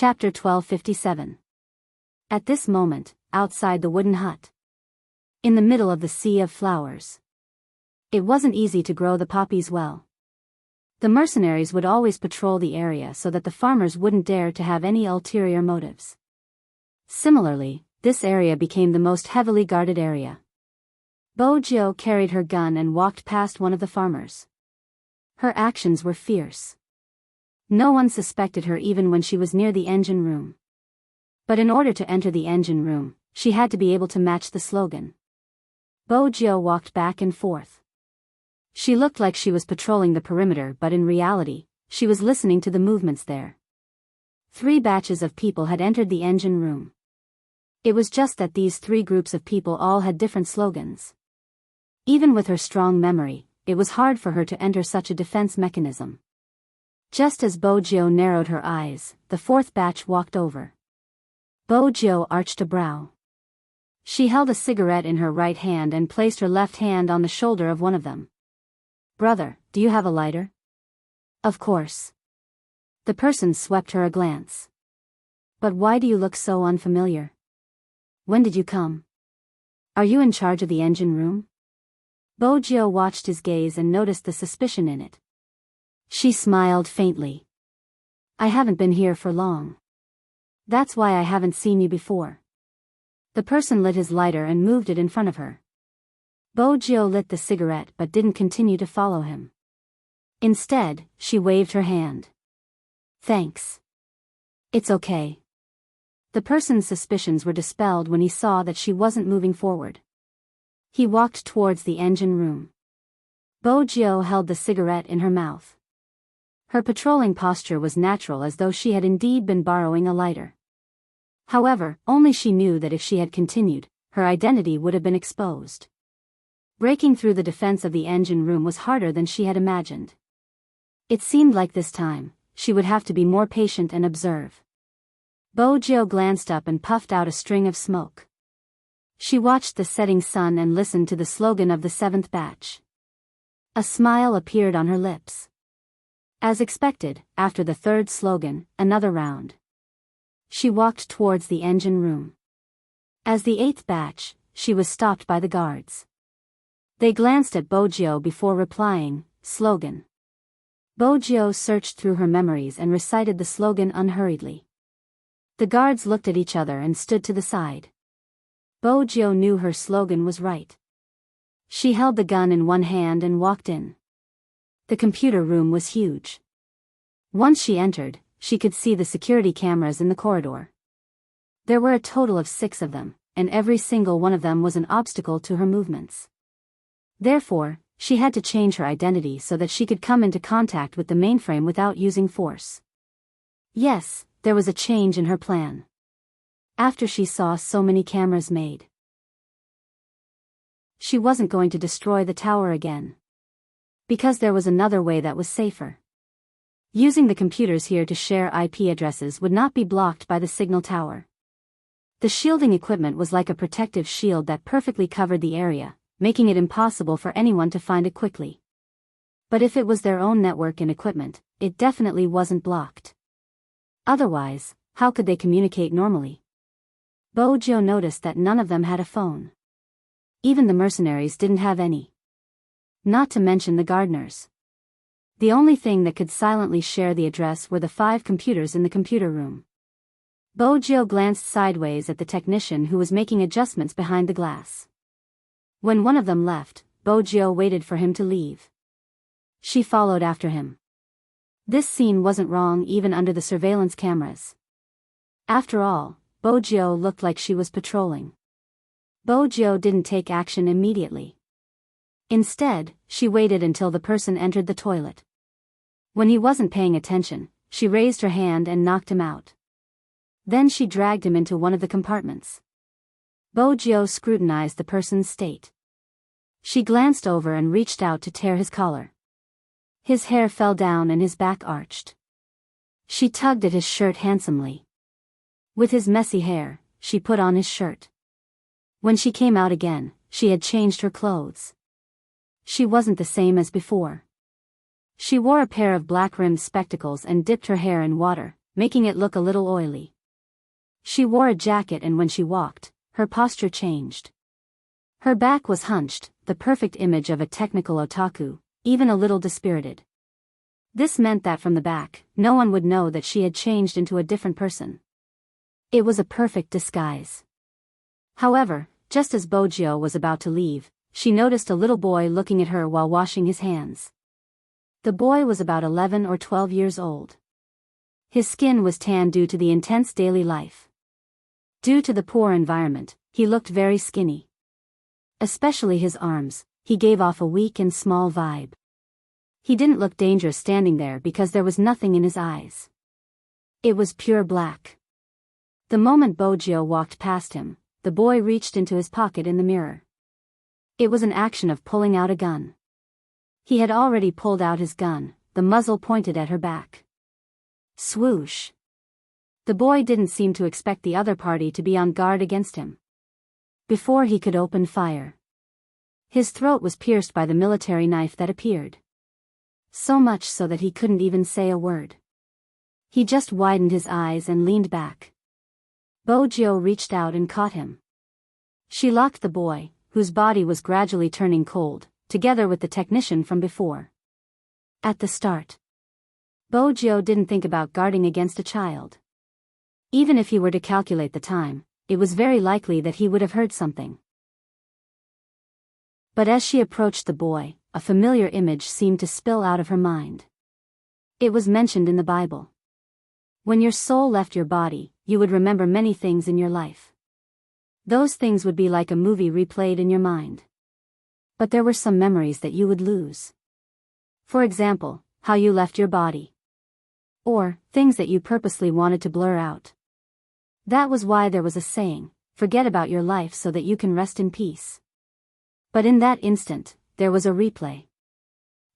Chapter 1257. At this moment, outside the wooden hut, in the middle of the sea of flowers, it wasn't easy to grow the poppies well. The mercenaries would always patrol the area so that the farmers wouldn't dare to have any ulterior motives. Similarly, this area became the most heavily guarded area. Bojo carried her gun and walked past one of the farmers. Her actions were fierce. No one suspected her even when she was near the engine room. But in order to enter the engine room, she had to be able to match the slogan. Bojo walked back and forth. She looked like she was patrolling the perimeter, but in reality, she was listening to the movements there. 3 batches of people had entered the engine room. It was just that these 3 groups of people all had different slogans. Even with her strong memory, it was hard for her to enter such a defense mechanism. Just as Bojo narrowed her eyes, the 4th batch walked over. Bojo arched a brow. She held a cigarette in her right hand and placed her left hand on the shoulder of one of them. "Brother, do you have a lighter?" "Of course." The person swept her a glance. "But why do you look so unfamiliar? When did you come? Are you in charge of the engine room?" Bojo watched his gaze and noticed the suspicion in it. She smiled faintly. "I haven't been here for long. That's why I haven't seen you before." The person lit his lighter and moved it in front of her. Bojo lit the cigarette but didn't continue to follow him. Instead, she waved her hand. "Thanks. It's okay." The person's suspicions were dispelled when he saw that she wasn't moving forward. He walked towards the engine room. Bojo held the cigarette in her mouth. Her patrolling posture was natural, as though she had indeed been borrowing a lighter. However, only she knew that if she had continued, her identity would have been exposed. Breaking through the defense of the engine room was harder than she had imagined. It seemed like this time, she would have to be more patient and observe. Bojo glanced up and puffed out a string of smoke. She watched the setting sun and listened to the slogan of the 7th batch. A smile appeared on her lips. As expected, after the 3rd slogan, another round. She walked towards the engine room. As the 8th batch, she was stopped by the guards. They glanced at Bojo before replying, "Slogan." Bojo searched through her memories and recited the slogan unhurriedly. The guards looked at each other and stood to the side. Bojo knew her slogan was right. She held the gun in one hand and walked in. The computer room was huge. Once she entered, she could see the security cameras in the corridor. There were a total of 6 of them, and every single one of them was an obstacle to her movements. Therefore, she had to change her identity so that she could come into contact with the mainframe without using force. Yes, there was a change in her plan. After she saw so many cameras made, she wasn't going to destroy the tower again. Because there was another way that was safer. Using the computers here to share IP addresses would not be blocked by the signal tower. The shielding equipment was like a protective shield that perfectly covered the area, making it impossible for anyone to find it quickly. But if it was their own network and equipment, it definitely wasn't blocked. Otherwise, how could they communicate normally? Bojo noticed that none of them had a phone. Even the mercenaries didn't have any. Not to mention the gardeners. The only thing that could silently share the address were the 5 computers in the computer room. Bojo glanced sideways at the technician who was making adjustments behind the glass. When one of them left, Bojo waited for him to leave. She followed after him. This scene wasn't wrong even under the surveillance cameras. After all, Bojo looked like she was patrolling. Bojo didn't take action immediately. Instead, she waited until the person entered the toilet. When he wasn't paying attention, she raised her hand and knocked him out. Then she dragged him into one of the compartments. Bojo scrutinized the person's state. She glanced over and reached out to tear his collar. His hair fell down and his back arched. She tugged at his shirt handsomely. With his messy hair, she put on his shirt. When she came out again, she had changed her clothes. She wasn't the same as before. She wore a pair of black-rimmed spectacles and dipped her hair in water, making it look a little oily. She wore a jacket, and when she walked, her posture changed. Her back was hunched, the perfect image of a technical otaku, even a little dispirited. This meant that from the back, no one would know that she had changed into a different person. It was a perfect disguise. However, just as Bojio was about to leave, she noticed a little boy looking at her while washing his hands. The boy was about 11 or 12 years old. His skin was tan due to the intense daily life. Due to the poor environment, he looked very skinny. Especially his arms, he gave off a weak and small vibe. He didn't look dangerous standing there because there was nothing in his eyes. It was pure black. The moment Bojio walked past him, the boy reached into his pocket in the mirror. It was an action of pulling out a gun. He had already pulled out his gun, the muzzle pointed at her back. Swoosh! The boy didn't seem to expect the other party to be on guard against him. Before he could open fire, his throat was pierced by the military knife that appeared. So much so that he couldn't even say a word. He just widened his eyes and leaned back. Bojio reached out and caught him. She locked the boy, whose body was gradually turning cold, together with the technician from before. At the start, Bojio didn't think about guarding against a child. Even if he were to calculate the time, it was very likely that he would have heard something. But as she approached the boy, a familiar image seemed to spill out of her mind. It was mentioned in the Bible. When your soul left your body, you would remember many things in your life. Those things would be like a movie replayed in your mind. But there were some memories that you would lose. For example, how you left your body. Or, things that you purposely wanted to blur out. That was why there was a saying, forget about your life so that you can rest in peace. But in that instant, there was a replay.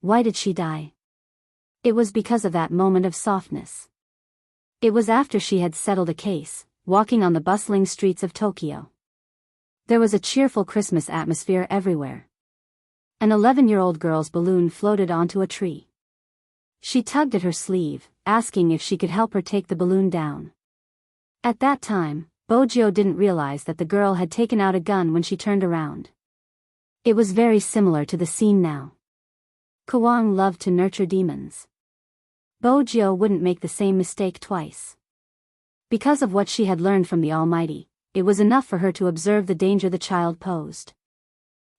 Why did she die? It was because of that moment of softness. It was after she had settled a case, walking on the bustling streets of Tokyo. There was a cheerful Christmas atmosphere everywhere. An 11-year-old girl's balloon floated onto a tree. She tugged at her sleeve, asking if she could help her take the balloon down. At that time, Bojio didn't realize that the girl had taken out a gun when she turned around. It was very similar to the scene now. Kwang loved to nurture demons. Bojio wouldn't make the same mistake twice. Because of what she had learned from the Almighty, it was enough for her to observe the danger the child posed.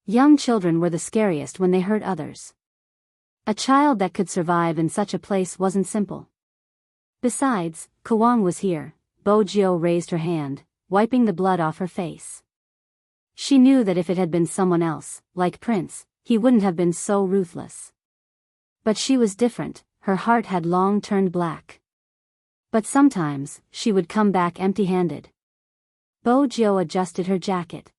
Young children were the scariest when they hurt others. A child that could survive in such a place wasn't simple. Besides, Kwang was here. Bojio raised her hand, wiping the blood off her face. She knew that if it had been someone else, like Prince, he wouldn't have been so ruthless. But she was different, her heart had long turned black. But sometimes, she would come back empty-handed. Bojio adjusted her jacket.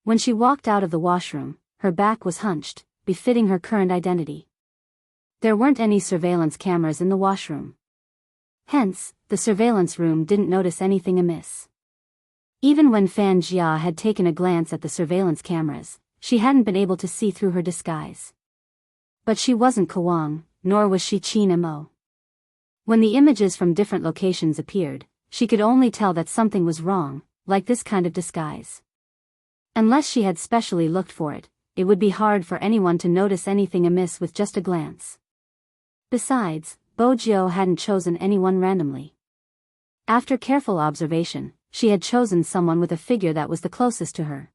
When she walked out of the washroom, her back was hunched, befitting her current identity. There weren't any surveillance cameras in the washroom. Hence, the surveillance room didn't notice anything amiss. Even when Fan Jia had taken a glance at the surveillance cameras, she hadn't been able to see through her disguise. But she wasn't Kwang, nor was she Chin Mo. When the images from different locations appeared, she could only tell that something was wrong, like this kind of disguise. Unless she had specially looked for it, it would be hard for anyone to notice anything amiss with just a glance. Besides, Bojio hadn't chosen anyone randomly. After careful observation, she had chosen someone with a figure that was the closest to her.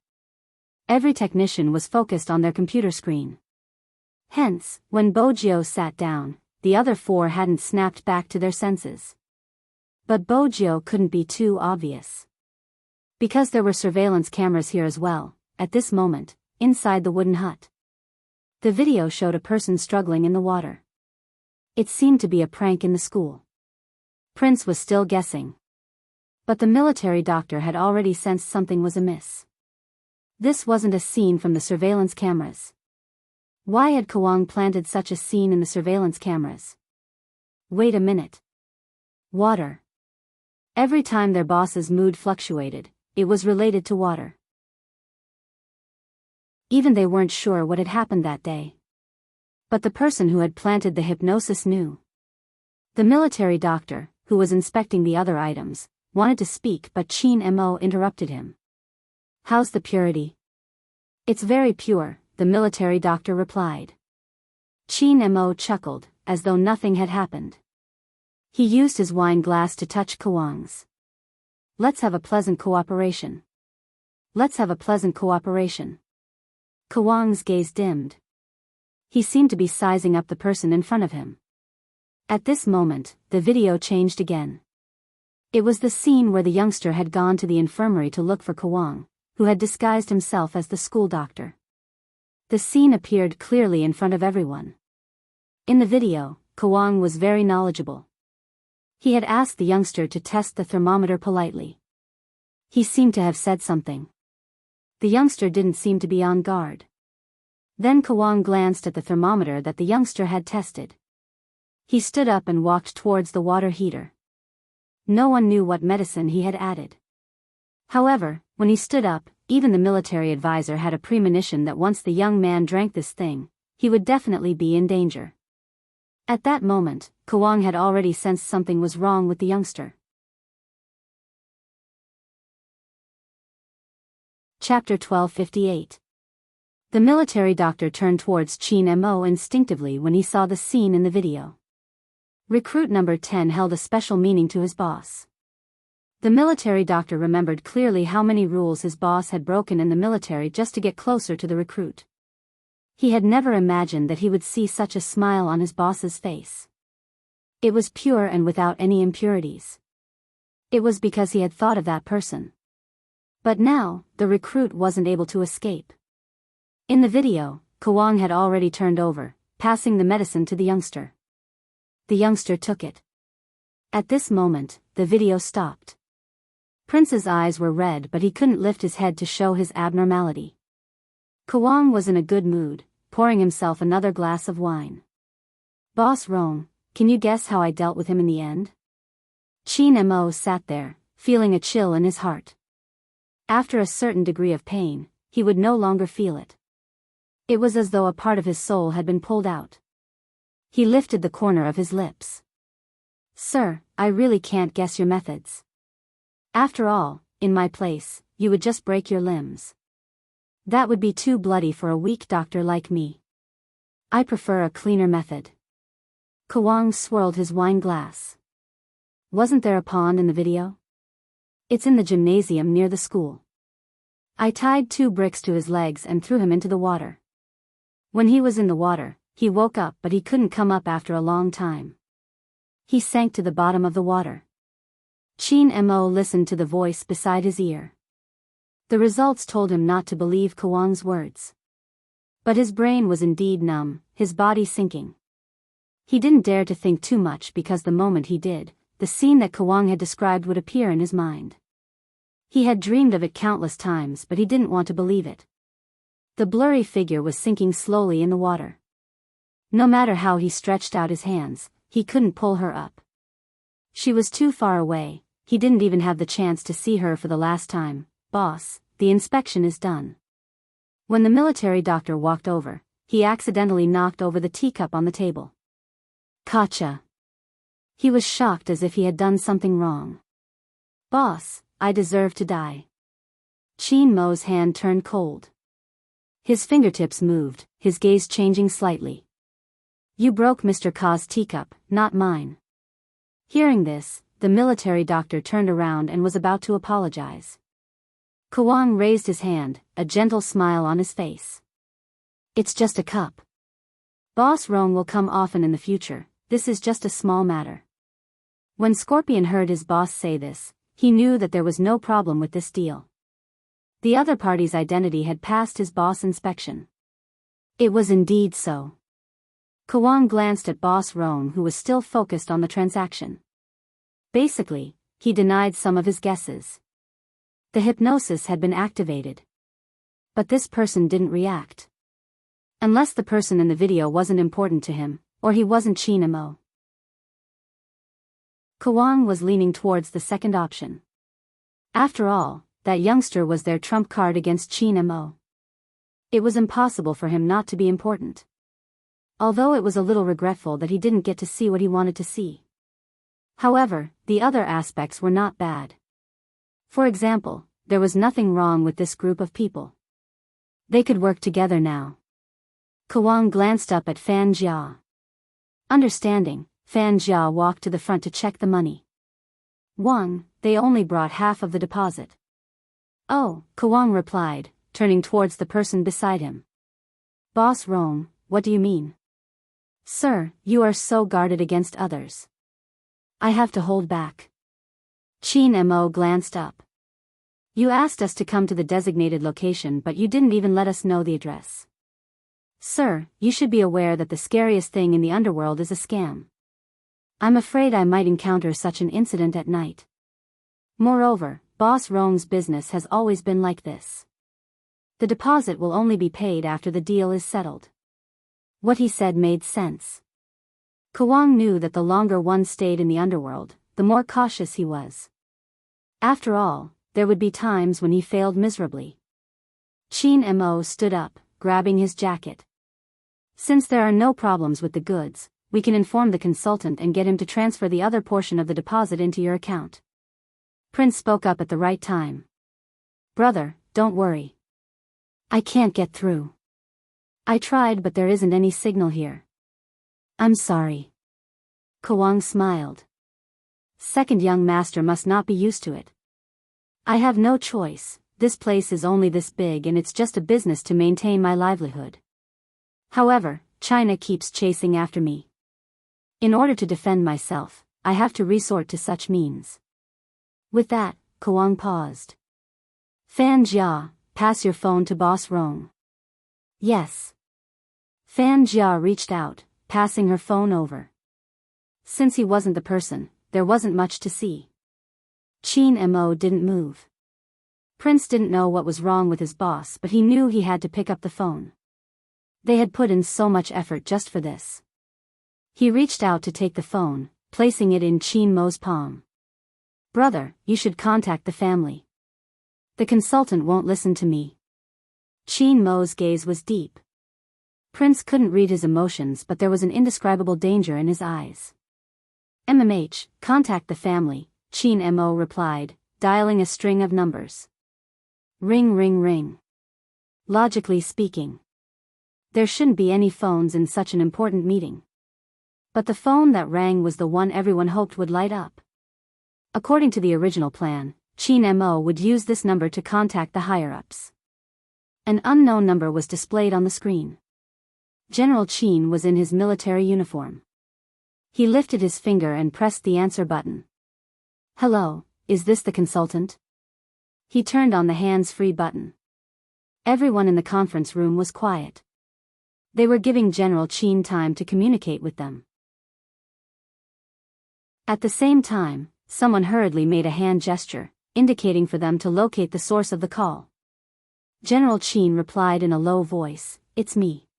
Every technician was focused on their computer screen. Hence, when Bojio sat down, the other four hadn't snapped back to their senses. But Bojio couldn't be too obvious. Because there were surveillance cameras here as well, at this moment, inside the wooden hut. The video showed a person struggling in the water. It seemed to be a prank in the school. Prince was still guessing. But the military doctor had already sensed something was amiss. This wasn't a scene from the surveillance cameras. Why had Kwang planted such a scene in the surveillance cameras? Wait a minute. Water. Every time their boss's mood fluctuated, it was related to water. Even they weren't sure what had happened that day. But the person who had planted the hypnosis knew. The military doctor, who was inspecting the other items, wanted to speak but Chin Mo interrupted him. "How's the purity?" "It's very pure," the military doctor replied. Chin Mo chuckled, as though nothing had happened. He used his wine glass to touch Kwang's. "Let's have a pleasant cooperation. Let's have a pleasant cooperation." Kwang's gaze dimmed. He seemed to be sizing up the person in front of him. At this moment, the video changed again. It was the scene where the youngster had gone to the infirmary to look for Kwang, who had disguised himself as the school doctor. The scene appeared clearly in front of everyone. In the video, Kwang was very knowledgeable. He had asked the youngster to test the thermometer politely. He seemed to have said something. The youngster didn't seem to be on guard. Then Kwang glanced at the thermometer that the youngster had tested. He stood up and walked towards the water heater. No one knew what medicine he had added. However, when he stood up, even the military advisor had a premonition that once the young man drank this thing, he would definitely be in danger. At that moment, Kwang had already sensed something was wrong with the youngster. Chapter 1258. The military doctor turned towards Chin Mo instinctively when he saw the scene in the video. Recruit number 10 held a special meaning to his boss. The military doctor remembered clearly how many rules his boss had broken in the military just to get closer to the recruit. He had never imagined that he would see such a smile on his boss's face. It was pure and without any impurities. It was because he had thought of that person. But now, the recruit wasn't able to escape. In the video, Kwang had already turned over, passing the medicine to the youngster. The youngster took it. At this moment, the video stopped. Prince's eyes were red but he couldn't lift his head to show his abnormality. Kwang was in a good mood, pouring himself another glass of wine. "Boss Rong, can you guess how I dealt with him in the end?" Chin Mo sat there, feeling a chill in his heart. After a certain degree of pain, he would no longer feel it. It was as though a part of his soul had been pulled out. He lifted the corner of his lips. "Sir, I really can't guess your methods. After all, in my place, you would just break your limbs. That would be too bloody for a weak doctor like me. I prefer a cleaner method." Kwang swirled his wine glass. "Wasn't there a pond in the video?" "It's in the gymnasium near the school. I tied 2 bricks to his legs and threw him into the water. When he was in the water, he woke up but he couldn't come up after a long time. He sank to the bottom of the water." Chin Mo listened to the voice beside his ear. The results told him not to believe Kwang's words. But his brain was indeed numb, his body sinking. He didn't dare to think too much because the moment he did, the scene that Kwang had described would appear in his mind. He had dreamed of it countless times but he didn't want to believe it. The blurry figure was sinking slowly in the water. No matter how he stretched out his hands, he couldn't pull her up. She was too far away, he didn't even have the chance to see her for the last time. "Boss, the inspection is done." When the military doctor walked over, he accidentally knocked over the teacup on the table. "Gotcha." He was shocked as if he had done something wrong. "Boss, I deserve to die." Chin Mo's hand turned cold. His fingertips moved, his gaze changing slightly. "You broke Mr. Ka's teacup, not mine." Hearing this, the military doctor turned around and was about to apologize. Kwang raised his hand, a gentle smile on his face. "It's just a cup. Boss Rong will come often in the future, this is just a small matter." When Scorpion heard his boss say this, he knew that there was no problem with this deal. The other party's identity had passed his boss inspection. It was indeed so. Kwang glanced at Boss Rong who was still focused on the transaction. Basically, he denied some of his guesses. The hypnosis had been activated. But this person didn't react. Unless the person in the video wasn't important to him, or he wasn't Chin Mo. Kwang was leaning towards the second option. After all, that youngster was their trump card against Chin Mo. It was impossible for him not to be important. Although it was a little regretful that he didn't get to see what he wanted to see. However, the other aspects were not bad. For example, there was nothing wrong with this group of people. They could work together now. Kawang glanced up at Fan Jia. Understanding, Fan Jia walked to the front to check the money. They only brought half of the deposit. Oh, Kawang replied, turning towards the person beside him. Boss Rong, what do you mean? Sir, you are so guarded against others. I have to hold back. Chin Mo glanced up. You asked us to come to the designated location, but you didn't even let us know the address. Sir, you should be aware that the scariest thing in the underworld is a scam. I'm afraid I might encounter such an incident at night. Moreover, Boss Rong's business has always been like this. The deposit will only be paid after the deal is settled. What he said made sense. Kawang knew that the longer one stayed in the underworld, the more cautious he was. After all, there would be times when he failed miserably. Chin Mo stood up, grabbing his jacket. Since there are no problems with the goods, we can inform the consultant and get him to transfer the other portion of the deposit into your account. Prince spoke up at the right time. Brother, don't worry. I can't get through. I tried, but there isn't any signal here. I'm sorry. Kawang smiled. Second young master must not be used to it. I have no choice, this place is only this big and it's just a business to maintain my livelihood. However, China keeps chasing after me. In order to defend myself, I have to resort to such means. With that, Kawang paused. Fan Jia, pass your phone to Boss Rong. Yes. Fan Jia reached out, passing her phone over. Since he wasn't the person, there wasn't much to see. Chin Mo didn't move. Prince didn't know what was wrong with his boss, but he knew he had to pick up the phone. They had put in so much effort just for this. He reached out to take the phone, placing it in Chin Mo's palm. Brother, you should contact the family. The consultant won't listen to me. Chin Mo's gaze was deep. Prince couldn't read his emotions, but there was an indescribable danger in his eyes. Contact the family, Chin Mo replied, dialing a string of numbers. Ring ring ring. Logically speaking, there shouldn't be any phones in such an important meeting. But the phone that rang was the one everyone hoped would light up. According to the original plan, Chin Mo would use this number to contact the higher-ups. An unknown number was displayed on the screen. General Chin was in his military uniform. He lifted his finger and pressed the answer button. Hello, is this the consultant? He turned on the hands-free button. Everyone in the conference room was quiet. They were giving General Chin time to communicate with them. At the same time, someone hurriedly made a hand gesture, indicating for them to locate the source of the call. General Chin replied in a low voice, "It's me."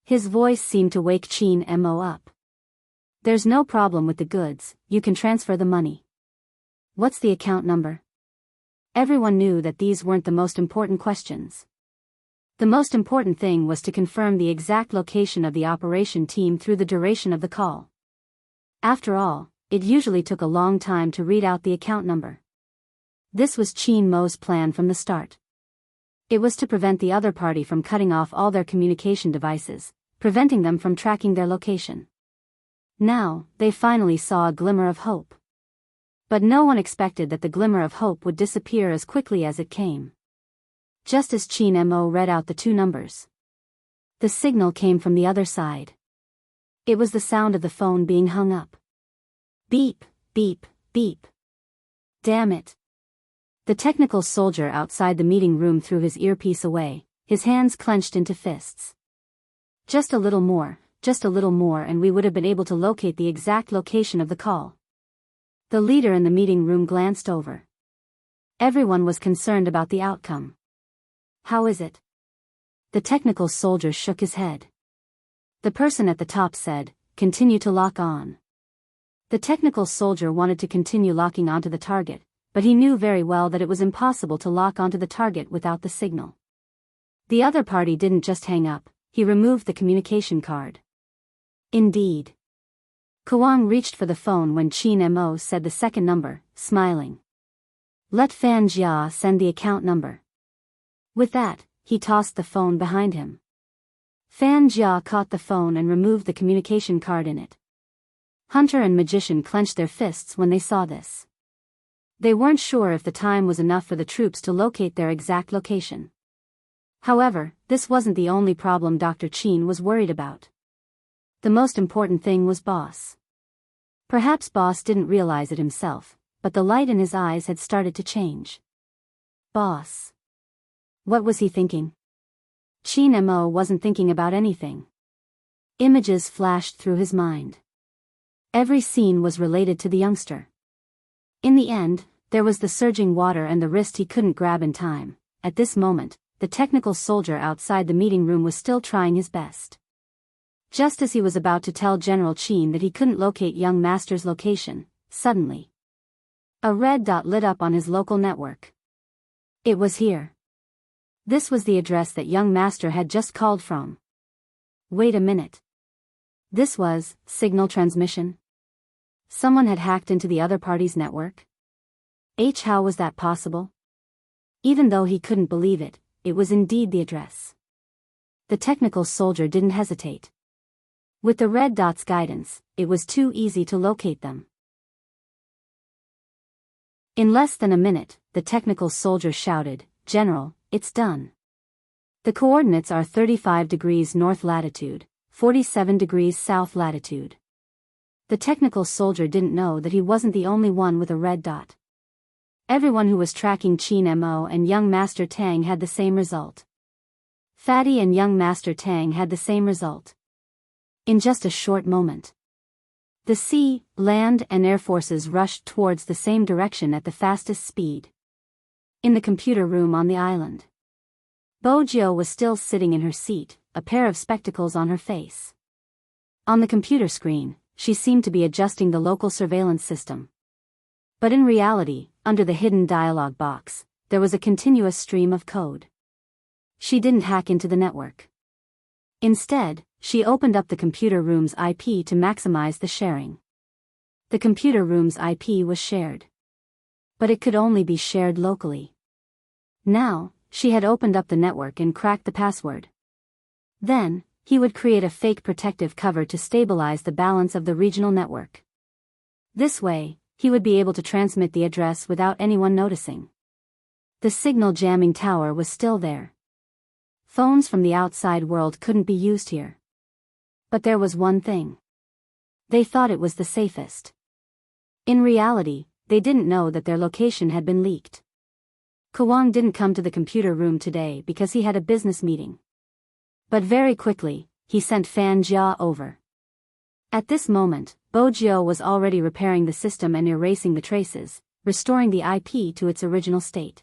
His voice seemed to wake Chin Mo up. "There's no problem with the goods, you can transfer the money." "What's the account number?" Everyone knew that these weren't the most important questions. The most important thing was to confirm the exact location of the operation team through the duration of the call. After all, it usually took a long time to read out the account number. This was Chin Mo's plan from the start. It was to prevent the other party from cutting off all their communication devices, preventing them from tracking their location. Now, they finally saw a glimmer of hope. But no one expected that the glimmer of hope would disappear as quickly as it came. Just as Chin Mo read out the two numbers, the signal came from the other side. It was the sound of the phone being hung up. Beep, beep, beep. Damn it. The technical soldier outside the meeting room threw his earpiece away, his hands clenched into fists. Just a little more, and we would have been able to locate the exact location of the call. The leader in the meeting room glanced over. Everyone was concerned about the outcome. How is it? The technical soldier shook his head. The person at the top said, "Continue to lock on." The technical soldier wanted to continue locking onto the target, but he knew very well that it was impossible to lock onto the target without the signal. The other party didn't just hang up, he removed the communication card. Indeed. Kuang reached for the phone when Qin Mo said the second number, smiling. Let Fan Jia send the account number. With that, he tossed the phone behind him. Fan Jia caught the phone and removed the communication card in it. Hunter and Magician clenched their fists when they saw this. They weren't sure if the time was enough for the troops to locate their exact location. However, this wasn't the only problem Dr. Qin was worried about. The most important thing was Boss. Perhaps Boss didn't realize it himself, but the light in his eyes had started to change. Boss. What was he thinking? Qin Mo wasn't thinking about anything. Images flashed through his mind. Every scene was related to the youngster. In the end, there was the surging water and the wrist he couldn't grab in time. At this moment, the technical soldier outside the meeting room was still trying his best. Just as he was about to tell General Qin that he couldn't locate young master's location, suddenly, a red dot lit up on his local network. It was here. This was the address that young master had just called from. Wait a minute. This was signal transmission? Someone had hacked into the other party's network? How was that possible? Even though he couldn't believe it, it was indeed the address. The technical soldier didn't hesitate. With the red dot's guidance, it was too easy to locate them. In less than a minute, the technical soldier shouted, "General, it's done. The coordinates are 35 degrees north latitude, 47 degrees south latitude." The technical soldier didn't know that he wasn't the only one with a red dot. Everyone who was tracking Qin Mo and young Master Tang had the same result. Fatty and young Master Tang had the same result. In just a short moment, the sea, land and air forces rushed towards the same direction at the fastest speed. In the computer room on the island, Bojiu was still sitting in her seat, a pair of spectacles on her face. On the computer screen, she seemed to be adjusting the local surveillance system. But in reality, under the hidden dialog box, there was a continuous stream of code. She didn't hack into the network. Instead, she opened up the computer room's IP to maximize the sharing. The computer room's IP was shared. But it could only be shared locally. Now, she had opened up the network and cracked the password. Then, he would create a fake protective cover to stabilize the balance of the regional network. This way, he would be able to transmit the address without anyone noticing. The signal jamming tower was still there. Phones from the outside world couldn't be used here. But there was one thing. They thought it was the safest. In reality, they didn't know that their location had been leaked. Kuang didn't come to the computer room today because he had a business meeting. But very quickly, he sent Fan Jia over. At this moment, Bojiu was already repairing the system and erasing the traces, restoring the IP to its original state.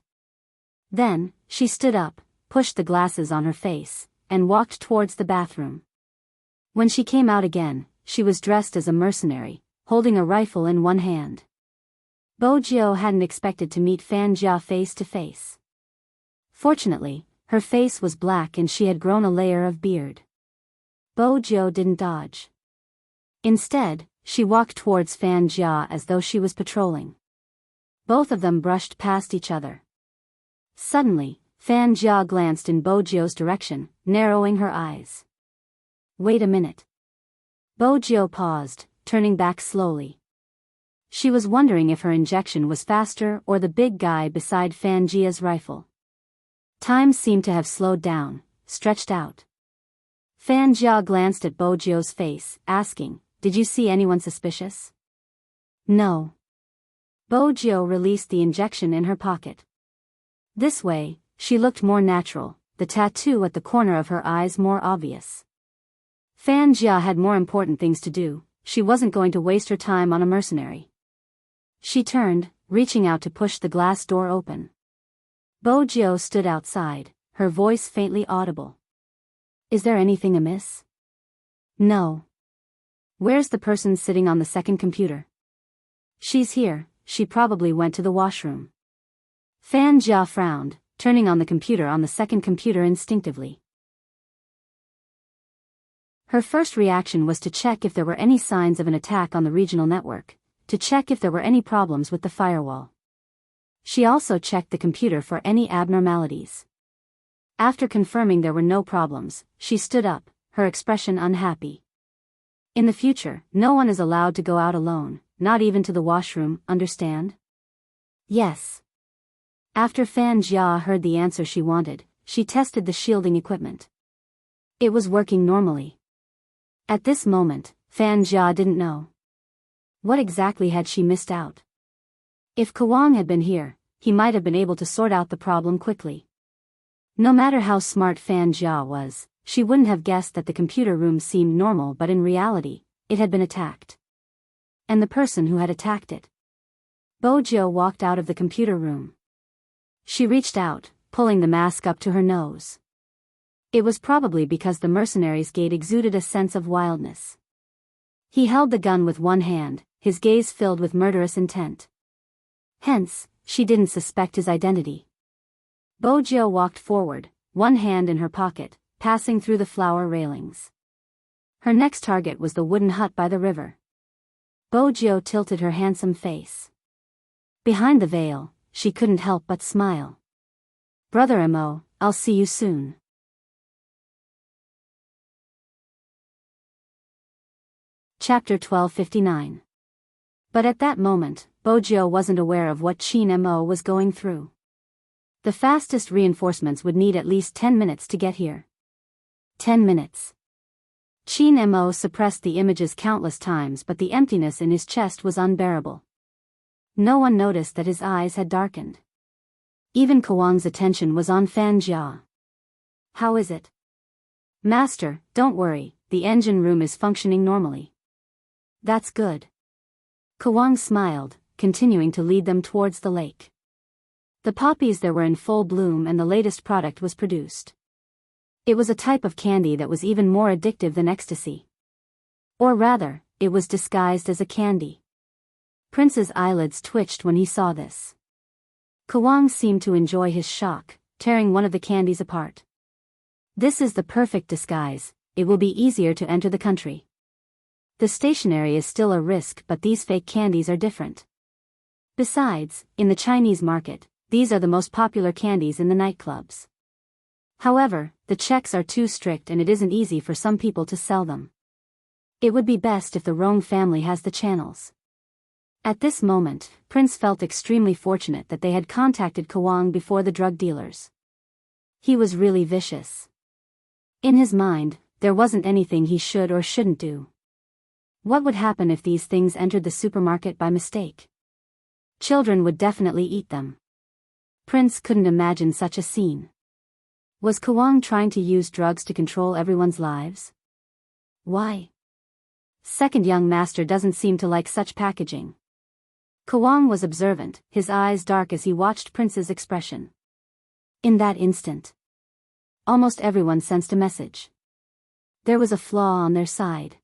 Then, she stood up, pushed the glasses on her face, and walked towards the bathroom. When she came out again, she was dressed as a mercenary, holding a rifle in one hand. Bojiu hadn't expected to meet Fan Jia face to face. Fortunately, her face was black and she had grown a layer of beard. Bojiu didn't dodge. Instead, she walked towards Fan Jia as though she was patrolling. Both of them brushed past each other. Suddenly, Fan Jia glanced in Bojiu's direction, narrowing her eyes. Wait a minute. Bojiu paused, turning back slowly. She was wondering if her injection was faster or the big guy beside Fan Jia's rifle. Time seemed to have slowed down, stretched out. Fan Jia glanced at Bojiu's face, asking, "Did you see anyone suspicious?" "No." Bojiu released the injection in her pocket. This way, she looked more natural, the tattoo at the corner of her eyes more obvious. Fan Jia had more important things to do, she wasn't going to waste her time on a mercenary. She turned, reaching out to push the glass door open. Bojiu stood outside, her voice faintly audible. "Is there anything amiss?" "No." "Where's the person sitting on the second computer?" "She's here, she probably went to the washroom." Fan Jia frowned, turning on the computer on the second computer instinctively. Her first reaction was to check if there were any signs of an attack on the regional network, to check if there were any problems with the firewall. She also checked the computer for any abnormalities. After confirming there were no problems, she stood up, her expression unhappy. In the future, no one is allowed to go out alone, not even to the washroom, understand? Yes. After Fan Jia heard the answer she wanted, she tested the shielding equipment. It was working normally. At this moment, Fan Jia didn't know. What exactly had she missed out? If Kawang had been here, he might have been able to sort out the problem quickly. No matter how smart Fan Jia was, she wouldn't have guessed that the computer room seemed normal, but in reality, it had been attacked. And the person who had attacked it. Bojo walked out of the computer room. She reached out, pulling the mask up to her nose. It was probably because the mercenary's gait exuded a sense of wildness. He held the gun with one hand, his gaze filled with murderous intent. Hence, she didn't suspect his identity. Bojo walked forward, one hand in her pocket, passing through the flower railings. Her next target was the wooden hut by the river. Bojo tilted her handsome face. Behind the veil, she couldn't help but smile. Brother Mo, I'll see you soon. Chapter 1259. But at that moment, Bojo wasn't aware of what Qin Mo was going through. The fastest reinforcements would need at least 10 minutes to get here. 10 minutes. Qin Mo suppressed the images countless times, but the emptiness in his chest was unbearable. No one noticed that his eyes had darkened. Even Kawang's attention was on Fan Jia. How is it? Master, don't worry, the engine room is functioning normally. That's good. Kawang smiled, continuing to lead them towards the lake. The poppies there were in full bloom and the latest product was produced. It was a type of candy that was even more addictive than ecstasy. Or rather, it was disguised as a candy. Prince's eyelids twitched when he saw this. Kawang seemed to enjoy his shock, tearing one of the candies apart. This is the perfect disguise, it will be easier to enter the country. The stationery is still a risk, but these fake candies are different. Besides, in the Chinese market, these are the most popular candies in the nightclubs. However, the checks are too strict and it isn't easy for some people to sell them. It would be best if the Rong family has the channels. At this moment, Prince felt extremely fortunate that they had contacted Kawang before the drug dealers. He was really vicious. In his mind, there wasn't anything he should or shouldn't do. What would happen if these things entered the supermarket by mistake? Children would definitely eat them. Prince couldn't imagine such a scene. Was Kawang trying to use drugs to control everyone's lives? Why? Second young master doesn't seem to like such packaging. Kawang was observant, his eyes dark as he watched Prince's expression. In that instant, almost everyone sensed a message. There was a flaw on their side.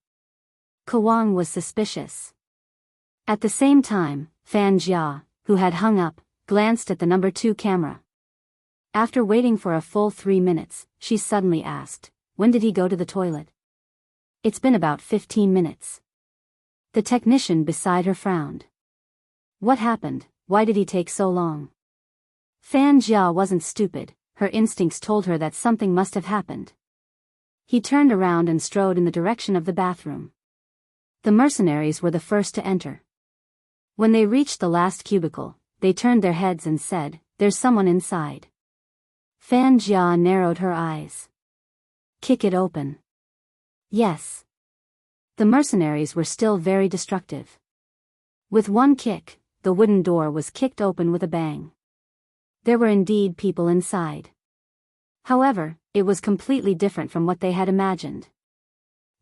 Kawang was suspicious. At the same time, Fan Jia, who had hung up, glanced at the number 2 camera. After waiting for a full 3 minutes, she suddenly asked, "When did he go to the toilet?" "It's been about 15 minutes. The technician beside her frowned. "What happened? Why did he take so long?" Fan Jia wasn't stupid, her instincts told her that something must have happened. He turned around and strode in the direction of the bathroom. The mercenaries were the first to enter. When they reached the last cubicle, they turned their heads and said, "There's someone inside." Fan Jia narrowed her eyes. "Kick it open." Yes. The mercenaries were still very destructive. With one kick, the wooden door was kicked open with a bang. There were indeed people inside. However, it was completely different from what they had imagined.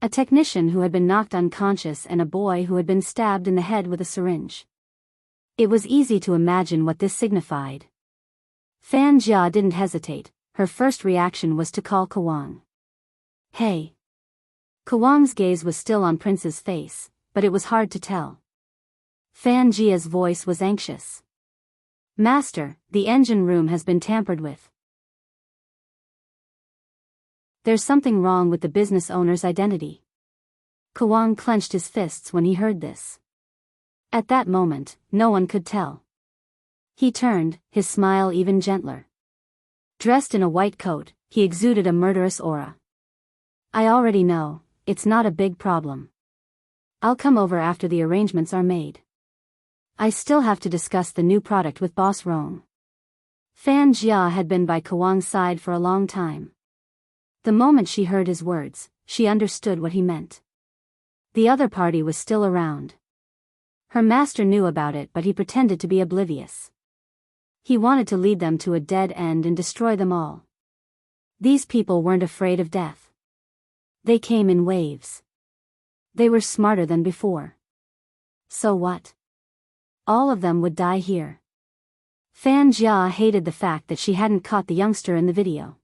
A technician who had been knocked unconscious and a boy who had been stabbed in the head with a syringe. It was easy to imagine what this signified. Fan Jia didn't hesitate, her first reaction was to call Kawang. "Hey." Kawang's gaze was still on Prince's face, but it was hard to tell. Fan Jia's voice was anxious. "Master, the engine room has been tampered with." There's something wrong with the business owner's identity. Kwang clenched his fists when he heard this. At that moment, no one could tell. He turned, his smile even gentler. Dressed in a white coat, he exuded a murderous aura. I already know, it's not a big problem. I'll come over after the arrangements are made. I still have to discuss the new product with Boss Rong. Fan Jia had been by Kwang's side for a long time. The moment she heard his words, she understood what he meant. The other party was still around. Her master knew about it, but he pretended to be oblivious. He wanted to lead them to a dead end and destroy them all. These people weren't afraid of death. They came in waves. They were smarter than before. So what? All of them would die here. Fan Jia hated the fact that she hadn't caught the youngster in the video.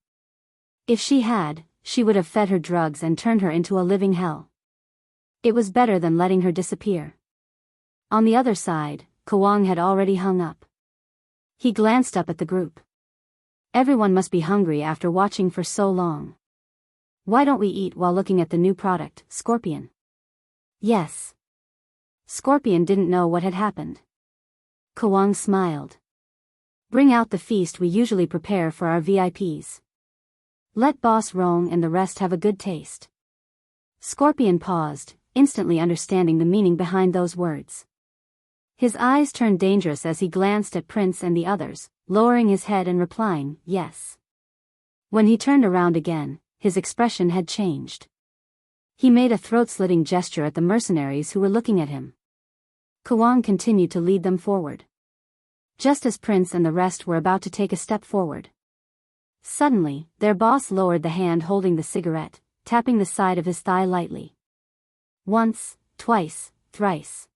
If she had, she would have fed her drugs and turned her into a living hell. It was better than letting her disappear. On the other side, Kwang had already hung up. He glanced up at the group. Everyone must be hungry after watching for so long. Why don't we eat while looking at the new product, Scorpion? Yes. Scorpion didn't know what had happened. Kwang smiled. Bring out the feast we usually prepare for our VIPs. Let Boss Rong and the rest have a good taste. Scorpion paused, instantly understanding the meaning behind those words. His eyes turned dangerous as he glanced at Prince and the others, lowering his head and replying, yes. When he turned around again, his expression had changed. He made a throat-slitting gesture at the mercenaries who were looking at him. Kwang continued to lead them forward. Just as Prince and the rest were about to take a step forward. Suddenly, their boss lowered the hand holding the cigarette, tapping the side of his thigh lightly. Once, twice, thrice.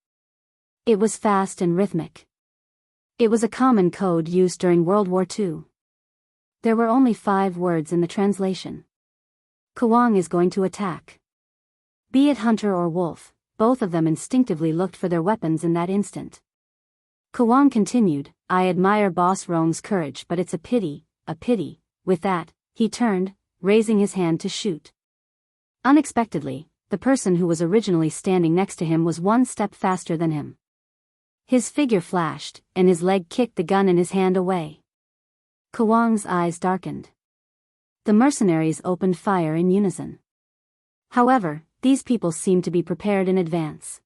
It was fast and rhythmic. It was a common code used during World War II. There were only 5 words in the translation. Kwang is going to attack. Be it hunter or wolf, both of them instinctively looked for their weapons in that instant. Kwang continued, I admire Boss Rong's courage, but it's a pity, a pity. With that, he turned, raising his hand to shoot. Unexpectedly, the person who was originally standing next to him was 1 step faster than him. His figure flashed, and his leg kicked the gun in his hand away. Kwang's eyes darkened. The mercenaries opened fire in unison. However, these people seemed to be prepared in advance.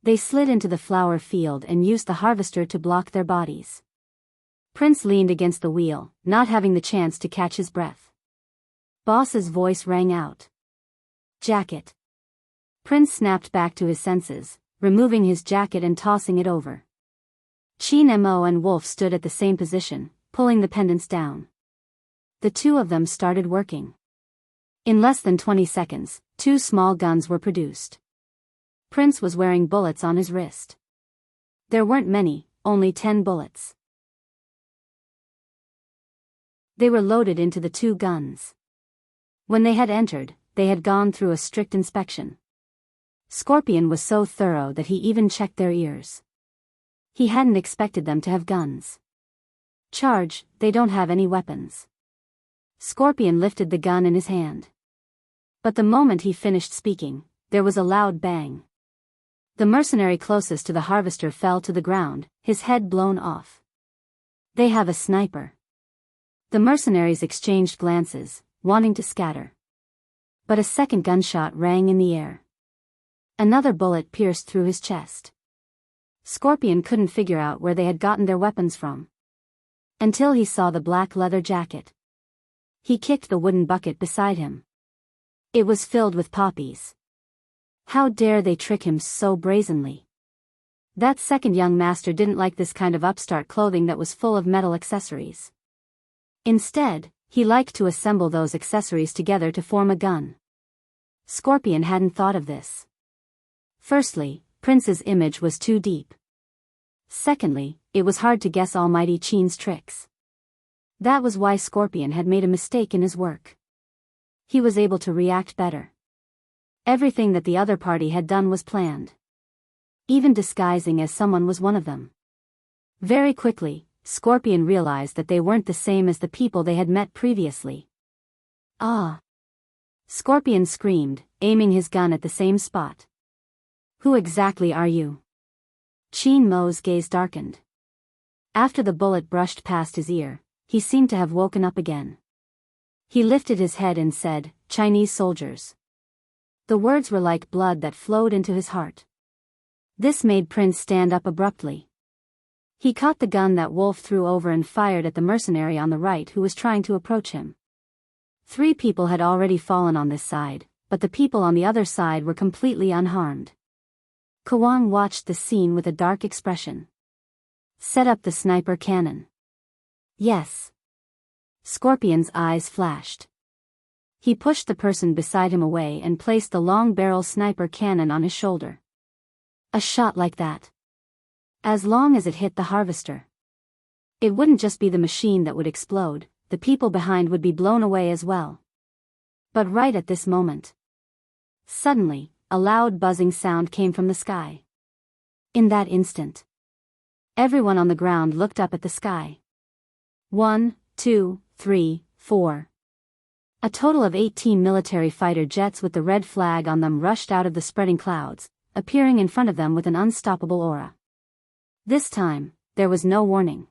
They slid into the flower field and used the harvester to block their bodies. Prince leaned against the wheel, not having the chance to catch his breath. Boss's voice rang out. Jacket. Prince snapped back to his senses, removing his jacket and tossing it over. Qin Mo and Wolf stood at the same position, pulling the pendants down. The 2 of them started working. In less than 20 seconds, 2 small guns were produced. Prince was wearing bullets on his wrist. There weren't many, only 10 bullets. They were loaded into the 2 guns. When they had entered, they had gone through a strict inspection. Scorpion was so thorough that he even checked their ears. He hadn't expected them to have guns. Charge, they don't have any weapons. Scorpion lifted the gun in his hand. But the moment he finished speaking, there was a loud bang. The mercenary closest to the harvester fell to the ground, his head blown off. They have a sniper. The mercenaries exchanged glances, wanting to scatter. But a second gunshot rang in the air. Another bullet pierced through his chest. Scorpion couldn't figure out where they had gotten their weapons from. Until he saw the black leather jacket. He kicked the wooden bucket beside him. It was filled with poppies. How dare they trick him so brazenly? That second young master didn't like this kind of upstart clothing that was full of metal accessories. Instead, he liked to assemble those accessories together to form a gun. Scorpion hadn't thought of this. Firstly, Prince's image was too deep. Secondly, it was hard to guess Almighty Qin's tricks. That was why Scorpion had made a mistake in his work. He was able to react better. Everything that the other party had done was planned. Even disguising as someone was one of them. Very quickly, Scorpion realized that they weren't the same as the people they had met previously. Ah! Scorpion screamed, aiming his gun at the same spot. Who exactly are you? Qin Mo's gaze darkened. After the bullet brushed past his ear, he seemed to have woken up again. He lifted his head and said, Chinese soldiers. The words were like blood that flowed into his heart. This made Prince stand up abruptly. He caught the gun that Wolf threw over and fired at the mercenary on the right who was trying to approach him. 3 people had already fallen on this side, but the people on the other side were completely unharmed. Kawang watched the scene with a dark expression. Set up the sniper cannon. Yes. Scorpion's eyes flashed. He pushed the person beside him away and placed the long-barrel sniper cannon on his shoulder. A shot like that. As long as it hit the harvester. It wouldn't just be the machine that would explode, the people behind would be blown away as well. But right at this moment. Suddenly, a loud buzzing sound came from the sky. In that instant, everyone on the ground looked up at the sky. 1, 2, 3, 4. A total of 18 military fighter jets with the red flag on them rushed out of the spreading clouds, appearing in front of them with an unstoppable aura. This time, there was no warning.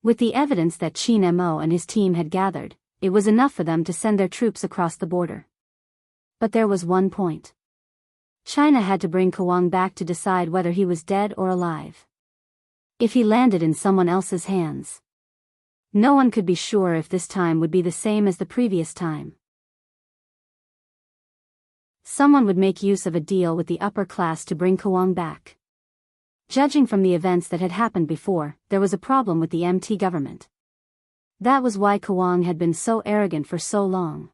With the evidence that Qin Mo and his team had gathered, it was enough for them to send their troops across the border. But there was one point. China had to bring Kawang back to decide whether he was dead or alive. If he landed in someone else's hands, no one could be sure if this time would be the same as the previous time. Someone would make use of a deal with the upper class to bring Kawang back. Judging from the events that had happened before, there was a problem with the MT government. That was why Kawang had been so arrogant for so long.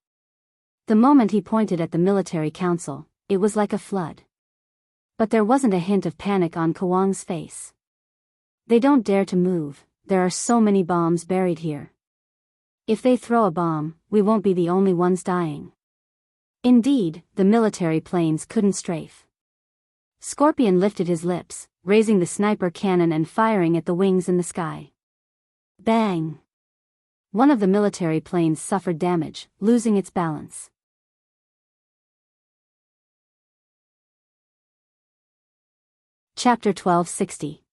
The moment he pointed at the military council, it was like a flood. But there wasn't a hint of panic on Kawang's face. They don't dare to move, there are so many bombs buried here. If they throw a bomb, we won't be the only ones dying. Indeed, the military planes couldn't strafe. Scorpion lifted his lips, raising the sniper cannon and firing at the wings in the sky. Bang! One of the military planes suffered damage, losing its balance. Chapter 1260.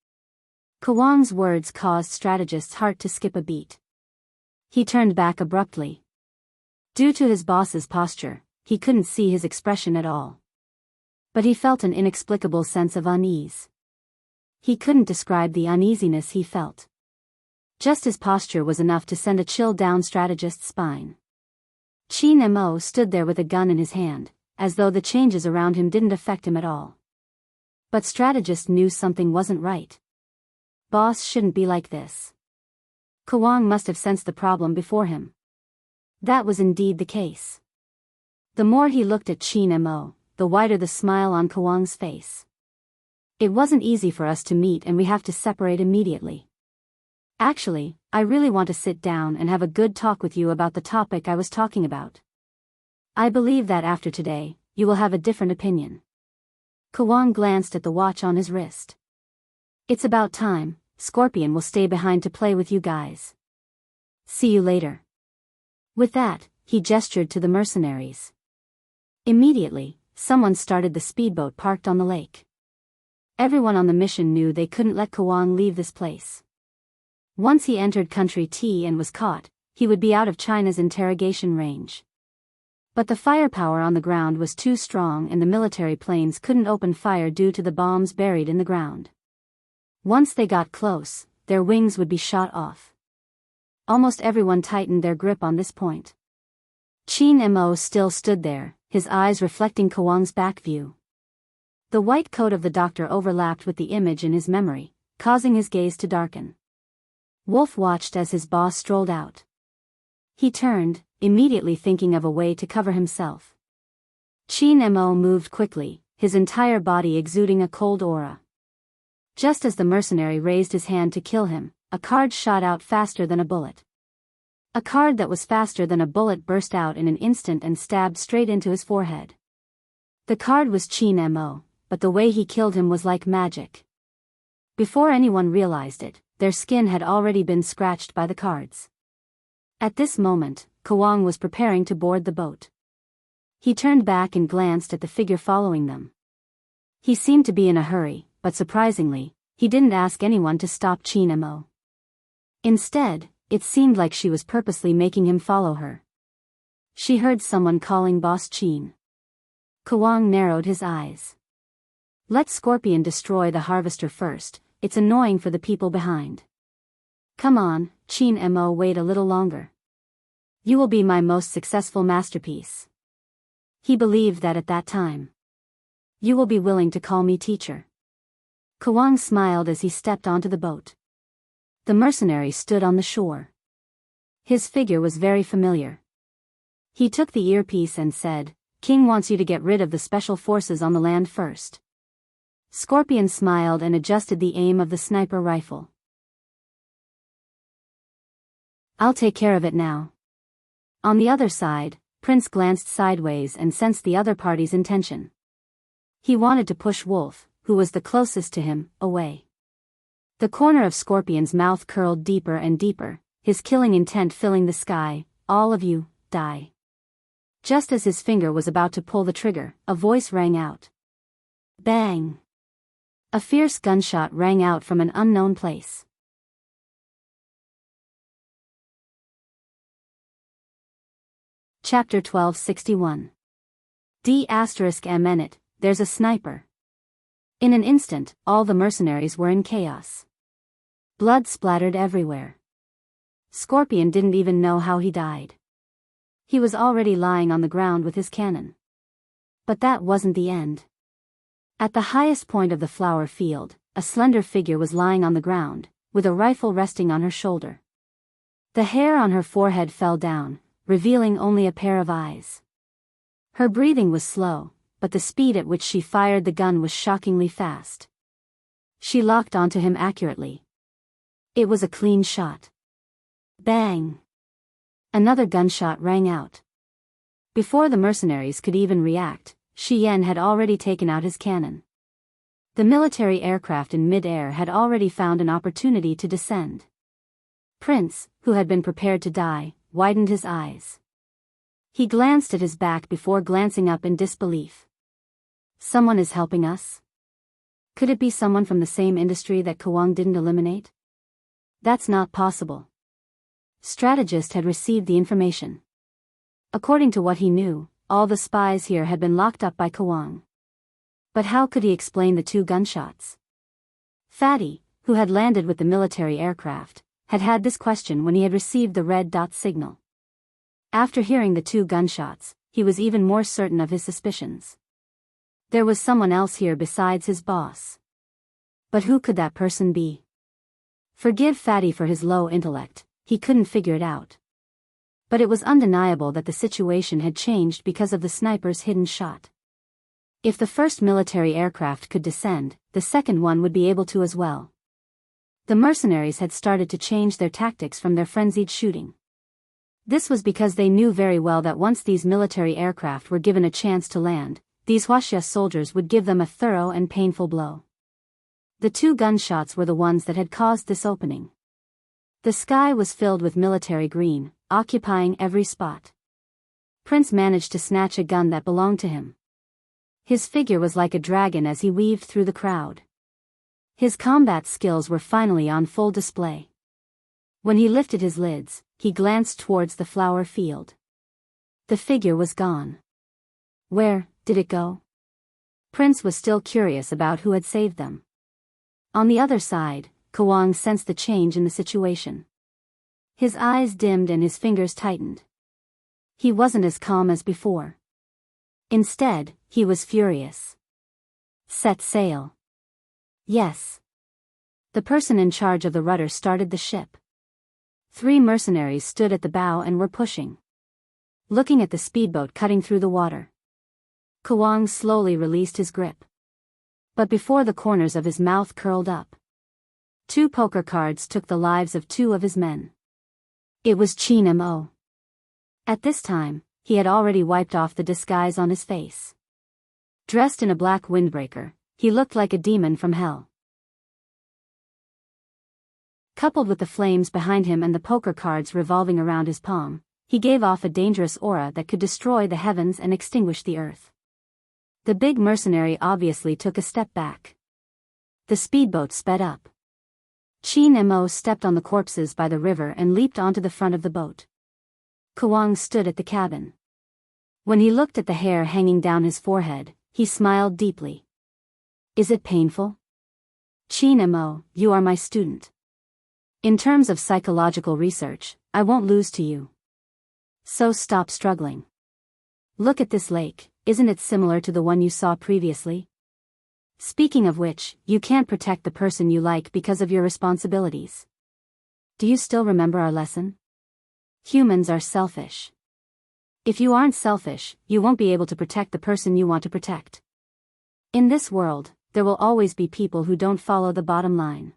Kawang's words caused Strategist's heart to skip a beat. He turned back abruptly. Due to his boss's posture, he couldn't see his expression at all. But he felt an inexplicable sense of unease. He couldn't describe the uneasiness he felt. Just his posture was enough to send a chill down Strategist's spine. Qin Mo stood there with a gun in his hand, as though the changes around him didn't affect him at all. But Strategist knew something wasn't right. Boss shouldn't be like this. Kawang must have sensed the problem before him. That was indeed the case. The more he looked at Qin Mo, the wider the smile on Kawang's face. It wasn't easy for us to meet and we have to separate immediately. Actually, I really want to sit down and have a good talk with you about the topic I was talking about. I believe that after today, you will have a different opinion. Kawang glanced at the watch on his wrist. It's about time, Scorpion will stay behind to play with you guys. See you later. With that, he gestured to the mercenaries. Immediately, someone started the speedboat parked on the lake. Everyone on the mission knew they couldn't let Kawang leave this place. Once he entered Country T and was caught, he would be out of China's interrogation range. But the firepower on the ground was too strong and the military planes couldn't open fire due to the bombs buried in the ground. Once they got close, their wings would be shot off. Almost everyone tightened their grip on this point. Qin Mo still stood there, his eyes reflecting Kawang's back view. The white coat of the doctor overlapped with the image in his memory, causing his gaze to darken. Wolf watched as his boss strolled out. He turned, immediately thinking of a way to cover himself. Qin Mo moved quickly, his entire body exuding a cold aura. Just as the mercenary raised his hand to kill him, a card shot out faster than a bullet. A card that was faster than a bullet burst out in an instant and stabbed straight into his forehead. The card was Qin Mo, but the way he killed him was like magic. Before anyone realized it, their skin had already been scratched by the cards. At this moment, Kawang was preparing to board the boat. He turned back and glanced at the figure following them. He seemed to be in a hurry, but surprisingly, he didn't ask anyone to stop Chin Mo. Instead, it seemed like she was purposely making him follow her. She heard someone calling Boss Chin. Kawang narrowed his eyes. Let Scorpion destroy the harvester first, it's annoying for the people behind. Come on, Chin Mo, wait a little longer. You will be my most successful masterpiece. He believed that at that time. You will be willing to call me teacher. Kawang smiled as he stepped onto the boat. The mercenary stood on the shore. His figure was very familiar. He took the earpiece and said, King wants you to get rid of the special forces on the land first. Scorpion smiled and adjusted the aim of the sniper rifle. I'll take care of it now. On the other side, Prince glanced sideways and sensed the other party's intention. He wanted to push Wolf, who was the closest to him, away. The corner of Scorpion's mouth curled deeper and deeper, his killing intent filling the sky. All of you, die. Just as his finger was about to pull the trigger, a voice rang out. Bang! A fierce gunshot rang out from an unknown place. Chapter 1261. D*M it, there's a sniper. In an instant, all the mercenaries were in chaos. Blood splattered everywhere. Scorpion didn't even know how he died. He was already lying on the ground with his cannon. But that wasn't the end. At the highest point of the flower field, a slender figure was lying on the ground, with a rifle resting on her shoulder. The hair on her forehead fell down, revealing only a pair of eyes. Her breathing was slow, but the speed at which she fired the gun was shockingly fast. She locked onto him accurately. It was a clean shot. Bang! Another gunshot rang out. Before the mercenaries could even react, Shi Yan had already taken out his cannon. The military aircraft in mid-air had already found an opportunity to descend. Prince, who had been prepared to die, widened his eyes. He glanced at his back before glancing up in disbelief. Someone is helping us? Could it be someone from the same industry that Kawang didn't eliminate? That's not possible. Strategist had received the information. According to what he knew, all the spies here had been locked up by Kawang. But how could he explain the two gunshots? Fatty, who had landed with the military aircraft, had had this question when he had received the red dot signal. After hearing the two gunshots, he was even more certain of his suspicions. There was someone else here besides his boss. But who could that person be? Forgive Fatty for his low intellect, he couldn't figure it out. But it was undeniable that the situation had changed because of the sniper's hidden shot. If the first military aircraft could descend, the second one would be able to as well. The mercenaries had started to change their tactics from their frenzied shooting. This was because they knew very well that once these military aircraft were given a chance to land, these Huaxia soldiers would give them a thorough and painful blow. The two gunshots were the ones that had caused this opening. The sky was filled with military green, occupying every spot. Prince managed to snatch a gun that belonged to him. His figure was like a dragon as he weaved through the crowd. His combat skills were finally on full display. When he lifted his lids, he glanced towards the flower field. The figure was gone. Where did it go? Prince was still curious about who had saved them. On the other side, Kawang sensed the change in the situation. His eyes dimmed and his fingers tightened. He wasn't as calm as before. Instead, he was furious. Set sail. Yes. The person in charge of the rudder started the ship. 3 mercenaries stood at the bow and were pushing. Looking at the speedboat cutting through the water. Kawang slowly released his grip. But before the corners of his mouth curled up, 2 poker cards took the lives of 2 of his men. It was Chin Mo. At this time, he had already wiped off the disguise on his face. Dressed in a black windbreaker, he looked like a demon from hell. Coupled with the flames behind him and the poker cards revolving around his palm, He gave off a dangerous aura that could destroy the heavens and extinguish the earth. The big mercenary obviously took a step back. The speedboat sped up. Qin Mo stepped on the corpses by the river and leaped onto the front of the boat. Kawang stood at the cabin. When he looked at the hair hanging down his forehead, he smiled deeply. Is it painful? Qin Mo, you are my student. In terms of psychological research, I won't lose to you. So stop struggling. Look at this lake, isn't it similar to the one you saw previously? Speaking of which, you can't protect the person you like because of your responsibilities. Do you still remember our lesson? Humans are selfish. If you aren't selfish, you won't be able to protect the person you want to protect. In this world, there will always be people who don't follow the bottom line.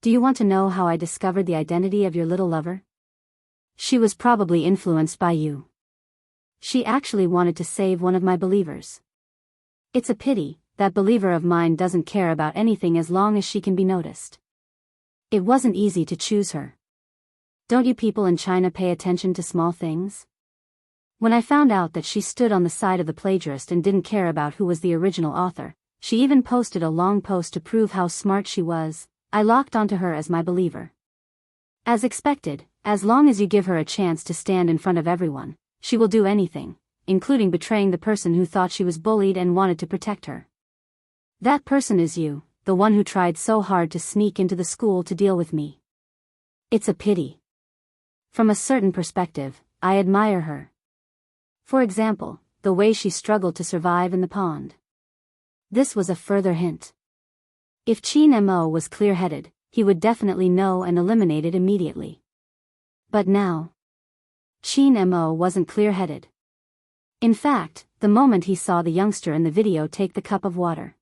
Do you want to know how I discovered the identity of your little lover? She was probably influenced by you. She actually wanted to save one of my believers. It's a pity, that believer of mine doesn't care about anything as long as she can be noticed. It wasn't easy to choose her. Don't you people in China pay attention to small things? When I found out that she stood on the side of the plagiarist and didn't care about who was the original author, she even posted a long post to prove how smart she was, I locked onto her as my believer. As expected, as long as you give her a chance to stand in front of everyone, she will do anything, including betraying the person who thought she was bullied and wanted to protect her. That person is you, the one who tried so hard to sneak into the school to deal with me. It's a pity. From a certain perspective, I admire her. For example, the way she struggled to survive in the pond. This was a further hint. If Qin Mo was clear-headed, he would definitely know and eliminate it immediately. But now, Qin Mo wasn't clear-headed. In fact, the moment he saw the youngster in the video take the cup of water,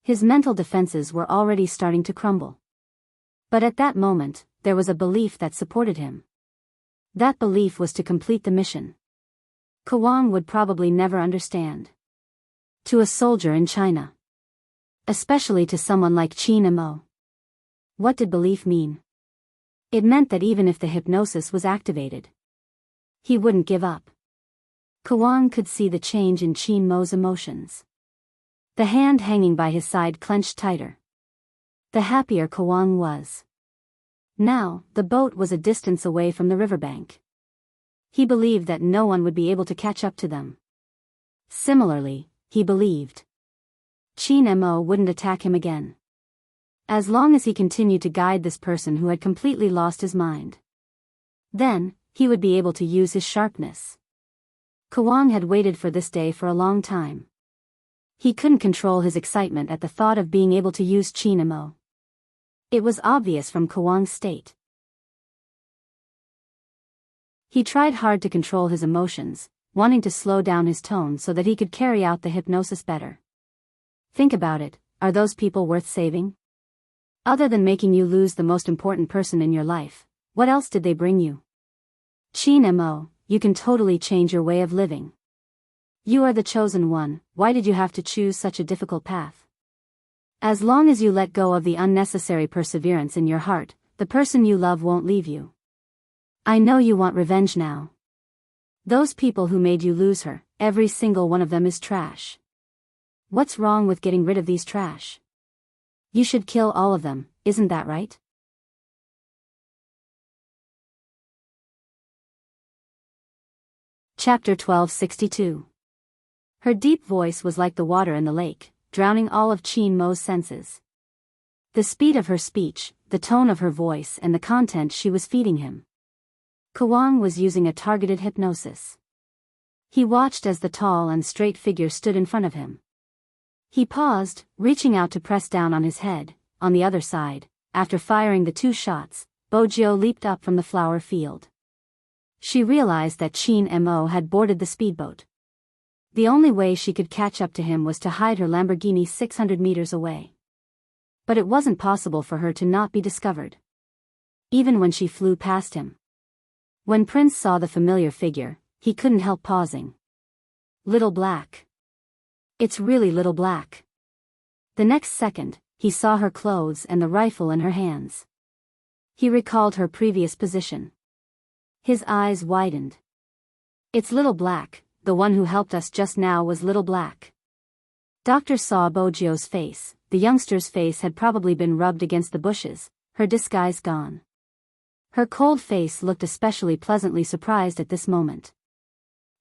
his mental defenses were already starting to crumble. But at that moment, there was a belief that supported him. That belief was to complete the mission. Kawang would probably never understand. To a soldier in China. Especially to someone like Qin Mo. What did belief mean? It meant that even if the hypnosis was activated, he wouldn't give up. Kawang could see the change in Qin Mo's emotions. The hand hanging by his side clenched tighter. The happier Kawang was. Now, the boat was a distance away from the riverbank. He believed that no one would be able to catch up to them. Similarly, he believed Qin Mo wouldn't attack him again. As long as he continued to guide this person who had completely lost his mind. Then, he would be able to use his sharpness. Kawang had waited for this day for a long time. He couldn't control his excitement at the thought of being able to use Qin Mo. It was obvious from Kawang's state. He tried hard to control his emotions, wanting to slow down his tone so that he could carry out the hypnosis better. Think about it, are those people worth saving? Other than making you lose the most important person in your life, what else did they bring you? Qin Mo, you can totally change your way of living. You are the chosen one, why did you have to choose such a difficult path? As long as you let go of the unnecessary perseverance in your heart, the person you love won't leave you. I know you want revenge now. Those people who made you lose her, every single one of them is trash. What's wrong with getting rid of these trash? You should kill all of them, isn't that right? Chapter 1262. Her deep voice was like the water in the lake, drowning all of Qin Mo's senses. The speed of her speech, the tone of her voice and the content she was feeding him. Kawang was using a targeted hypnosis. He watched as the tall and straight figure stood in front of him. He paused, reaching out to press down on his head. On the other side, after firing the 2 shots, Bojiu leaped up from the flower field. She realized that Qin Mo had boarded the speedboat. The only way she could catch up to him was to hide her Lamborghini 600 meters away. But it wasn't possible for her to not be discovered. Even when she flew past him. When Prince saw the familiar figure, he couldn't help pausing. Little Black. It's really Little Black. The next second, he saw her clothes and the rifle in her hands. He recalled her previous position. His eyes widened. It's Little Black, the one who helped us just now was Little Black. Doctor saw Bojio's face. The youngster's face had probably been rubbed against the bushes, her disguise gone. Her cold face looked especially pleasantly surprised at this moment.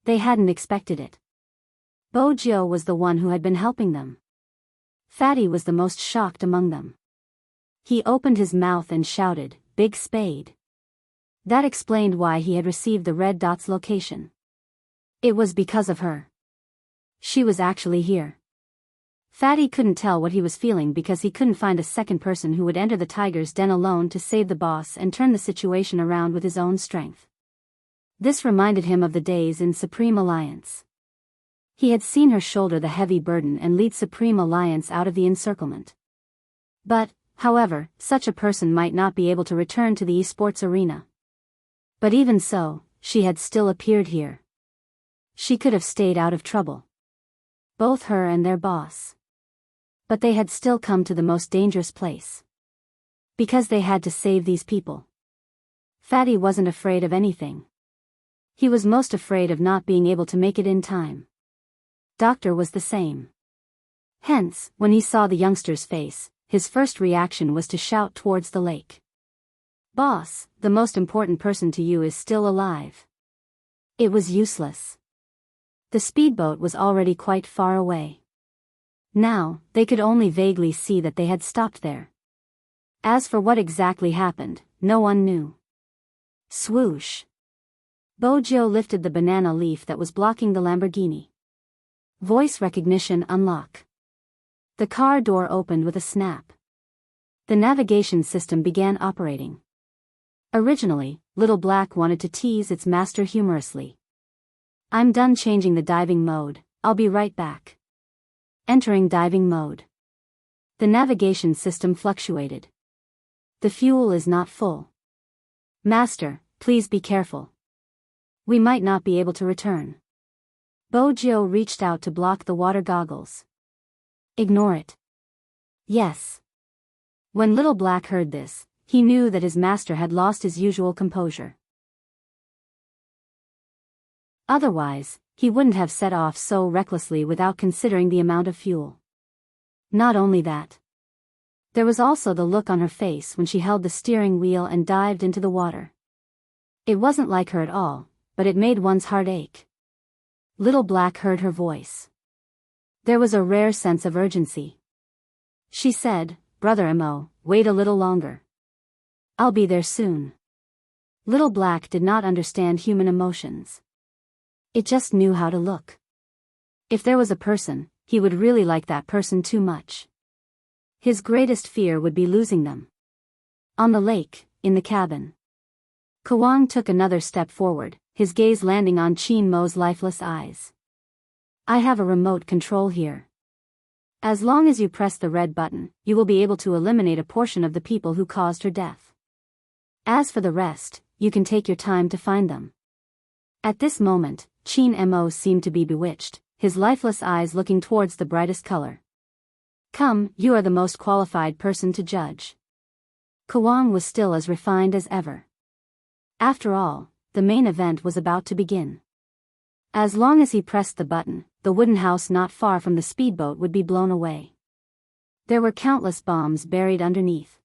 They hadn't expected it. Bojio was the one who had been helping them. Fatty was the most shocked among them. He opened his mouth and shouted, "Big Spade." That explained why he had received the red dot's location. It was because of her. She was actually here. Fatty couldn't tell what he was feeling because he couldn't find a second person who would enter the tiger's den alone to save the boss and turn the situation around with his own strength. This reminded him of the days in Supreme Alliance. He had seen her shoulder the heavy burden and lead Supreme Alliance out of the encirclement. But, however, such a person might not be able to return to the esports arena. But even so, she had still appeared here. She could have stayed out of trouble. Both her and their boss. But they had still come to the most dangerous place. Because they had to save these people. Fatty wasn't afraid of anything. He was most afraid of not being able to make it in time. Doctor was the same. Hence, when he saw the youngster's face, his first reaction was to shout towards the lake. "Boss, the most important person to you is still alive." It was useless. The speedboat was already quite far away. Now, they could only vaguely see that they had stopped there. As for what exactly happened, no one knew. Swoosh. Bojio lifted the banana leaf that was blocking the Lamborghini. Voice recognition unlock. The car door opened with a snap. The navigation system began operating. Originally, Little Black wanted to tease its master humorously. "I'm done changing the diving mode, I'll be right back." Entering diving mode. The navigation system fluctuated. "The fuel is not full. Master, please be careful. We might not be able to return." Bojio reached out to block the water goggles. "Ignore it." "Yes." When Little Black heard this, he knew that his master had lost his usual composure. Otherwise, he wouldn't have set off so recklessly without considering the amount of fuel. Not only that. There was also the look on her face when she held the steering wheel and dived into the water. It wasn't like her at all, but it made one's heart ache. Little Black heard her voice. There was a rare sense of urgency. She said, "Brother Mo, wait a little longer. I'll be there soon." Little Black did not understand human emotions. It just knew how to look. If there was a person, he would really like that person too much. His greatest fear would be losing them. On the lake, in the cabin. Kawang took another step forward, his gaze landing on Chin Mo's lifeless eyes. "I have a remote control here. As long as you press the red button, you will be able to eliminate a portion of the people who caused her death. As for the rest, you can take your time to find them." At this moment, Chin Mo seemed to be bewitched, his lifeless eyes looking towards the brightest color. "Come, you are the most qualified person to judge." Kawang was still as refined as ever. After all, the main event was about to begin. As long as he pressed the button, the wooden house not far from the speedboat would be blown away. There were countless bombs buried underneath.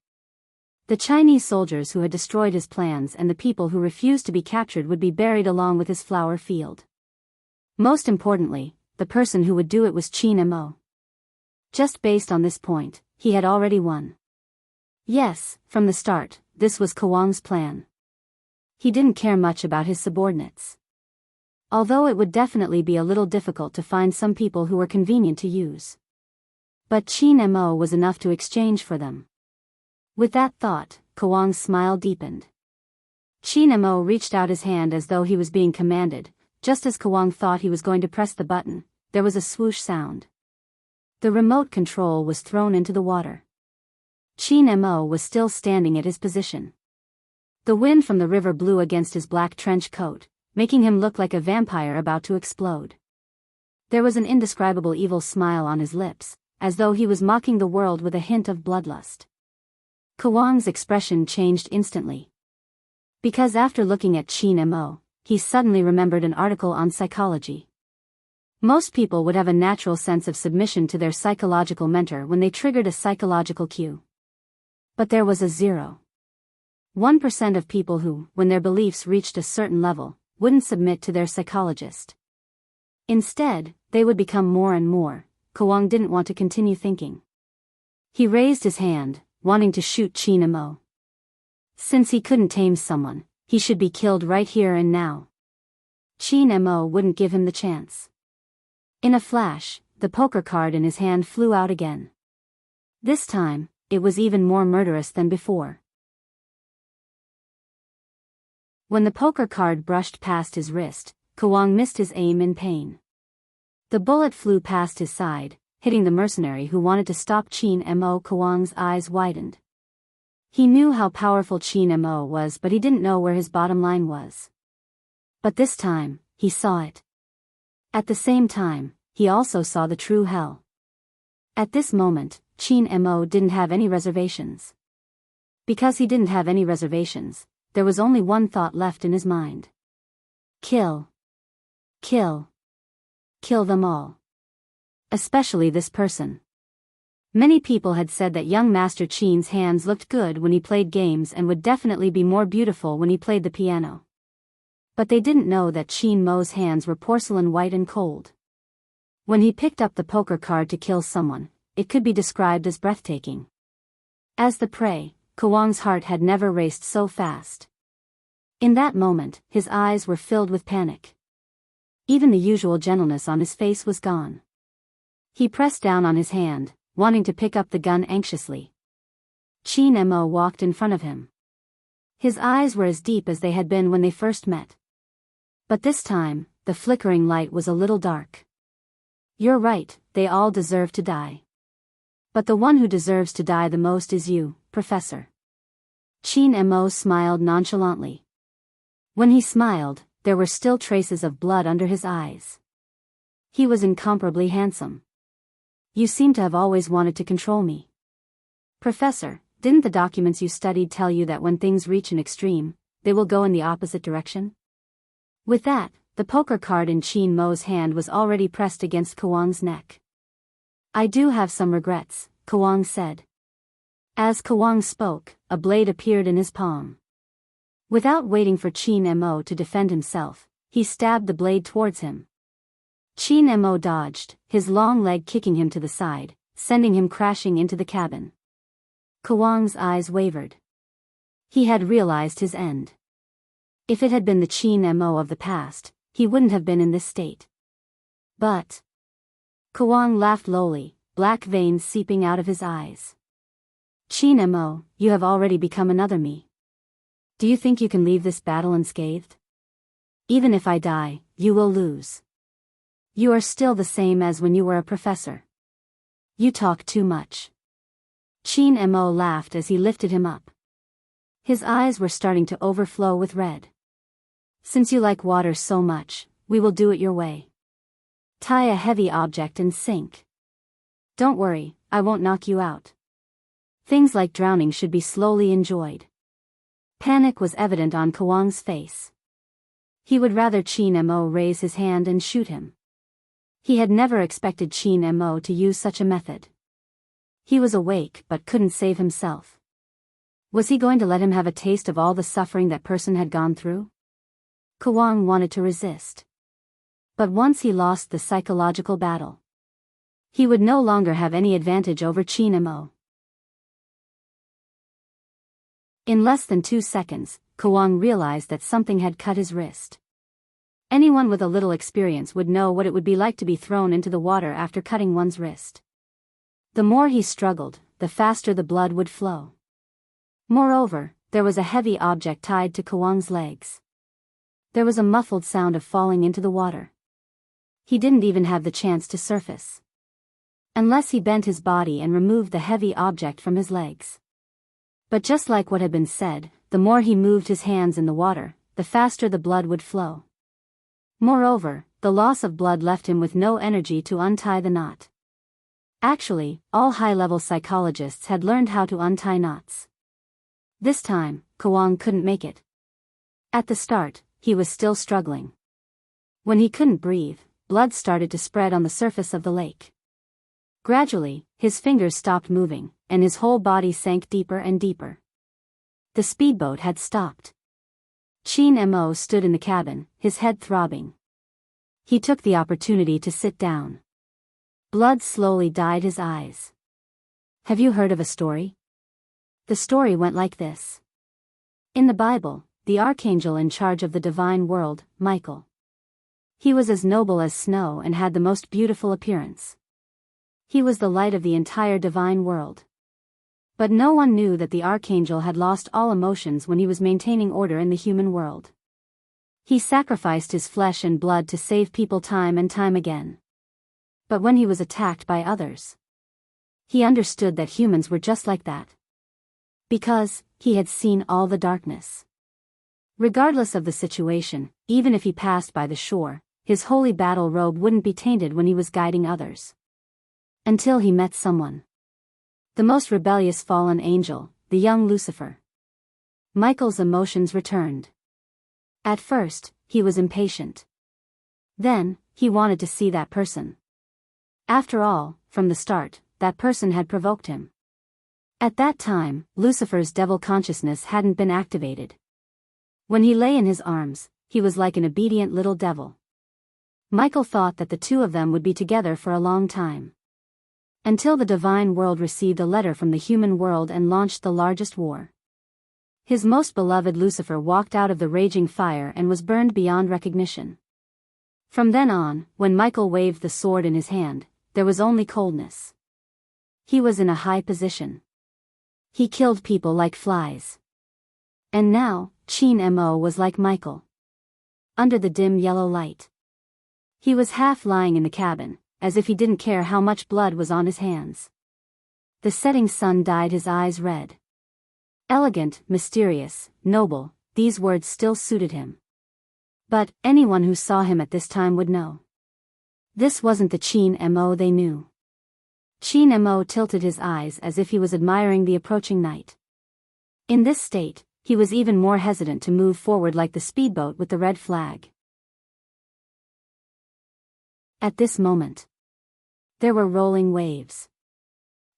The Chinese soldiers who had destroyed his plans and the people who refused to be captured would be buried along with his flower field. Most importantly, the person who would do it was Chin Mo. Just based on this point, he had already won. Yes, from the start, this was Kawang's plan. He didn't care much about his subordinates. Although it would definitely be a little difficult to find some people who were convenient to use. But Chin Mo was enough to exchange for them. With that thought, Kawang's smile deepened. Chin Mo reached out his hand as though he was being commanded. Just as Kawang thought he was going to press the button, there was a swoosh sound. The remote control was thrown into the water. Chin Mo was still standing at his position. The wind from the river blew against his black trench coat, making him look like a vampire about to explode. There was an indescribable evil smile on his lips, as though he was mocking the world with a hint of bloodlust. Kawang's expression changed instantly. Because after looking at Chin Mo, he suddenly remembered an article on psychology. Most people would have a natural sense of submission to their psychological mentor when they triggered a psychological cue. But there was a 0.1% of people who, when their beliefs reached a certain level, wouldn't submit to their psychologist. Instead, they would become more and more. Kwang didn't want to continue thinking. He raised his hand, wanting to shoot Chin Mo. Since he couldn't tame someone, he should be killed right here and now. Chin Mo wouldn't give him the chance. In a flash, the poker card in his hand flew out again. This time, it was even more murderous than before. When the poker card brushed past his wrist, Kwang missed his aim in pain. The bullet flew past his side, hitting the mercenary who wanted to stop Chin Mo. Kwang's eyes widened. He knew how powerful Chin Mo was, but he didn't know where his bottom line was. But this time, he saw it. At the same time, he also saw the true hell. At this moment, Chin Mo didn't have any reservations. Because he didn't have any reservations, there was only one thought left in his mind. Kill. Kill. Kill them all. Especially this person. Many people had said that young Master Chin's hands looked good when he played games and would definitely be more beautiful when he played the piano. But they didn't know that Chin Mo's hands were porcelain white and cold. When he picked up the poker card to kill someone, it could be described as breathtaking. As the prey, Kwang's heart had never raced so fast. In that moment, his eyes were filled with panic. Even the usual gentleness on his face was gone. He pressed down on his hand, wanting to pick up the gun anxiously. Chin Mo walked in front of him. His eyes were as deep as they had been when they first met. But this time, the flickering light was a little dark. You're right, they all deserve to die. But the one who deserves to die the most is you, Professor. Chin Mo smiled nonchalantly. When he smiled, there were still traces of blood under his eyes. He was incomparably handsome. You seem to have always wanted to control me. Professor, didn't the documents you studied tell you that when things reach an extreme, they will go in the opposite direction? With that, the poker card in Chin Mo's hand was already pressed against Kwang's neck. I do have some regrets, Kwang said. As Kwang spoke, a blade appeared in his palm. Without waiting for Chin Mo to defend himself, he stabbed the blade towards him. Chin Mo dodged, his long leg kicking him to the side, sending him crashing into the cabin. Kwang's eyes wavered. He had realized his end. If it had been the Chin Mo of the past, he wouldn't have been in this state. But Kwang laughed lowly, black veins seeping out of his eyes. Chin Mo, you have already become another me. Do you think you can leave this battle unscathed? Even if I die, you will lose. You are still the same as when you were a professor. You talk too much. Chin Mo laughed as he lifted him up. His eyes were starting to overflow with red. Since you like water so much, we will do it your way. Tie a heavy object and sink. Don't worry, I won't knock you out. Things like drowning should be slowly enjoyed. Panic was evident on Kwang's face. He would rather Chin Mo raise his hand and shoot him. He had never expected Chin Mo to use such a method. He was awake but couldn't save himself. Was he going to let him have a taste of all the suffering that person had gone through? Kwang wanted to resist. But once he lost the psychological battle, he would no longer have any advantage over Chin Mo. In less than 2 seconds, Kwang realized that something had cut his wrist. Anyone with a little experience would know what it would be like to be thrown into the water after cutting one's wrist. The more he struggled, the faster the blood would flow. Moreover, there was a heavy object tied to Kwang's legs. There was a muffled sound of falling into the water. He didn't even have the chance to surface. Unless he bent his body and removed the heavy object from his legs. But just like what had been said, the more he moved his hands in the water, the faster the blood would flow. Moreover, the loss of blood left him with no energy to untie the knot. Actually, all high-level psychologists had learned how to untie knots. This time, Kwang couldn't make it. At the start, he was still struggling. When he couldn't breathe, blood started to spread on the surface of the lake. Gradually, his fingers stopped moving, and his whole body sank deeper and deeper. The speedboat had stopped. Chin Mo stood in the cabin, his head throbbing. He took the opportunity to sit down. Blood slowly dyed his eyes. Have you heard of a story? The story went like this. In the Bible, the archangel in charge of the divine world, Michael. He was as noble as snow and had the most beautiful appearance. He was the light of the entire divine world. But no one knew that the archangel had lost all emotions when he was maintaining order in the human world. He sacrificed his flesh and blood to save people time and time again. But when he was attacked by others, he understood that humans were just like that. Because he had seen all the darkness. Regardless of the situation, even if he passed by the shore, his holy battle robe wouldn't be tainted when he was guiding others. Until he met someone. The most rebellious fallen angel, the young Lucifer. Michael's emotions returned. At first, he was impatient. Then, he wanted to see that person. After all, from the start, that person had provoked him. At that time, Lucifer's devil consciousness hadn't been activated. When he lay in his arms, he was like an obedient little devil. Michael thought that the two of them would be together for a long time. Until the divine world received a letter from the human world and launched the largest war. His most beloved Lucifer walked out of the raging fire and was burned beyond recognition. From then on, when Michael waved the sword in his hand, there was only coldness. He was in a high position. He killed people like flies. And now, Chin Mo was like Michael. Under the dim yellow light. He was half lying in the cabin, as if he didn't care how much blood was on his hands. The setting sun dyed his eyes red. Elegant, mysterious, noble, these words still suited him. But anyone who saw him at this time would know. This wasn't the Chin Mo they knew. Chin Mo tilted his eyes as if he was admiring the approaching night. In this state, he was even more hesitant to move forward like the speedboat with the red flag. At this moment, there were rolling waves.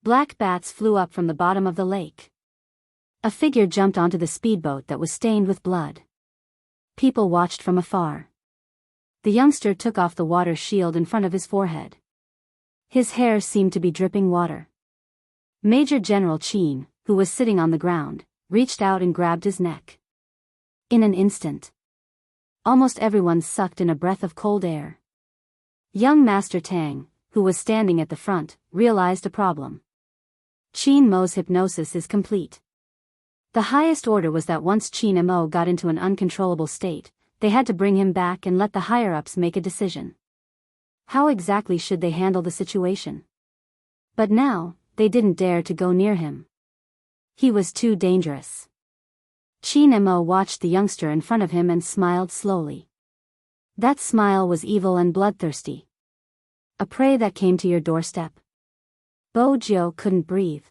Black bats flew up from the bottom of the lake. A figure jumped onto the speedboat that was stained with blood. People watched from afar. The youngster took off the water shield in front of his forehead. His hair seemed to be dripping water. Major General Chin, who was sitting on the ground, reached out and grabbed his neck. In an instant, almost everyone sucked in a breath of cold air. Young Master Tang, who was standing at the front, realized a problem. Chin Mo's hypnosis is complete. The highest order was that once Chin Mo got into an uncontrollable state, they had to bring him back and let the higher-ups make a decision. How exactly should they handle the situation? But now, they didn't dare to go near him. He was too dangerous. Chin Mo watched the youngster in front of him and smiled slowly. That smile was evil and bloodthirsty. A prey that came to your doorstep. Bo Jiao couldn't breathe.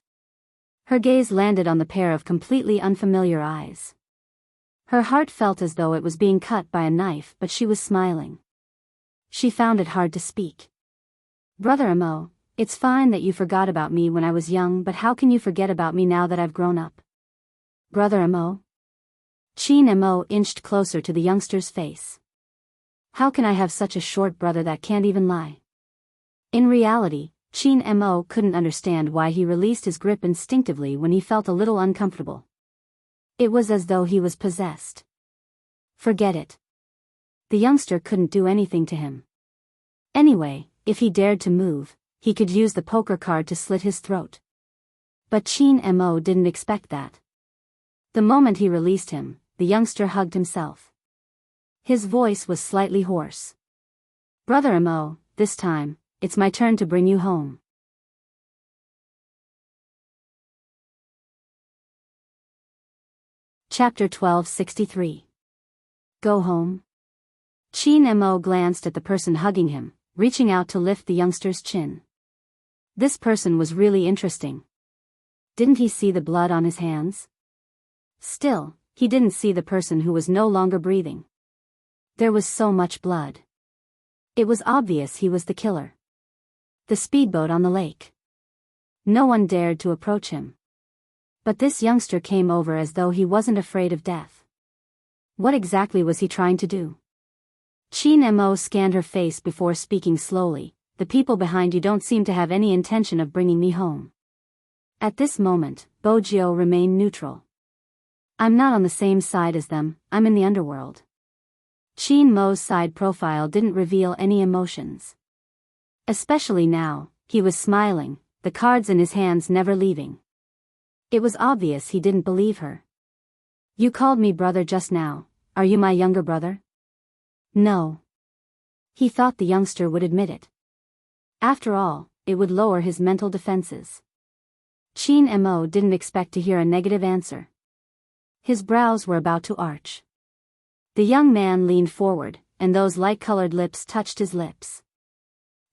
Her gaze landed on the pair of completely unfamiliar eyes. Her heart felt as though it was being cut by a knife, but she was smiling. She found it hard to speak. Brother Mo, it's fine that you forgot about me when I was young, but how can you forget about me now that I've grown up? Brother Mo? Chin Mo inched closer to the youngster's face. How can I have such a short brother that can't even lie? In reality, Chin Mo couldn't understand why he released his grip instinctively when he felt a little uncomfortable. It was as though he was possessed. Forget it. The youngster couldn't do anything to him. Anyway, if he dared to move, he could use the poker card to slit his throat. But Chin Mo didn't expect that. The moment he released him, the youngster hugged himself. His voice was slightly hoarse. Brother Mo, this time, it's my turn to bring you home. Chapter 1263. Go home? Chin Mo glanced at the person hugging him, reaching out to lift the youngster's chin. This person was really interesting. Didn't he see the blood on his hands? Still, he didn't see the person who was no longer breathing. There was so much blood. It was obvious he was the killer. The speedboat on the lake. No one dared to approach him. But this youngster came over as though he wasn't afraid of death. What exactly was he trying to do? Chin Mo scanned her face before speaking slowly. The people behind you don't seem to have any intention of bringing me home. At this moment, Bojio remained neutral. I'm not on the same side as them, I'm in the underworld. Chin Mo's side profile didn't reveal any emotions. Especially now, he was smiling, the cards in his hands never leaving. It was obvious he didn't believe her. You called me brother just now, are you my younger brother? No. He thought the youngster would admit it. After all, it would lower his mental defenses. Chin Mo didn't expect to hear a negative answer. His brows were about to arch. The young man leaned forward, and those light-colored lips touched his lips.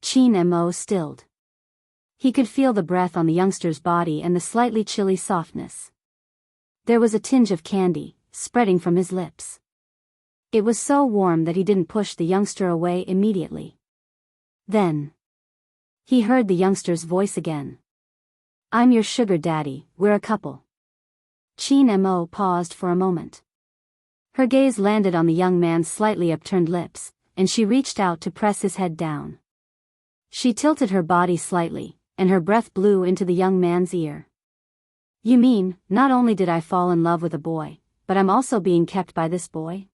Chin Mo stilled. He could feel the breath on the youngster's body and the slightly chilly softness. There was a tinge of candy, spreading from his lips. It was so warm that he didn't push the youngster away immediately. Then he heard the youngster's voice again. I'm your sugar daddy, we're a couple. Chin Mo paused for a moment. Her gaze landed on the young man's slightly upturned lips, and she reached out to press his head down. She tilted her body slightly, and her breath blew into the young man's ear. You mean, not only did I fall in love with a boy, but I'm also being kept by this boy?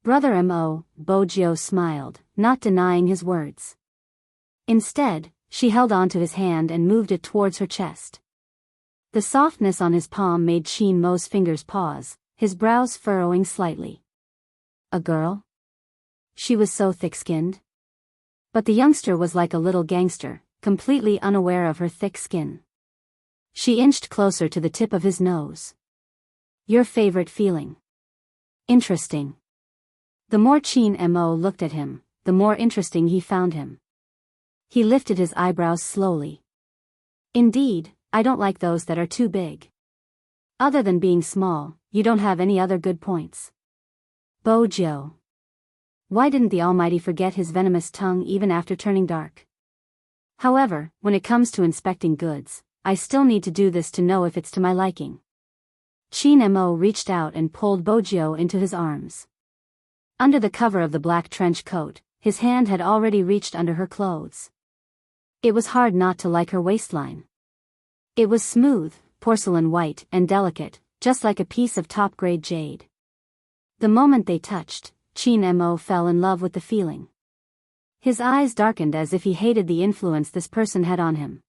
Brother Mo, Bojio smiled, not denying his words. Instead, she held onto his hand and moved it towards her chest. The softness on his palm made Chin Mo's fingers pause, his brows furrowing slightly. A girl? She was so thick-skinned. But the youngster was like a little gangster, completely unaware of her thick skin. She inched closer to the tip of his nose. Your favorite feeling? Interesting. The more Chin Mo looked at him, the more interesting he found him. He lifted his eyebrows slowly. Indeed, I don't like those that are too big. Other than being small, you don't have any other good points. Bojio. Why didn't the Almighty forget his venomous tongue even after turning dark? However, when it comes to inspecting goods, I still need to do this to know if it's to my liking. Chin Mo reached out and pulled Bojio into his arms. Under the cover of the black trench coat, his hand had already reached under her clothes. It was hard not to like her waistline. It was smooth, porcelain white and delicate, just like a piece of top-grade jade. The moment they touched, Chin Mo fell in love with the feeling. His eyes darkened as if he hated the influence this person had on him.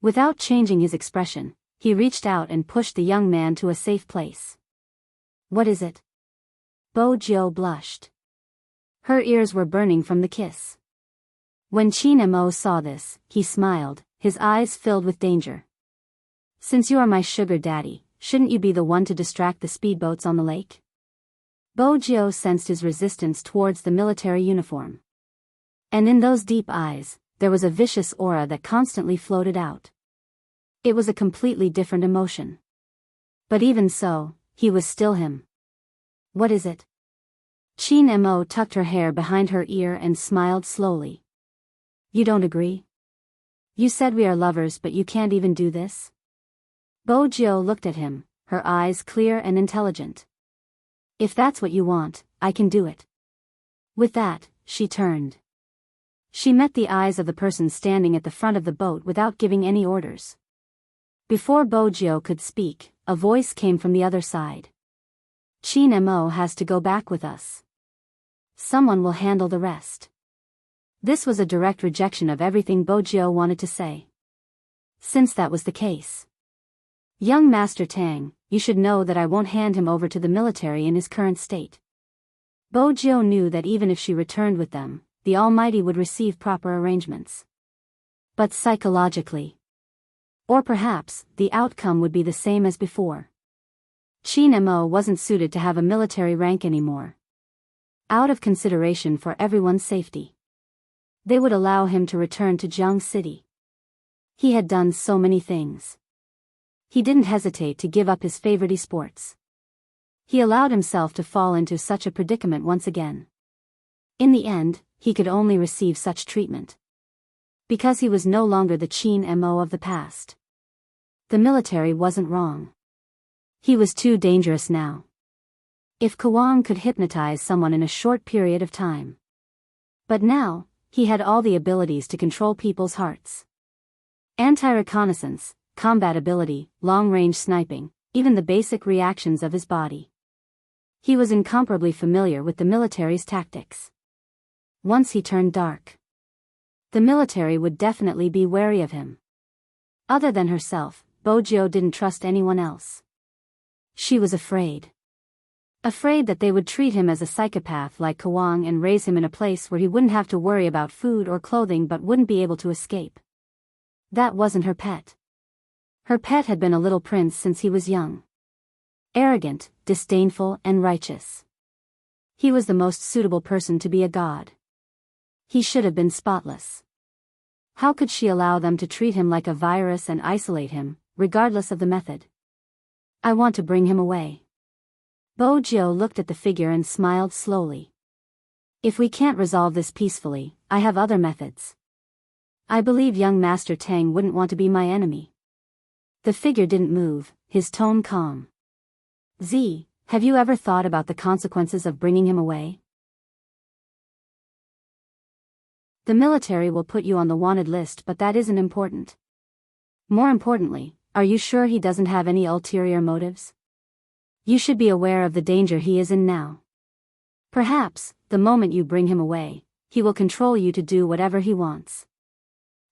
Without changing his expression, he reached out and pushed the young man to a safe place. What is it? Bojio blushed. Her ears were burning from the kiss. When Chin Mo saw this, he smiled, his eyes filled with danger. Since you are my sugar daddy, shouldn't you be the one to distract the speedboats on the lake? Bojio sensed his resistance towards the military uniform. And in those deep eyes, there was a vicious aura that constantly floated out. It was a completely different emotion. But even so, he was still him. What is it? Chin Mo tucked her hair behind her ear and smiled slowly. You don't agree? You said we are lovers but you can't even do this? Bojio looked at him, her eyes clear and intelligent. If that's what you want, I can do it. With that, she turned. She met the eyes of the person standing at the front of the boat without giving any orders. Before Bojio could speak, a voice came from the other side. Chin Mo has to go back with us. Someone will handle the rest. This was a direct rejection of everything Bojio wanted to say. Since that was the case. Young Master Tang, you should know that I won't hand him over to the military in his current state. Bojio knew that even if she returned with them, the Almighty would receive proper arrangements. But psychologically. Or perhaps, the outcome would be the same as before. Chin Mo wasn't suited to have a military rank anymore. Out of consideration for everyone's safety, they would allow him to return to Jiang City. He had done so many things. he didn't hesitate to give up his favorite sports. He allowed himself to fall into such a predicament once again. In the end, he could only receive such treatment. Because he was no longer the Qin Mo of the past. The military wasn't wrong. He was too dangerous now. If Kawang could hypnotize someone in a short period of time. But now, he had all the abilities to control people's hearts. Anti-reconnaissance, combat ability, long-range sniping, even the basic reactions of his body. He was incomparably familiar with the military's tactics. Once he turned dark, the military would definitely be wary of him. Other than herself, Bojo didn't trust anyone else. She was afraid. Afraid that they would treat him as a psychopath like Kawang and raise him in a place where he wouldn't have to worry about food or clothing but wouldn't be able to escape. That wasn't her pet. Her pet had been a little prince since he was young. Arrogant, disdainful, and righteous. He was the most suitable person to be a god. He should have been spotless. How could she allow them to treat him like a virus and isolate him, regardless of the method? I want to bring him away. Bojo looked at the figure and smiled slowly. If we can't resolve this peacefully, I have other methods. I believe young Master Tang wouldn't want to be my enemy. The figure didn't move, his tone calm. Z, have you ever thought about the consequences of bringing him away? The military will put you on the wanted list, but that isn't important. More importantly, are you sure he doesn't have any ulterior motives? You should be aware of the danger he is in now. Perhaps, the moment you bring him away, he will control you to do whatever he wants.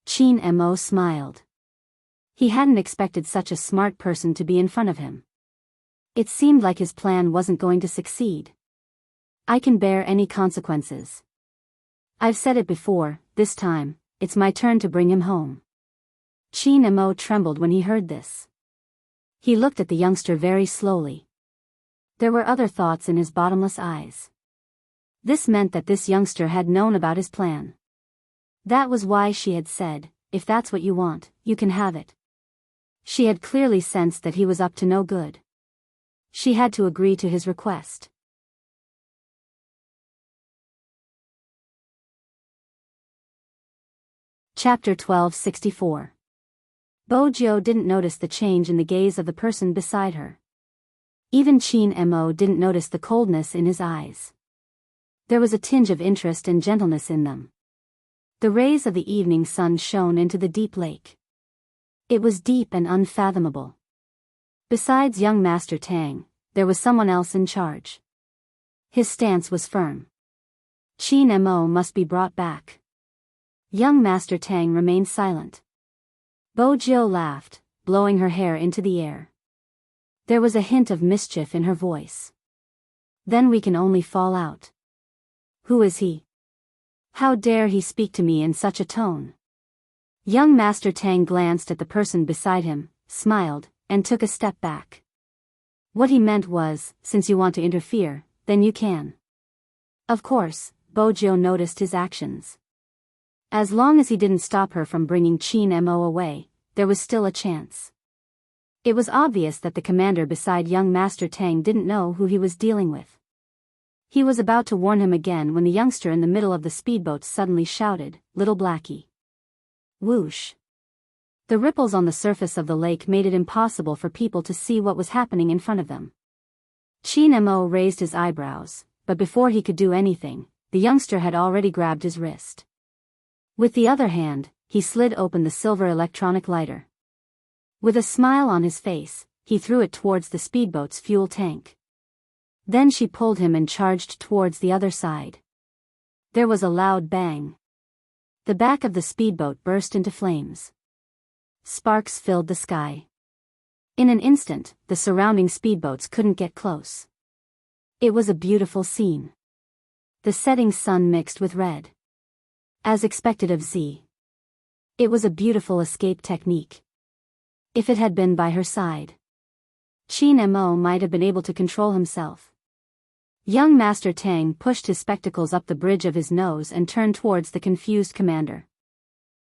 Qin Mo smiled. He hadn't expected such a smart person to be in front of him. It seemed like his plan wasn't going to succeed. I can bear any consequences. I've said it before, this time, it's my turn to bring him home. Qin Mo trembled when he heard this. He looked at the youngster very slowly. There were other thoughts in his bottomless eyes. This meant that this youngster had known about his plan. That was why she had said, if that's what you want, you can have it. She had clearly sensed that he was up to no good. She had to agree to his request. Chapter 1264. Bojo didn't notice the change in the gaze of the person beside her. Even Qin Mo didn't notice the coldness in his eyes. There was a tinge of interest and gentleness in them. The rays of the evening sun shone into the deep lake. It was deep and unfathomable. Besides young Master Tang, there was someone else in charge. His stance was firm. Qin Mo must be brought back. Young Master Tang remained silent. Bojo laughed, blowing her hair into the air. There was a hint of mischief in her voice. Then we can only fall out. Who is he? How dare he speak to me in such a tone? Young Master Tang glanced at the person beside him, smiled, and took a step back. What he meant was, since you want to interfere, then you can. Of course, Bojo noticed his actions. As long as he didn't stop her from bringing Qin Mo away, there was still a chance. It was obvious that the commander beside young Master Tang didn't know who he was dealing with. He was about to warn him again when the youngster in the middle of the speedboat suddenly shouted, "Little Blackie." Whoosh. The ripples on the surface of the lake made it impossible for people to see what was happening in front of them. Qin Mo raised his eyebrows, but before he could do anything, the youngster had already grabbed his wrist. With the other hand, he slid open the silver electronic lighter. With a smile on his face, he threw it towards the speedboat's fuel tank. Then she pulled him and charged towards the other side. There was a loud bang. The back of the speedboat burst into flames. Sparks filled the sky. In an instant, the surrounding speedboats couldn't get close. It was a beautiful scene. The setting sun mixed with red. As expected of Z. It was a beautiful escape technique. If it had been by her side, Qin Mo might have been able to control himself. Young Master Tang pushed his spectacles up the bridge of his nose and turned towards the confused commander.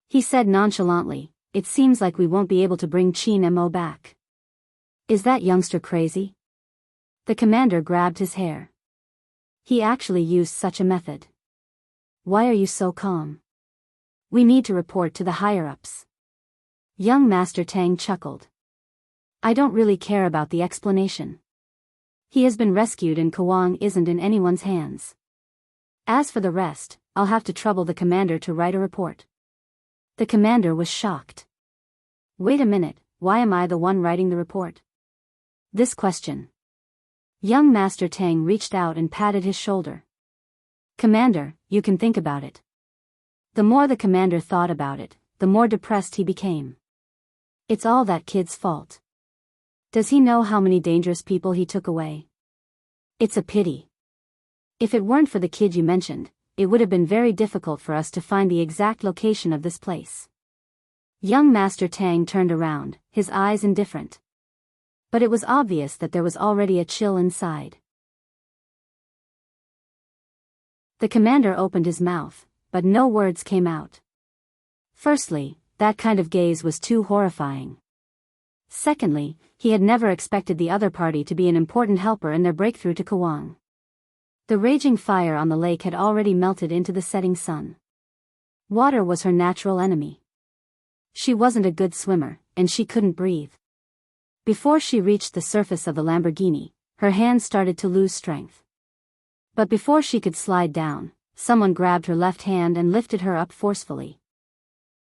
He said nonchalantly, "It seems like we won't be able to bring Qin Mo back." Is that youngster crazy? The commander grabbed his hair. He actually used such a method. Why are you so calm? We need to report to the higher-ups. Young Master Tang chuckled. I don't really care about the explanation. He has been rescued and Kawang isn't in anyone's hands. As for the rest, I'll have to trouble the commander to write a report. The commander was shocked. Wait a minute, why am I the one writing the report? This question. Young Master Tang reached out and patted his shoulder. Commander, you can think about it. The more the commander thought about it, the more depressed he became. It's all that kid's fault. Does he know how many dangerous people he took away? It's a pity. If it weren't for the kid you mentioned, it would have been very difficult for us to find the exact location of this place. Young Master Tang turned around, his eyes indifferent. But it was obvious that there was already a chill inside. The commander opened his mouth, but no words came out. Firstly, that kind of gaze was too horrifying. Secondly, he had never expected the other party to be an important helper in their breakthrough to Kawang. The raging fire on the lake had already melted into the setting sun. Water was her natural enemy. She wasn't a good swimmer, and she couldn't breathe. Before she reached the surface of the Lamborghini, her hands started to lose strength. But before she could slide down, someone grabbed her left hand and lifted her up forcefully.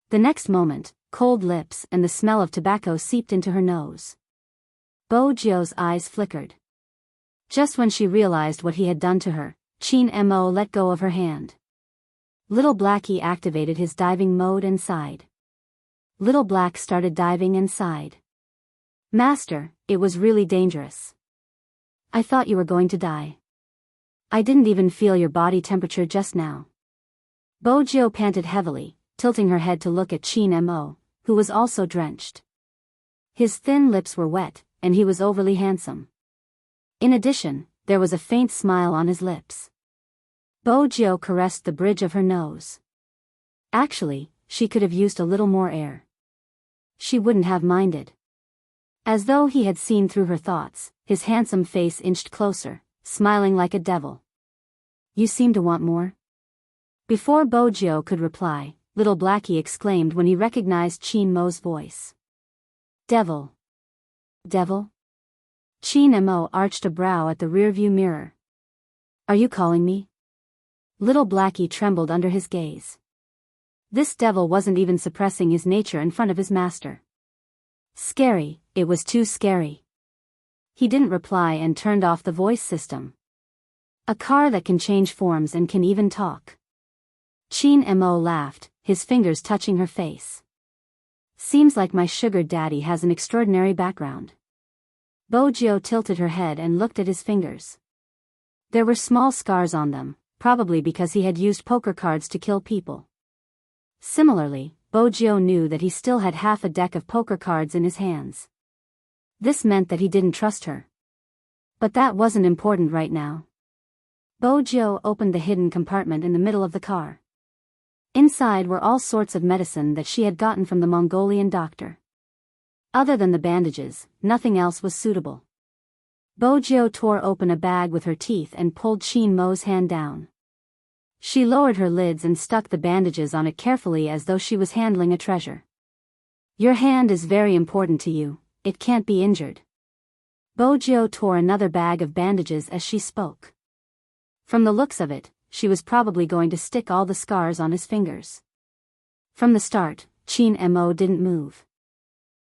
The next moment, cold lips and the smell of tobacco seeped into her nose. Bo Jio's eyes flickered. Just when she realized what he had done to her, Chin Mo let go of her hand. Little Blackie activated his diving mode and sighed. Little Black started diving and sighed. Master, it was really dangerous. I thought you were going to die. I didn't even feel your body temperature just now. Bo Jio panted heavily, tilting her head to look at Chin Mo, who was also drenched. His thin lips were wet, and he was overly handsome. In addition, there was a faint smile on his lips. Bo Jio caressed the bridge of her nose. Actually, she could have used a little more air. She wouldn't have minded. As though he had seen through her thoughts, his handsome face inched closer, smiling like a devil. You seem to want more? Before Bo Jio could reply, Little Blackie exclaimed when he recognized Chin Mo's voice. Devil. Devil? Chin Mo arched a brow at the rearview mirror. Are you calling me? Little Blackie trembled under his gaze. This devil wasn't even suppressing his nature in front of his master. Scary, it was too scary. He didn't reply and turned off the voice system. A car that can change forms and can even talk. Chin Mo laughed, his fingers touching her face. Seems like my sugar daddy has an extraordinary background. Bo Jio tilted her head and looked at his fingers. There were small scars on them, probably because he had used poker cards to kill people. Similarly, Bo Jio knew that he still had half a deck of poker cards in his hands. This meant that he didn't trust her. But that wasn't important right now. Bo Jio opened the hidden compartment in the middle of the car. Inside were all sorts of medicine that she had gotten from the Mongolian doctor. Other than the bandages, nothing else was suitable. Bo Jio tore open a bag with her teeth and pulled Chin Mo's hand down. She lowered her lids and stuck the bandages on it carefully as though she was handling a treasure. Your hand is very important to you, it can't be injured. Bo Jio tore another bag of bandages as she spoke. From the looks of it, she was probably going to stick all the scars on his fingers. From the start, Chin Mo didn't move.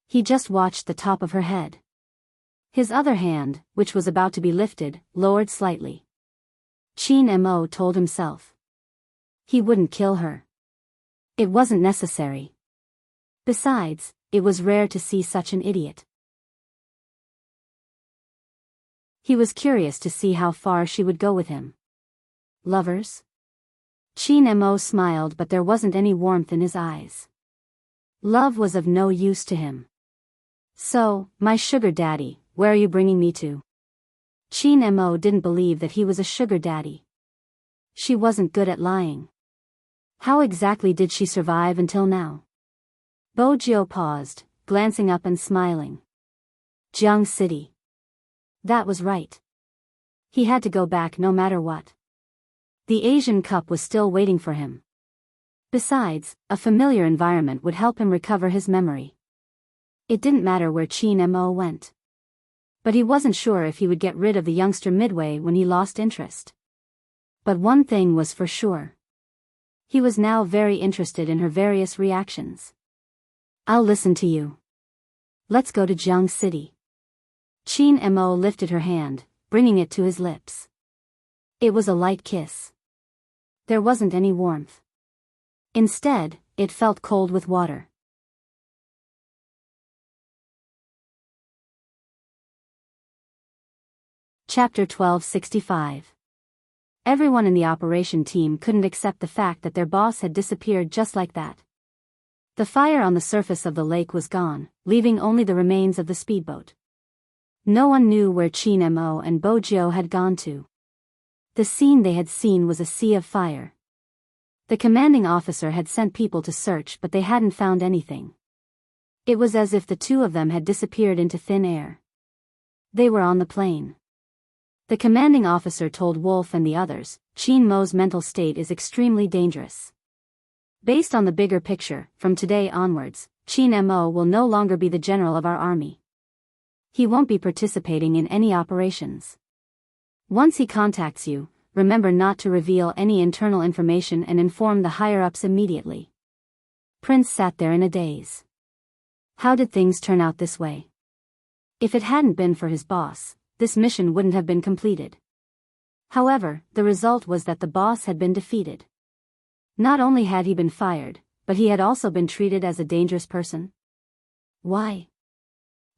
He just watched the top of her head. His other hand, which was about to be lifted, lowered slightly. Chin Mo told himself. He wouldn't kill her. It wasn't necessary. Besides, it was rare to see such an idiot. He was curious to see how far she would go with him. Lovers? Chin Mo smiled, but there wasn't any warmth in his eyes. Love was of no use to him. So, my sugar daddy, where are you bringing me to? Chin Mo didn't believe that he was a sugar daddy. She wasn't good at lying. How exactly did she survive until now? Bo Jio paused, glancing up and smiling. Jiang City. That was right. He had to go back no matter what. The Asian cup was still waiting for him. Besides, a familiar environment would help him recover his memory. It didn't matter where Qin Mo went. But he wasn't sure if he would get rid of the youngster midway when he lost interest. But one thing was for sure. He was now very interested in her various reactions. I'll listen to you. Let's go to Jiang City. Qin Mo lifted her hand, bringing it to his lips. It was a light kiss. There wasn't any warmth. Instead, it felt cold with water. Chapter 1265. Everyone in the operation team couldn't accept the fact that their boss had disappeared just like that. The fire on the surface of the lake was gone, leaving only the remains of the speedboat. No one knew where Qin Mo and Bo Jiu had gone to. The scene they had seen was a sea of fire. The commanding officer had sent people to search, but they hadn't found anything. It was as if the two of them had disappeared into thin air. They were on the plane. The commanding officer told Wolf and the others, Qin Mo's mental state is extremely dangerous. Based on the bigger picture, from today onwards, Qin Mo will no longer be the general of our army. He won't be participating in any operations. Once he contacts you, remember not to reveal any internal information and inform the higher-ups immediately. Prince sat there in a daze. How did things turn out this way? If it hadn't been for his boss, this mission wouldn't have been completed. However, the result was that the boss had been defeated. Not only had he been fired, but he had also been treated as a dangerous person. Why?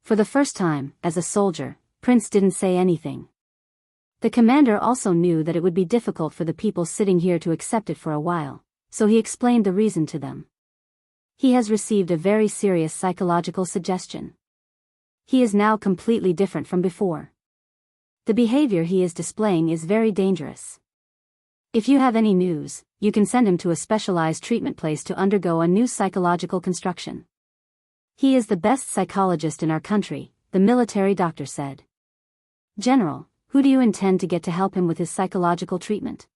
For the first time, as a soldier, Prince didn't say anything. The commander also knew that it would be difficult for the people sitting here to accept it for a while, so he explained the reason to them. He has received a very serious psychological suggestion. He is now completely different from before. The behavior he is displaying is very dangerous. If you have any news, you can send him to a specialized treatment place to undergo a new psychological construction. He is the best psychologist in our country, the military doctor said. General, who do you intend to get to help him with his psychological treatment?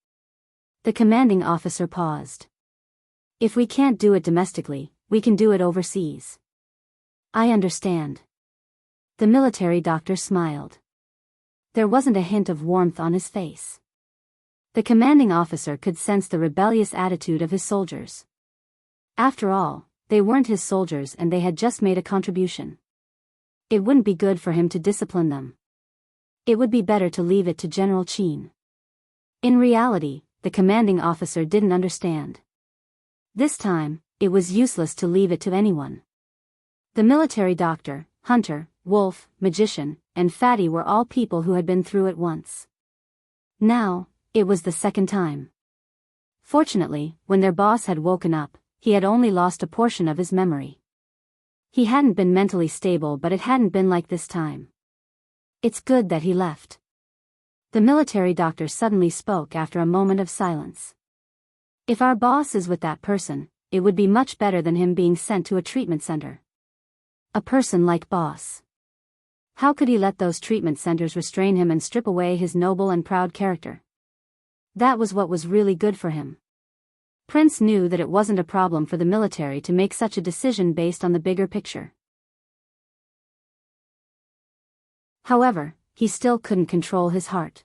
The commanding officer paused. If we can't do it domestically, we can do it overseas. I understand. The military doctor smiled. There wasn't a hint of warmth on his face. The commanding officer could sense the rebellious attitude of his soldiers. After all, they weren't his soldiers and they had just made a contribution. It wouldn't be good for him to discipline them. It would be better to leave it to General Qin. In reality, the commanding officer didn't understand. This time, it was useless to leave it to anyone. The military doctor, Hunter, Wolf, Magician, and Fatty were all people who had been through it once. Now, it was the second time. Fortunately, when their boss had woken up, he had only lost a portion of his memory. He hadn't been mentally stable, but it hadn't been like this time. It's good that he left. The military doctor suddenly spoke after a moment of silence. If our boss is with that person, it would be much better than him being sent to a treatment center. A person like boss. How could he let those treatment centers restrain him and strip away his noble and proud character? That was what was really good for him. Prince knew that it wasn't a problem for the military to make such a decision based on the bigger picture. However, he still couldn't control his heart.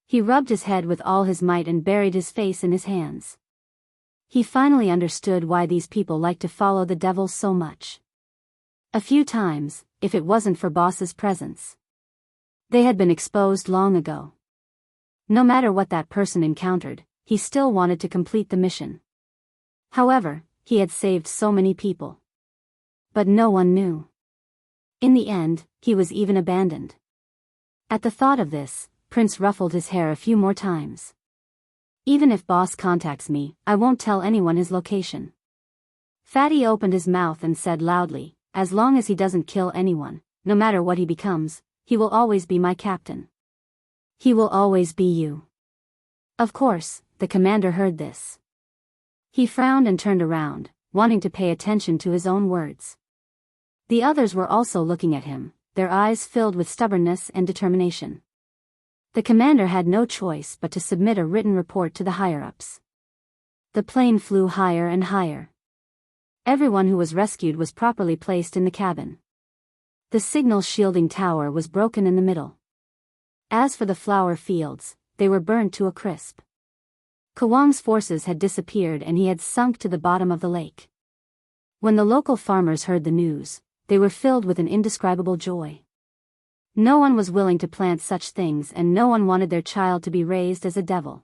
He rubbed his head with all his might and buried his face in his hands. He finally understood why these people like to follow the devil so much. A few times, if it wasn't for boss's presence, they had been exposed long ago. No matter what that person encountered, he still wanted to complete the mission. However, he had saved so many people. But no one knew. In the end, he was even abandoned. At the thought of this, Prince ruffled his hair a few more times. Even if boss contacts me, I won't tell anyone his location. Fatty opened his mouth and said loudly, as long as he doesn't kill anyone, no matter what he becomes, he will always be my captain. He will always be you. Of course, the commander heard this. He frowned and turned around, wanting to pay attention to his own words. The others were also looking at him, their eyes filled with stubbornness and determination. The commander had no choice but to submit a written report to the higher-ups. The plane flew higher and higher. Everyone who was rescued was properly placed in the cabin. The signal shielding tower was broken in the middle. As for the flower fields, they were burnt to a crisp. Kwang's forces had disappeared and he had sunk to the bottom of the lake. When the local farmers heard the news, they were filled with an indescribable joy. No one was willing to plant such things and no one wanted their child to be raised as a devil.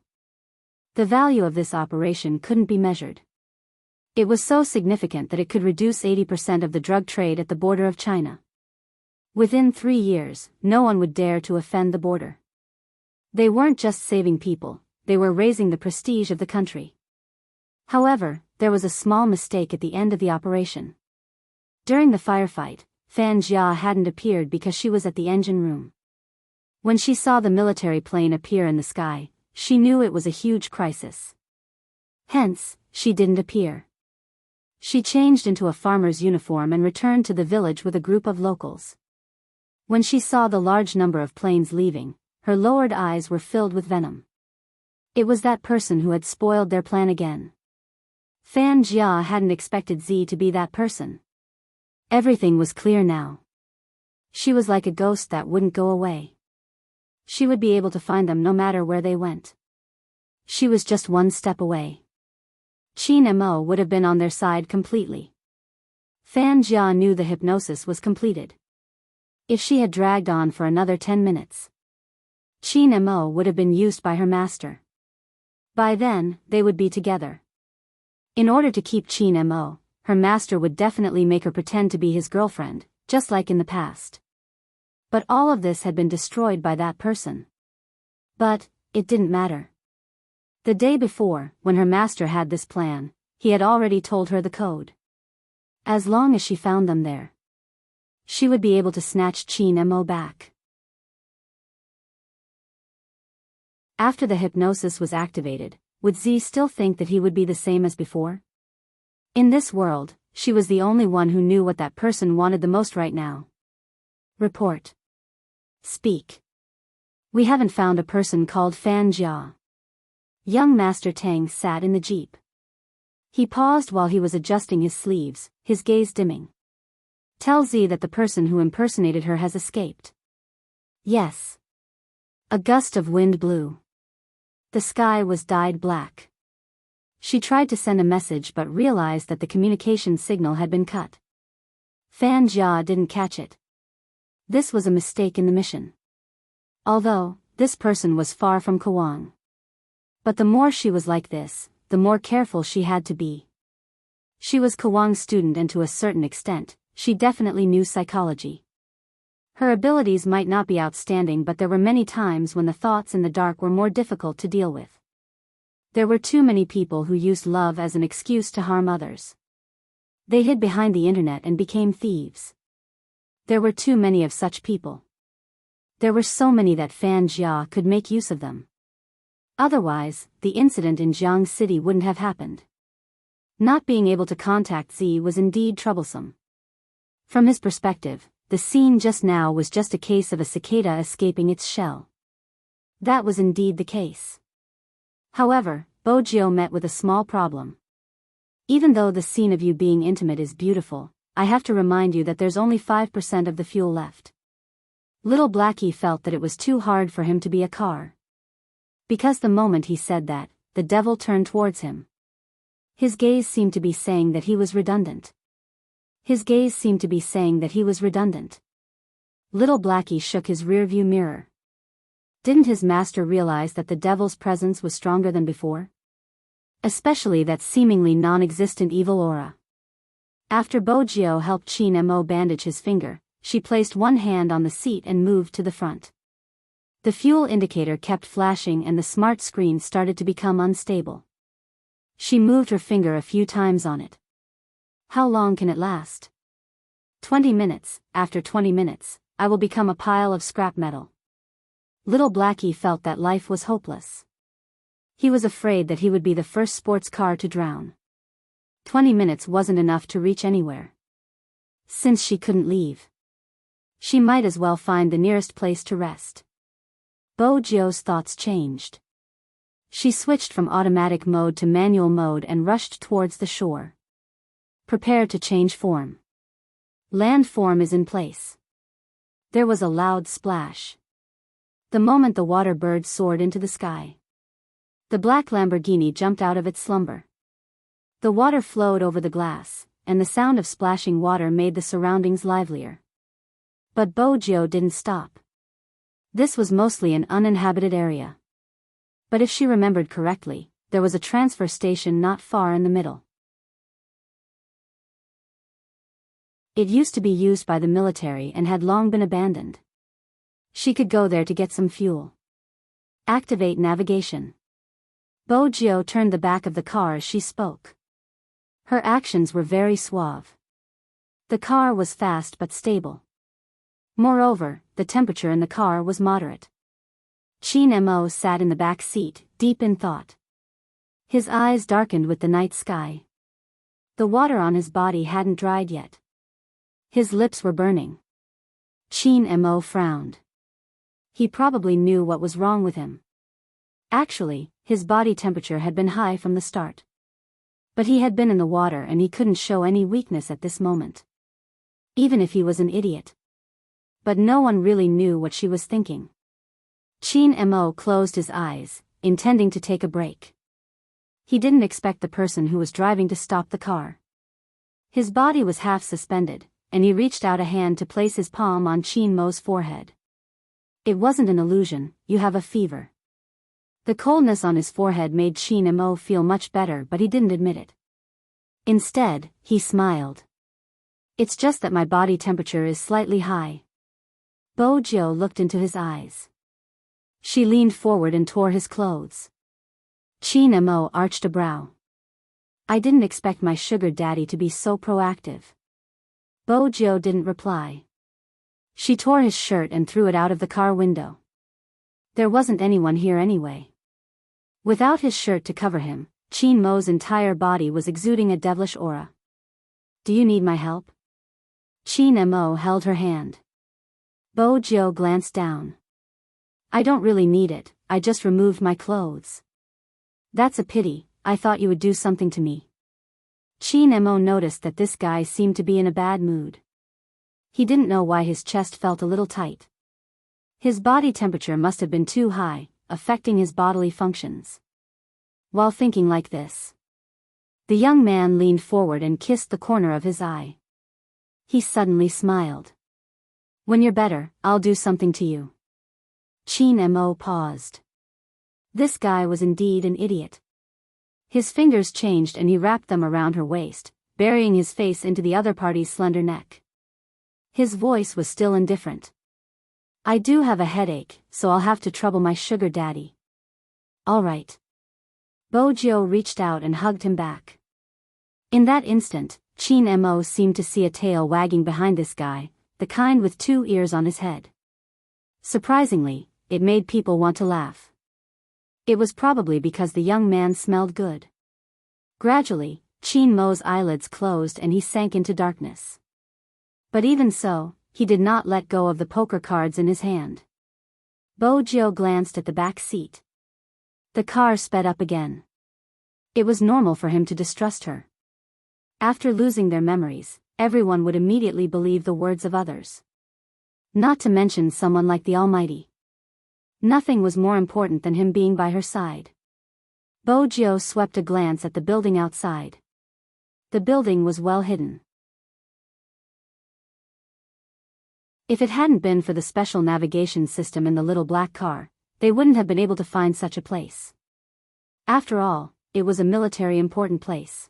The value of this operation couldn't be measured. It was so significant that it could reduce 80% of the drug trade at the border of China. Within 3 years, no one would dare to offend the border. They weren't just saving people, they were raising the prestige of the country. However, there was a small mistake at the end of the operation. During the firefight, Fan Jia hadn't appeared because she was at the engine room. When she saw the military plane appear in the sky, she knew it was a huge crisis. Hence, she didn't appear. She changed into a farmer's uniform and returned to the village with a group of locals. When she saw the large number of planes leaving, her lowered eyes were filled with venom. It was that person who had spoiled their plan again. Fan Jia hadn't expected Z to be that person. Everything was clear now. She was like a ghost that wouldn't go away. She would be able to find them no matter where they went. She was just one step away. Qin Mo would have been on their side completely. Fan Jia knew the hypnosis was completed. If she had dragged on for another 10 minutes, Qin Mo would have been used by her master. By then, they would be together. In order to keep Qin Mo, her master would definitely make her pretend to be his girlfriend, just like in the past. But all of this had been destroyed by that person. But, it didn't matter. The day before, when her master had this plan, he had already told her the code. As long as she found them there, she would be able to snatch Qin Mo back. After the hypnosis was activated, would Z still think that he would be the same as before? In this world, she was the only one who knew what that person wanted the most right now. Report. Speak. We haven't found a person called Fan Jia. Young Master Tang sat in the jeep. He paused while he was adjusting his sleeves, his gaze dimming. Tell Z that the person who impersonated her has escaped. Yes. A gust of wind blew. The sky was dyed black. She tried to send a message but realized that the communication signal had been cut. Fan Jia didn't catch it. This was a mistake in the mission. Although, this person was far from Kwang. But the more she was like this, the more careful she had to be. She was Kwang's student and to a certain extent, she definitely knew psychology. Her abilities might not be outstanding but there were many times when the thoughts in the dark were more difficult to deal with. There were too many people who used love as an excuse to harm others. They hid behind the internet and became thieves. There were too many of such people. There were so many that Fan Jia could make use of them. Otherwise, the incident in Jiang City wouldn't have happened. Not being able to contact Z was indeed troublesome. From his perspective, the scene just now was just a case of a cicada escaping its shell. That was indeed the case. However, Bojio met with a small problem. Even though the scene of you being intimate is beautiful, I have to remind you that there's only 5% of the fuel left. Little Blackie felt that it was too hard for him to be a car. Because the moment he said that, the devil turned towards him. His gaze seemed to be saying that he was redundant. His gaze seemed to be saying that he was redundant. Little Blackie shook his rearview mirror. Didn't his master realize that the devil's presence was stronger than before? Especially that seemingly non-existent evil aura. After Bojio helped Qin Mo bandage his finger, she placed one hand on the seat and moved to the front. The fuel indicator kept flashing and the smart screen started to become unstable. She moved her finger a few times on it. How long can it last? 20 minutes, after 20 minutes, I will become a pile of scrap metal. Little Blackie felt that life was hopeless. He was afraid that he would be the first sports car to drown. 20 minutes wasn't enough to reach anywhere. Since she couldn't leave. She might as well find the nearest place to rest. Bojio's thoughts changed. She switched from automatic mode to manual mode and rushed towards the shore. Prepare to change form. Land form is in place. There was a loud splash. The moment the water bird soared into the sky, the black Lamborghini jumped out of its slumber. The water flowed over the glass, and the sound of splashing water made the surroundings livelier. But Bojio didn't stop. This was mostly an uninhabited area. But if she remembered correctly, there was a transfer station not far in the middle. It used to be used by the military and had long been abandoned. She could go there to get some fuel. Activate navigation. Bojio turned the back of the car as she spoke. Her actions were very suave. The car was fast but stable. Moreover, the temperature in the car was moderate. Chin Mo sat in the back seat, deep in thought. His eyes darkened with the night sky. The water on his body hadn't dried yet. His lips were burning. Chin Mo frowned. He probably knew what was wrong with him. Actually, his body temperature had been high from the start. But he had been in the water and he couldn't show any weakness at this moment. Even if he was an idiot. But no one really knew what she was thinking. Chin Mo closed his eyes, intending to take a break. He didn't expect the person who was driving to stop the car. His body was half suspended, and he reached out a hand to place his palm on Chin Mo's forehead. It wasn't an illusion, you have a fever. The coldness on his forehead made Chin Mo feel much better, but he didn't admit it. Instead, he smiled. It's just that my body temperature is slightly high. Bojio looked into his eyes. She leaned forward and tore his clothes. Chin Mo arched a brow. I didn't expect my sugar daddy to be so proactive. Bojio didn't reply. She tore his shirt and threw it out of the car window. There wasn't anyone here anyway. Without his shirt to cover him, Chin Mo's entire body was exuding a devilish aura. Do you need my help? Chin Mo held her hand. Bojio glanced down. I don't really need it, I just removed my clothes. That's a pity, I thought you would do something to me. Chin Mo noticed that this guy seemed to be in a bad mood. He didn't know why his chest felt a little tight. His body temperature must have been too high, affecting his bodily functions. While thinking like this, the young man leaned forward and kissed the corner of his eye. He suddenly smiled. When you're better, I'll do something to you. Chin Mo paused. This guy was indeed an idiot. His fingers changed and he wrapped them around her waist, burying his face into the other party's slender neck. His voice was still indifferent. I do have a headache, so I'll have to trouble my sugar daddy. All right. Bojio reached out and hugged him back. In that instant, Chin Mo seemed to see a tail wagging behind this guy, the kind with 2 ears on his head. Surprisingly, it made people want to laugh. It was probably because the young man smelled good. Gradually, Chin Mo's eyelids closed and he sank into darkness. But even so, he did not let go of the poker cards in his hand. Bojio glanced at the back seat. The car sped up again. It was normal for him to distrust her. After losing their memories, everyone would immediately believe the words of others. Not to mention someone like the Almighty. Nothing was more important than him being by her side. Bojio swept a glance at the building outside. The building was well hidden. If it hadn't been for the special navigation system in the little black car, they wouldn't have been able to find such a place. After all, it was a military important place.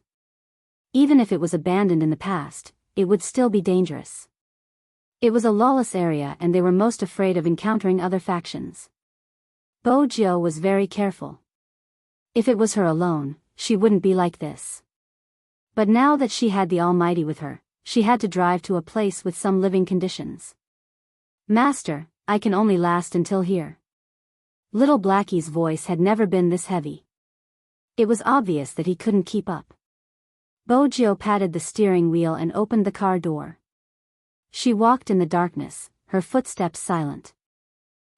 Even if it was abandoned in the past, it would still be dangerous. It was a lawless area and they were most afraid of encountering other factions. Bojio was very careful. If it was her alone, she wouldn't be like this. But now that she had the Almighty with her, she had to drive to a place with some living conditions. Master, I can only last until here. Little Blackie's voice had never been this heavy. It was obvious that he couldn't keep up. Bojio patted the steering wheel and opened the car door. She walked in the darkness, her footsteps silent.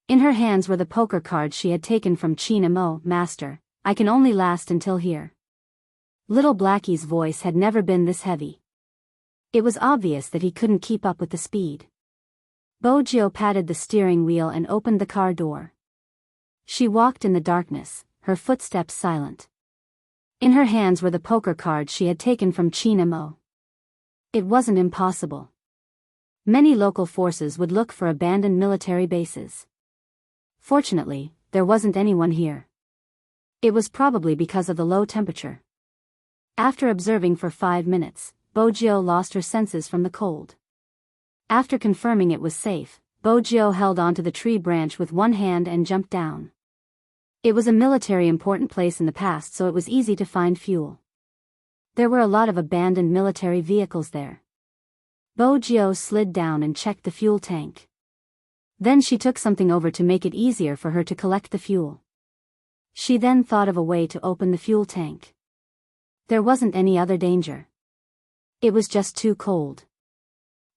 In her hands were the poker cards she had taken from Chin Mo. Master, I can only last until here. Little Blackie's voice had never been this heavy. It was obvious that he couldn't keep up with the speed. Bojio patted the steering wheel and opened the car door. She walked in the darkness, her footsteps silent. In her hands were the poker cards she had taken from Chin Mo. It wasn't impossible. Many local forces would look for abandoned military bases. Fortunately, there wasn't anyone here. It was probably because of the low temperature. After observing for 5 minutes, Bojio lost her senses from the cold. After confirming it was safe, Bojio held onto the tree branch with one hand and jumped down. It was a military important place in the past, so it was easy to find fuel. There were a lot of abandoned military vehicles there. Bojio slid down and checked the fuel tank. Then she took something over to make it easier for her to collect the fuel. She then thought of a way to open the fuel tank. There wasn't any other danger. It was just too cold.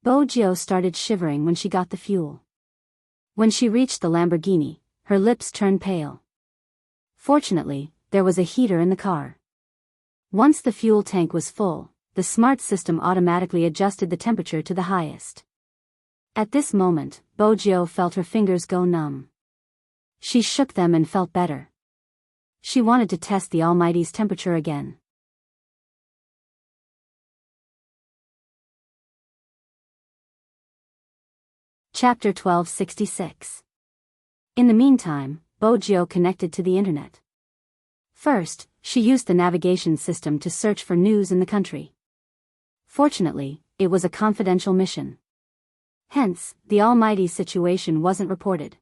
Bojio started shivering when she got the fuel. When she reached the Lamborghini, her lips turned pale. Fortunately, there was a heater in the car. Once the fuel tank was full, the smart system automatically adjusted the temperature to the highest. At this moment, Bojio felt her fingers go numb. She shook them and felt better. She wanted to test the Almighty's temperature again. Chapter 1266. In the meantime, Bojio connected to the internet. First, she used the navigation system to search for news in the country. Fortunately, it was a confidential mission. Hence, the Almighty's situation wasn't reported.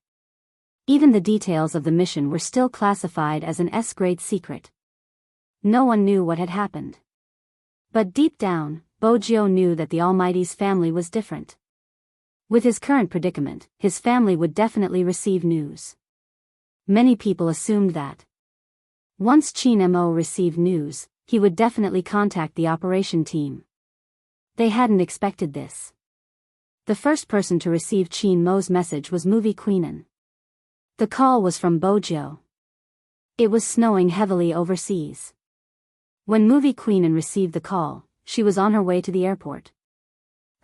Even the details of the mission were still classified as an S-grade secret. No one knew what had happened. But deep down, Bojio knew that the Almighty's family was different. With his current predicament, his family would definitely receive news. Many people assumed that. Once Chin Mo received news, he would definitely contact the operation team. They hadn't expected this. The first person to receive Chin Mo's message was Movie Queenan. The call was from Bojio. It was snowing heavily overseas. When Movie Queenan received the call, she was on her way to the airport.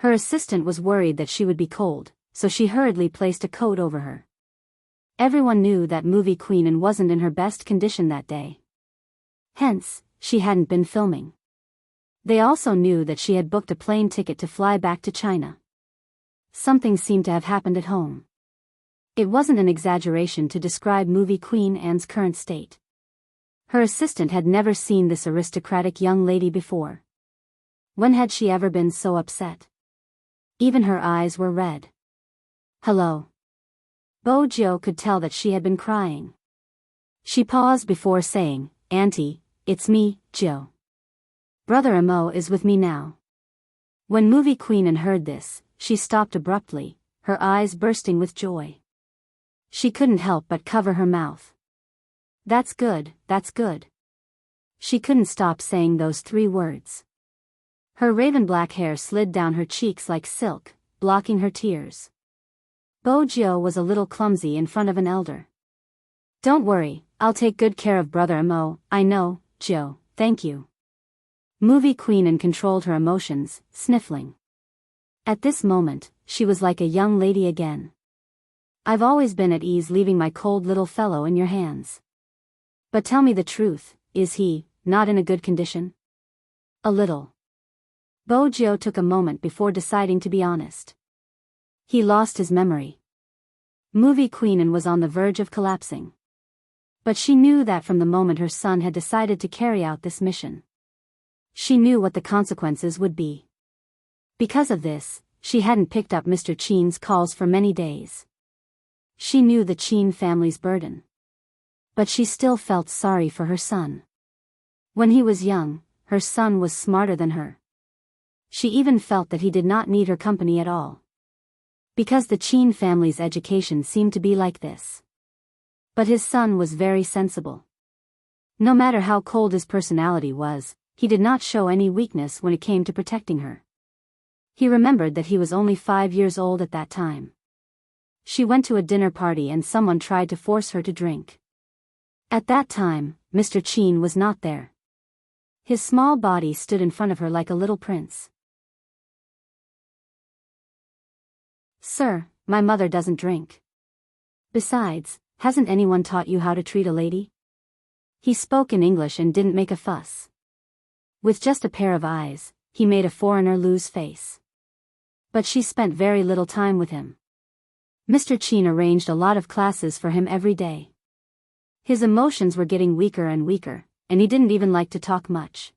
Her assistant was worried that she would be cold, so she hurriedly placed a coat over her. Everyone knew that Movie Queenan wasn't in her best condition that day. Hence, she hadn't been filming. They also knew that she had booked a plane ticket to fly back to China. Something seemed to have happened at home. It wasn't an exaggeration to describe Movie Queen Anne's current state. Her assistant had never seen this aristocratic young lady before. When had she ever been so upset? Even her eyes were red. Hello. Bojio could tell that she had been crying. She paused before saying, Auntie, it's me, Joe. Brother Amo is with me now. When Movie Queenan heard this, she stopped abruptly, her eyes bursting with joy. She couldn't help but cover her mouth. That's good, that's good. She couldn't stop saying those 3 words. Her raven black hair slid down her cheeks like silk, blocking her tears. Bojio was a little clumsy in front of an elder. Don't worry, I'll take good care of Brother Amo. I know, Joe, thank you. Movie Queenan controlled her emotions, sniffling. At this moment, she was like a young lady again. I've always been at ease leaving my cold little fellow in your hands. But tell me the truth, is he not in a good condition? A little. Bojio took a moment before deciding to be honest. He lost his memory. Movie Queenan was on the verge of collapsing. But she knew that from the moment her son had decided to carry out this mission. She knew what the consequences would be. Because of this, she hadn't picked up Mr. Chin's calls for many days. She knew the Chin family's burden. But she still felt sorry for her son. When he was young, her son was smarter than her. She even felt that he did not need her company at all. Because the Chin family's education seemed to be like this. But his son was very sensible. No matter how cold his personality was, he did not show any weakness when it came to protecting her. He remembered that he was only 5 years old at that time. She went to a dinner party and someone tried to force her to drink. At that time, Mr. Chin was not there. His small body stood in front of her like a little prince. "Sir, my mother doesn't drink. Besides, hasn't anyone taught you how to treat a lady?" He spoke in English and didn't make a fuss. With just a pair of eyes, he made a foreigner lose face. But she spent very little time with him. Mr. Chin arranged a lot of classes for him every day. His emotions were getting weaker and weaker, and he didn't even like to talk much.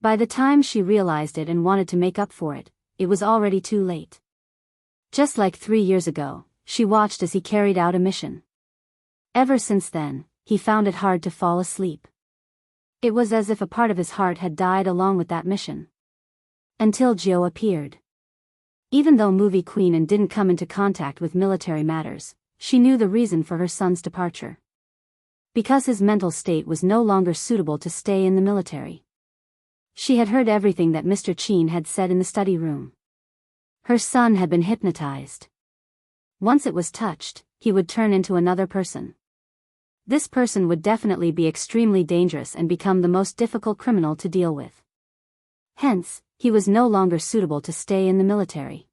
By the time she realized it and wanted to make up for it, it was already too late. Just like 3 years ago, she watched as he carried out a mission. Ever since then, he found it hard to fall asleep. It was as if a part of his heart had died along with that mission. Until Joe appeared. Even though movie queen and didn't come into contact with military matters, she knew the reason for her son's departure. Because his mental state was no longer suitable to stay in the military. She had heard everything that Mr. Chin had said in the study room. Her son had been hypnotized. Once it was touched, he would turn into another person. This person would definitely be extremely dangerous and become the most difficult criminal to deal with. Hence, he was no longer suitable to stay in the military.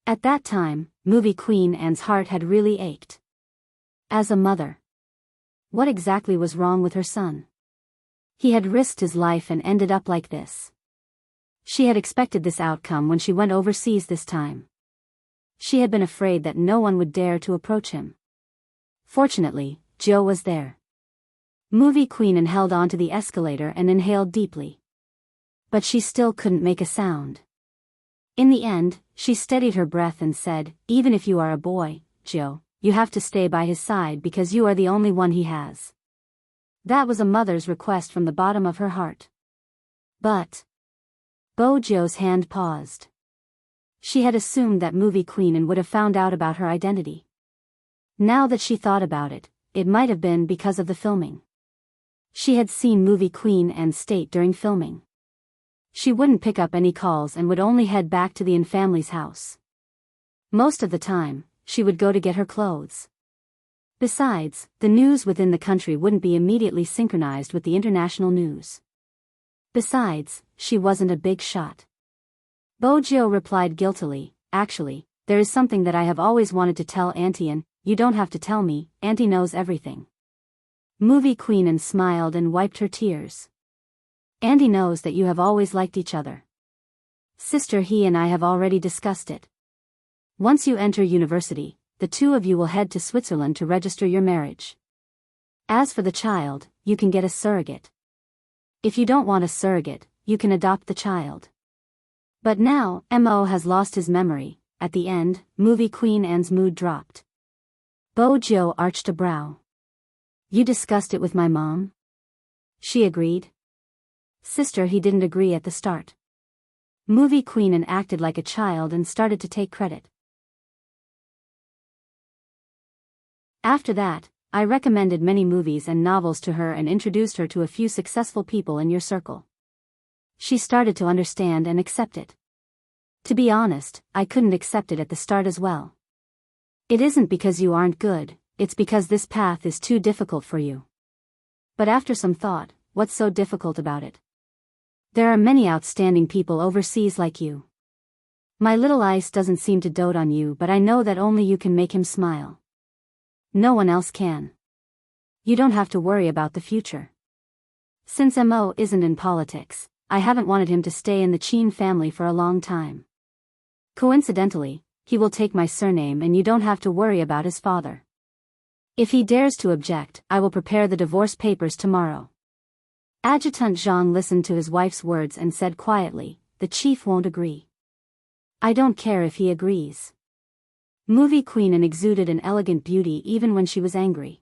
At that time, movie queen Anne's heart had really ached. As a mother, what exactly was wrong with her son? He had risked his life and ended up like this. She had expected this outcome when she went overseas this time. She had been afraid that no one would dare to approach him. Fortunately, Joe was there. Movie queen Anne held onto the escalator and inhaled deeply. But she still couldn't make a sound. In the end, she steadied her breath and said, "Even if you are a boy, Joe, you have to stay by his side because you are the only one he has." That was a mother's request from the bottom of her heart. But Joe's hand paused. She had assumed that movie queen Anne would have found out about her identity. Now that she thought about it, it might have been because of the filming. She had seen movie queen Anne state during filming. She wouldn't pick up any calls and would only head back to the Anne family's house. Most of the time, she would go to get her clothes. Besides, the news within the country wouldn't be immediately synchronized with the international news. Besides, she wasn't a big shot. Bojo replied guiltily, "Actually, there is something that I have always wanted to tell Auntie Anne. You don't have to tell me, Auntie knows everything." Movie queen Anne smiled and wiped her tears. "Auntie knows that you have always liked each other. Sister, he and I have already discussed it. Once you enter university, the two of you will head to Switzerland to register your marriage. As for the child, you can get a surrogate. If you don't want a surrogate, you can adopt the child." But now, Mo has lost his memory. At the end, movie queen Anne's mood dropped. Bojo arched a brow. "You discussed it with my mom?" She agreed. Sister, he didn't agree at the start. Movie queen Anne acted like a child and started to take credit. After that, I recommended many movies and novels to her and introduced her to a few successful people in your circle. She started to understand and accept it. To be honest, I couldn't accept it at the start as well. It isn't because you aren't good, it's because this path is too difficult for you. But after some thought, what's so difficult about it? There are many outstanding people overseas like you. My little Ice doesn't seem to dote on you, but I know that only you can make him smile. No one else can. You don't have to worry about the future. Since Mo isn't in politics, I haven't wanted him to stay in the Chin family for a long time. Coincidentally, he will take my surname and you don't have to worry about his father. If he dares to object, I will prepare the divorce papers tomorrow." Adjutant Zhang listened to his wife's words and said quietly, "The chief won't agree." "I don't care if he agrees." Movie queen Anne exuded an elegant beauty even when she was angry.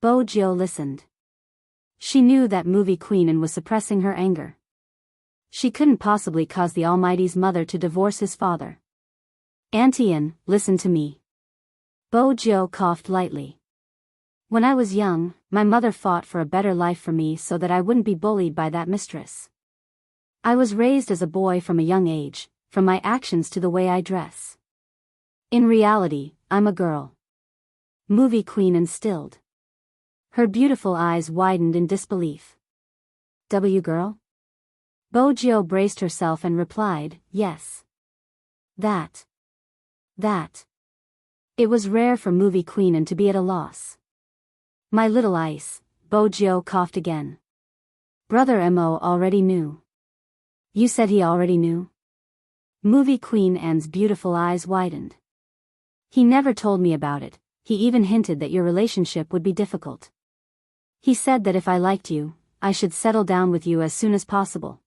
Bojo listened. She knew that movie queen Anne was suppressing her anger. She couldn't possibly cause the Almighty's mother to divorce his father. "Auntie Anne, listen to me." Bojo coughed lightly. "When I was young, my mother fought for a better life for me so that I wouldn't be bullied by that mistress. I was raised as a boy from a young age, from my actions to the way I dress. In reality, I'm a girl. Movie queen instilled. Her beautiful eyes widened in disbelief. W girl? Bojo braced herself and replied, yes. That. It was rare for movie queen to be at a loss. My little ice, Bojo coughed again. Brother Mo already knew. You said he already knew? Movie queen Anne's beautiful eyes widened. He never told me about it, he even hinted that your relationship would be difficult. He said that if I liked you, I should settle down with you as soon as possible.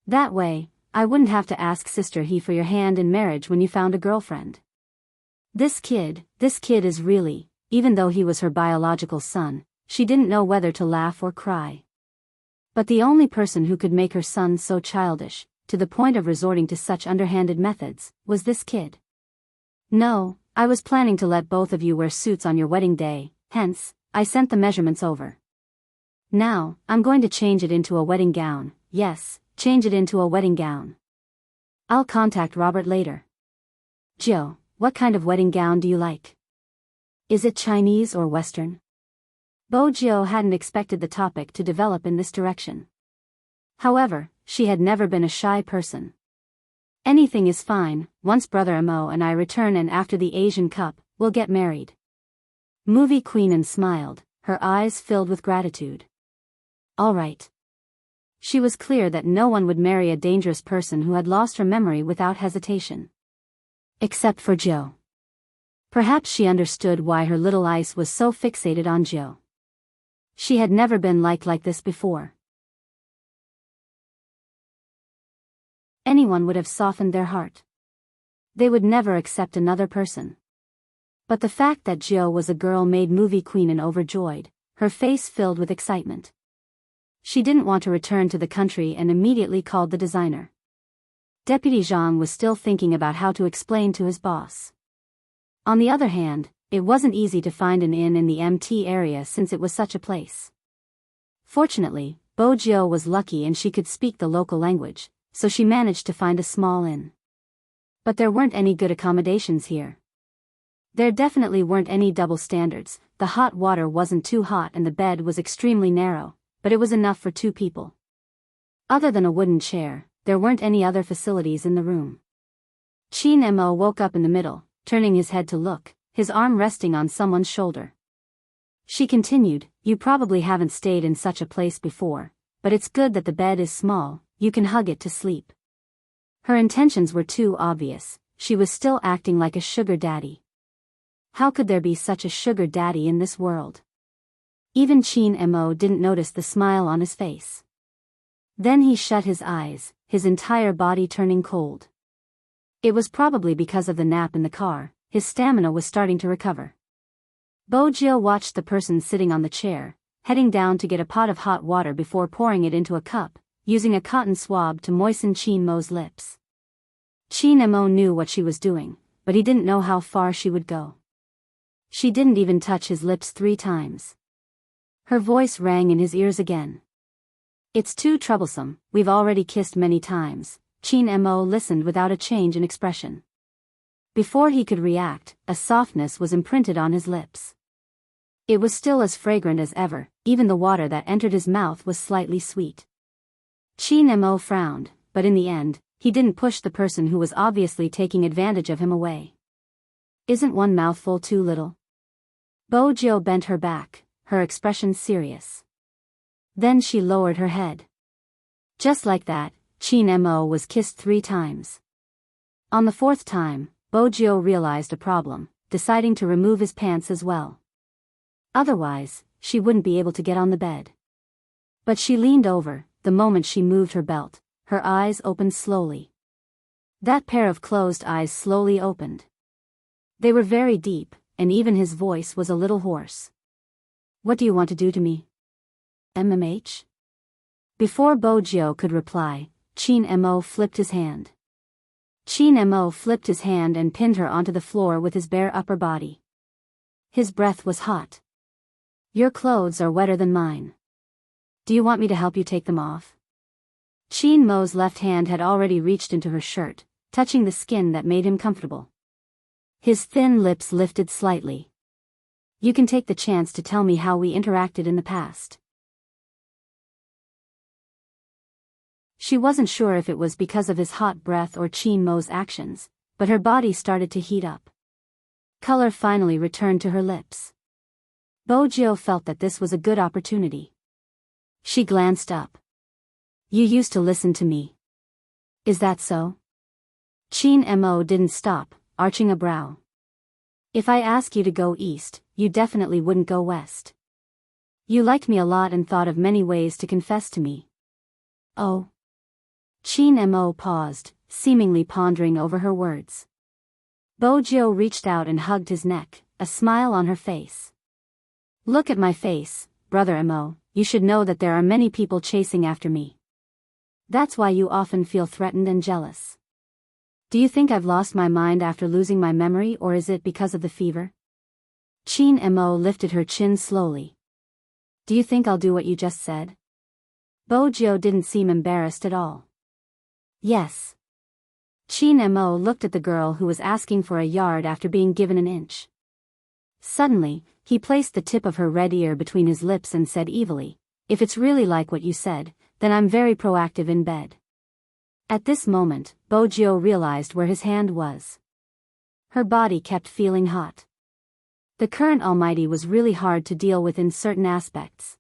That way, I wouldn't have to ask Sister He for your hand in marriage when you found a girlfriend. This kid is really, even though he was her biological son, she didn't know whether to laugh or cry. But the only person who could make her son so childish, to the point of resorting to such underhanded methods, was this kid. No, I was planning to let both of you wear suits on your wedding day, hence, I sent the measurements over. Now, I'm going to change it into a wedding gown, yes, change it into a wedding gown. I'll contact Robert later. Joe, what kind of wedding gown do you like? Is it Chinese or Western? Bojo hadn't expected the topic to develop in this direction. However, she had never been a shy person. Anything is fine, once Brother Mo and I return and after the Asian Cup, we'll get married. Movie Queen smiled, her eyes filled with gratitude. All right. She was clear that no one would marry a dangerous person who had lost her memory without hesitation. Except for Joe. Perhaps she understood why her little ice was so fixated on Joe. She had never been like this before. Anyone would have softened their heart. They would never accept another person. But the fact that Joe was a girl made Movie Queen overjoyed, her face filled with excitement. She didn't want to return to the country and immediately called the designer. Deputy Zhang was still thinking about how to explain to his boss. On the other hand, it wasn't easy to find an inn in the MT area since it was such a place. Fortunately, Bojo was lucky and she could speak the local language, so she managed to find a small inn. But there weren't any good accommodations here. There definitely weren't any double standards, the hot water wasn't too hot and the bed was extremely narrow, but it was enough for 2 people. Other than a wooden chair, there weren't any other facilities in the room. Chin Mo woke up in the middle, turning his head to look, his arm resting on someone's shoulder. She continued, you probably haven't stayed in such a place before, but it's good that the bed is small, you can hug it to sleep. Her intentions were too obvious, she was still acting like a sugar daddy. How could there be such a sugar daddy in this world? Even Chin Mo didn't notice the smile on his face. Then he shut his eyes, his entire body turning cold. It was probably because of the nap in the car, his stamina was starting to recover. Bojo watched the person sitting on the chair, heading down to get a pot of hot water before pouring it into a cup, using a cotton swab to moisten Chin Mo's lips. Chin Mo knew what she was doing, but he didn't know how far she would go. She didn't even touch his lips 3 times. Her voice rang in his ears again. It's too troublesome, we've already kissed many times. Chin Mo listened without a change in expression. Before he could react, a softness was imprinted on his lips. It was still as fragrant as ever, even the water that entered his mouth was slightly sweet. Chin Mo frowned, but in the end, he didn't push the person who was obviously taking advantage of him away. Isn't one mouthful too little? Bojo bent her back, her expression serious. Then she lowered her head. Just like that, Chin Mo was kissed 3 times. On the 4th time, Bojo realized a problem, deciding to remove his pants as well. Otherwise, she wouldn't be able to get on the bed. But she leaned over, the moment she moved her belt, her eyes opened slowly. That pair of closed eyes slowly opened. They were very deep, and even his voice was a little hoarse. What do you want to do to me? MMH? Before Bojo could reply, Chin Mo flipped his hand. Chin Mo flipped his hand and pinned her onto the floor with his bare upper body. His breath was hot. Your clothes are wetter than mine. Do you want me to help you take them off? Chin Mo's left hand had already reached into her shirt, touching the skin that made him comfortable. His thin lips lifted slightly. You can take the chance to tell me how we interacted in the past. She wasn't sure if it was because of his hot breath or Chin Mo's actions, but her body started to heat up. Color finally returned to her lips. Bojo felt that this was a good opportunity. She glanced up. You used to listen to me. Is that so? Chin Mo didn't stop, arching a brow. If I ask you to go east, you definitely wouldn't go west. You liked me a lot and thought of many ways to confess to me. Oh. Chin Mo paused, seemingly pondering over her words. Bojo reached out and hugged his neck, a smile on her face. Look at my face, brother Mo, you should know that there are many people chasing after me. That's why you often feel threatened and jealous. Do you think I've lost my mind after losing my memory, or is it because of the fever? Chin Mo lifted her chin slowly. Do you think I'll do what you just said? Bojo didn't seem embarrassed at all. Yes. Chin Mo looked at the girl who was asking for a yard after being given an inch. Suddenly, he placed the tip of her red ear between his lips and said evilly, if it's really like what you said, then I'm very proactive in bed. At this moment, Bojo realized where his hand was. Her body kept feeling hot. The current Almighty was really hard to deal with in certain aspects.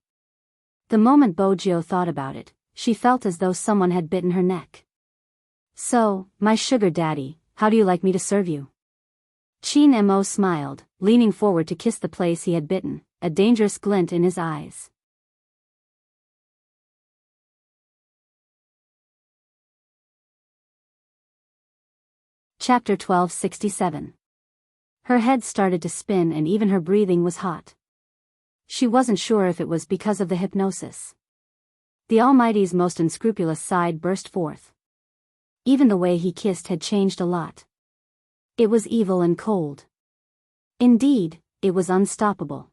The moment Bojo thought about it, she felt as though someone had bitten her neck. So, my sugar daddy, how do you like me to serve you? Chin Mo smiled, leaning forward to kiss the place he had bitten, a dangerous glint in his eyes. Chapter 1267. Her head started to spin and even her breathing was hot. She wasn't sure if it was because of the hypnosis. The Almighty's most unscrupulous side burst forth. Even the way he kissed had changed a lot. It was evil and cold. Indeed, it was unstoppable.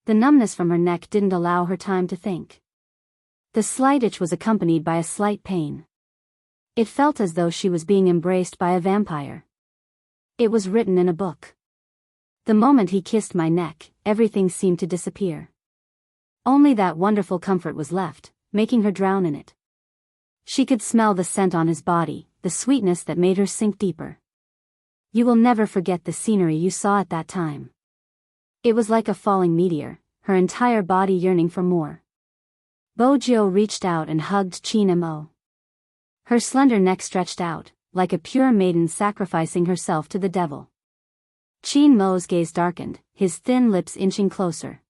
The numbness from her neck didn't allow her time to think. The slight itch was accompanied by a slight pain. It felt as though she was being embraced by a vampire. It was written in a book. The moment he kissed my neck, everything seemed to disappear. Only that wonderful comfort was left, making her drown in it. She could smell the scent on his body, the sweetness that made her sink deeper. You will never forget the scenery you saw at that time. It was like a falling meteor, her entire body yearning for more. Bojo reached out and hugged Chin Mo. Her slender neck stretched out, like a pure maiden sacrificing herself to the devil. Chin Mo's gaze darkened, his thin lips inching closer.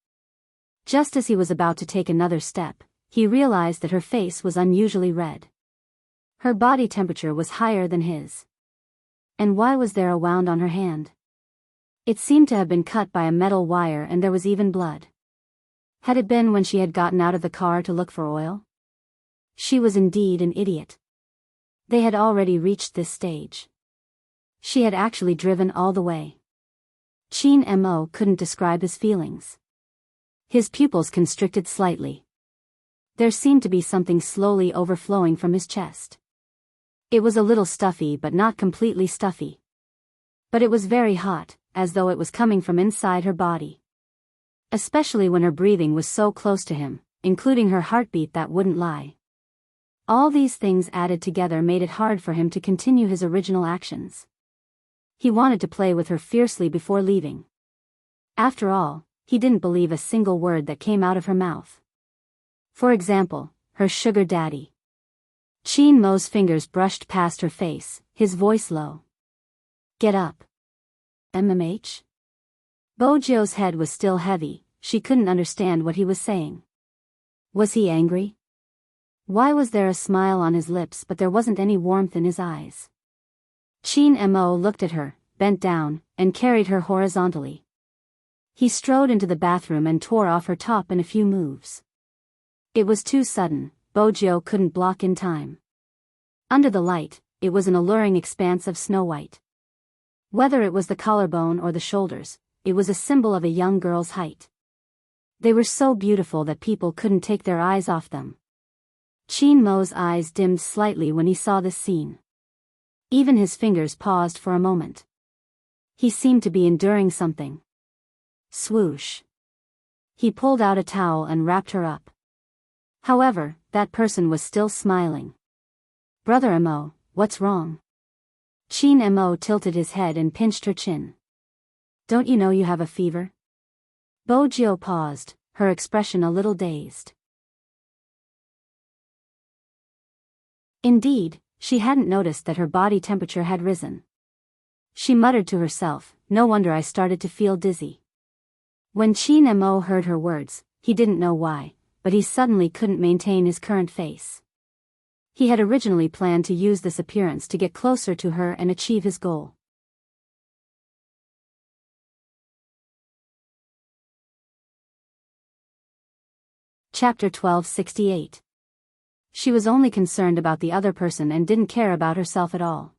Just as he was about to take another step, he realized that her face was unusually red. Her body temperature was higher than his. And why was there a wound on her hand? It seemed to have been cut by a metal wire and there was even blood. Had it been when she had gotten out of the car to look for oil? She was indeed an idiot. They had already reached this stage. She had actually driven all the way. Chin Mo couldn't describe his feelings. His pupils constricted slightly. There seemed to be something slowly overflowing from his chest. It was a little stuffy but not completely stuffy. But it was very hot, as though it was coming from inside her body. Especially when her breathing was so close to him, including her heartbeat that wouldn't lie. All these things added together made it hard for him to continue his original actions. He wanted to play with her fiercely before leaving. After all, he didn't believe a single word that came out of her mouth. For example, her sugar daddy. Chin Mo's fingers brushed past her face, his voice low. Get up. MMH? Bojo's head was still heavy, she couldn't understand what he was saying. Was he angry? Why was there a smile on his lips but there wasn't any warmth in his eyes? Chin Mo looked at her, bent down, and carried her horizontally. He strode into the bathroom and tore off her top in a few moves. It was too sudden, Bojo couldn't block in time. Under the light, it was an alluring expanse of snow white. Whether it was the collarbone or the shoulders, it was a symbol of a young girl's height. They were so beautiful that people couldn't take their eyes off them. Chin Mo's eyes dimmed slightly when he saw this scene. Even his fingers paused for a moment. He seemed to be enduring something. Swoosh. He pulled out a towel and wrapped her up. However, that person was still smiling. Brother Mo, what's wrong? Chin Mo tilted his head and pinched her chin. Don't you know you have a fever? Bojo paused, her expression a little dazed. Indeed, she hadn't noticed that her body temperature had risen. She muttered to herself, no wonder I started to feel dizzy. When Chin Mo heard her words, he didn't know why, but he suddenly couldn't maintain his current face. He had originally planned to use this appearance to get closer to her and achieve his goal. Chapter 1268. She was only concerned about the other person and didn't care about herself at all.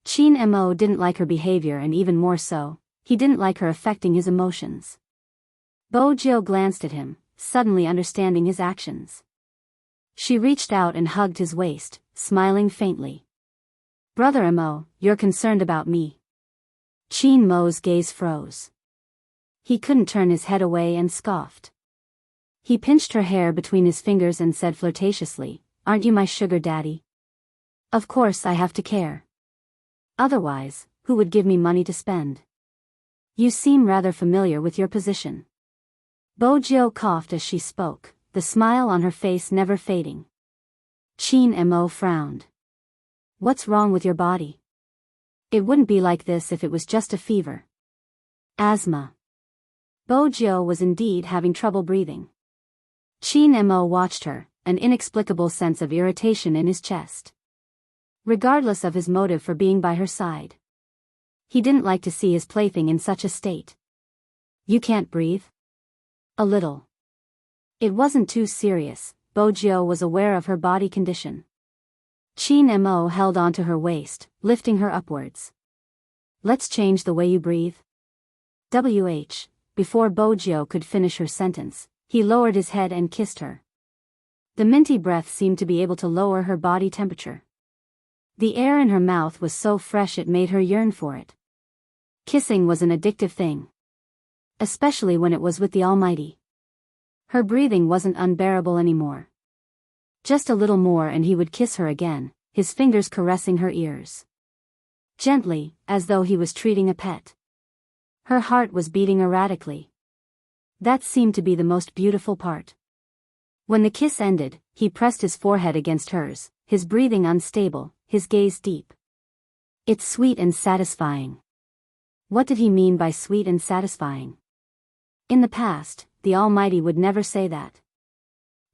Chin Mo didn't like her behavior, and even more so, he didn't like her affecting his emotions. Bojo glanced at him, suddenly understanding his actions. She reached out and hugged his waist, smiling faintly. Brother Mo, you're concerned about me. Chin Mo's gaze froze. He couldn't turn his head away and scoffed. He pinched her hair between his fingers and said flirtatiously, aren't you my sugar daddy? Of course I have to care. Otherwise, who would give me money to spend? You seem rather familiar with your position. Bojo coughed as she spoke, the smile on her face never fading. Chin Mo frowned. What's wrong with your body? It wouldn't be like this if it was just a fever. Asthma. Bojo was indeed having trouble breathing. Chin Mo watched her, an inexplicable sense of irritation in his chest. Regardless of his motive for being by her side, he didn't like to see his plaything in such a state. You can't breathe? A little. It wasn't too serious. Bojo was aware of her body condition. Chin Mo held onto her waist, lifting her upwards. Let's change the way you breathe. Before Bojo could finish her sentence, he lowered his head and kissed her. The minty breath seemed to be able to lower her body temperature. The air in her mouth was so fresh it made her yearn for it. Kissing was an addictive thing. Especially when it was with the Almighty. Her breathing wasn't unbearable anymore. Just a little more and he would kiss her again, his fingers caressing her ears. Gently, as though he was treating a pet. Her heart was beating erratically. That seemed to be the most beautiful part. When the kiss ended, he pressed his forehead against hers, his breathing unstable, his gaze deep. It's sweet and satisfying. What did he mean by sweet and satisfying? In the past, the Almighty would never say that.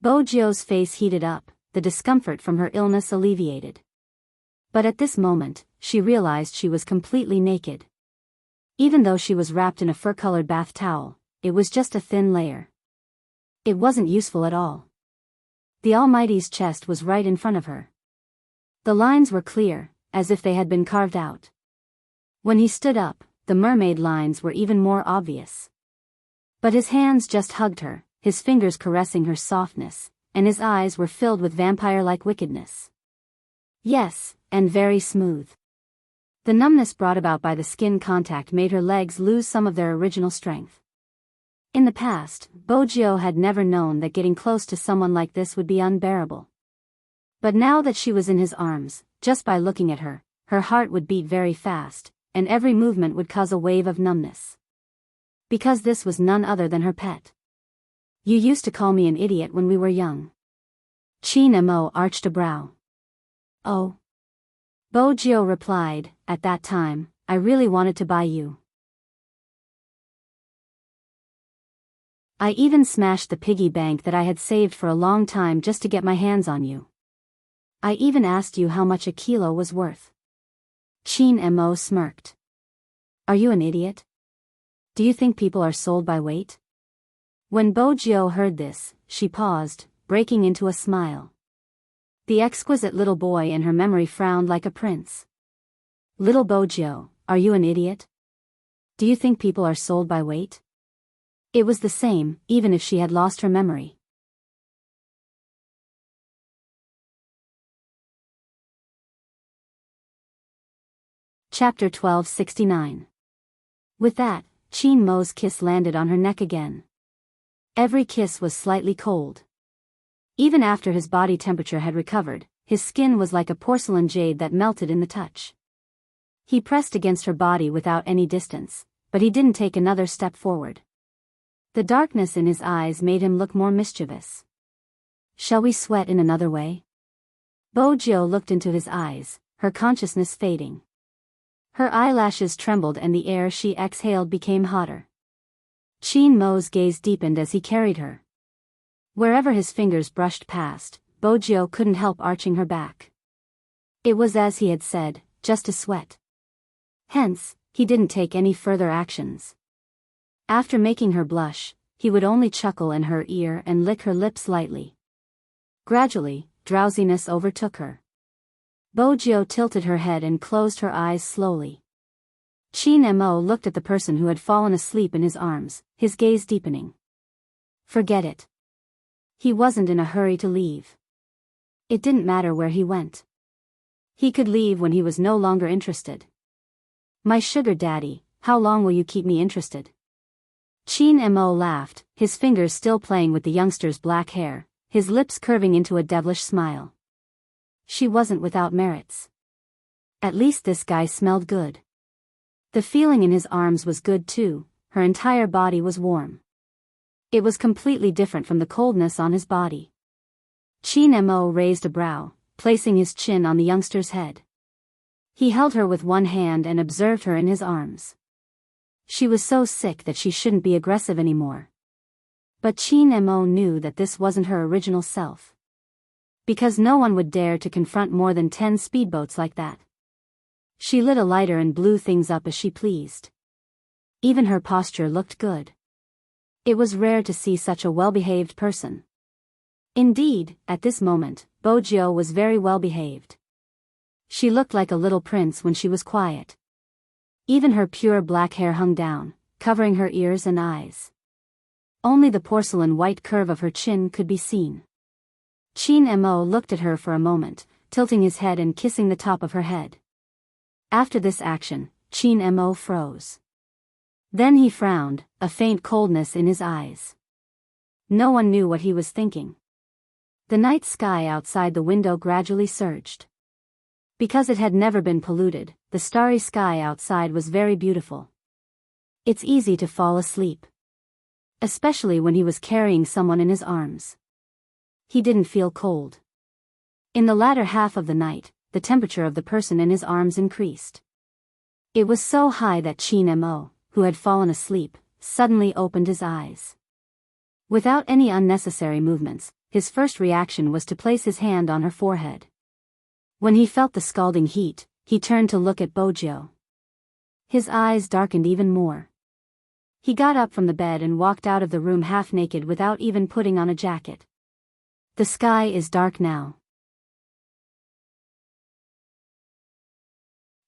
Bojo's face heated up, the discomfort from her illness alleviated. But at this moment, she realized she was completely naked. Even though she was wrapped in a fur-colored bath towel, it was just a thin layer. It wasn't useful at all. The Almighty's chest was right in front of her. The lines were clear, as if they had been carved out. When he stood up, the mermaid lines were even more obvious. But his hands just hugged her, his fingers caressing her softness, and his eyes were filled with vampire-like wickedness. Yes, and very smooth. The numbness brought about by the skin contact made her legs lose some of their original strength. In the past, Bojo had never known that getting close to someone like this would be unbearable. But now that she was in his arms, just by looking at her, her heart would beat very fast, and every movement would cause a wave of numbness. Because this was none other than her pet. You used to call me an idiot when we were young. Chin Mo arched a brow. Oh. Bojo replied, at that time, I really wanted to buy you. I even smashed the piggy bank that I had saved for a long time just to get my hands on you. I even asked you how much a kilo was worth. Chin Mo smirked. Are you an idiot? Do you think people are sold by weight? When Bojo heard this, she paused, breaking into a smile. The exquisite little boy in her memory frowned like a prince. Little Bojo, are you an idiot? Do you think people are sold by weight? It was the same, even if she had lost her memory. Chapter 1269. With that, Chin Mo's kiss landed on her neck again. Every kiss was slightly cold. Even after his body temperature had recovered, his skin was like a porcelain jade that melted in the touch. He pressed against her body without any distance, but he didn't take another step forward. The darkness in his eyes made him look more mischievous. Shall we sweat in another way? Bojo looked into his eyes, her consciousness fading. Her eyelashes trembled and the air she exhaled became hotter. Chin Mo's gaze deepened as he carried her. Wherever his fingers brushed past, Bojo couldn't help arching her back. It was as he had said, just a sweat. Hence, he didn't take any further actions. After making her blush, he would only chuckle in her ear and lick her lips lightly. Gradually, drowsiness overtook her. Bojo tilted her head and closed her eyes slowly. Chin Mo looked at the person who had fallen asleep in his arms, his gaze deepening. Forget it. He wasn't in a hurry to leave. It didn't matter where he went. He could leave when he was no longer interested. My sugar daddy, how long will you keep me interested? Chin Mo laughed, his fingers still playing with the youngster's black hair, his lips curving into a devilish smile. She wasn't without merits. At least this guy smelled good. The feeling in his arms was good too, her entire body was warm. It was completely different from the coldness on his body. Chin Mo raised a brow, placing his chin on the youngster's head. He held her with one hand and observed her in his arms. She was so sick that she shouldn't be aggressive anymore. But Chin Mo knew that this wasn't her original self. Because no one would dare to confront more than 10 speedboats like that. She lit a lighter and blew things up as she pleased. Even her posture looked good. It was rare to see such a well-behaved person. Indeed, at this moment, Bojo was very well-behaved. She looked like a little prince when she was quiet. Even her pure black hair hung down, covering her ears and eyes. Only the porcelain white curve of her chin could be seen. Chin Mo looked at her for a moment, tilting his head and kissing the top of her head. After this action, Chin Mo froze. Then he frowned, a faint coldness in his eyes. No one knew what he was thinking. The night sky outside the window gradually surged. Because it had never been polluted, the starry sky outside was very beautiful. It's easy to fall asleep. Especially when he was carrying someone in his arms. He didn't feel cold. In the latter half of the night, the temperature of the person in his arms increased. It was so high that Chin Mo, who had fallen asleep, suddenly opened his eyes. Without any unnecessary movements, his first reaction was to place his hand on her forehead. When he felt the scalding heat, he turned to look at Bojo. His eyes darkened even more. He got up from the bed and walked out of the room half naked without even putting on a jacket. The sky is dark now.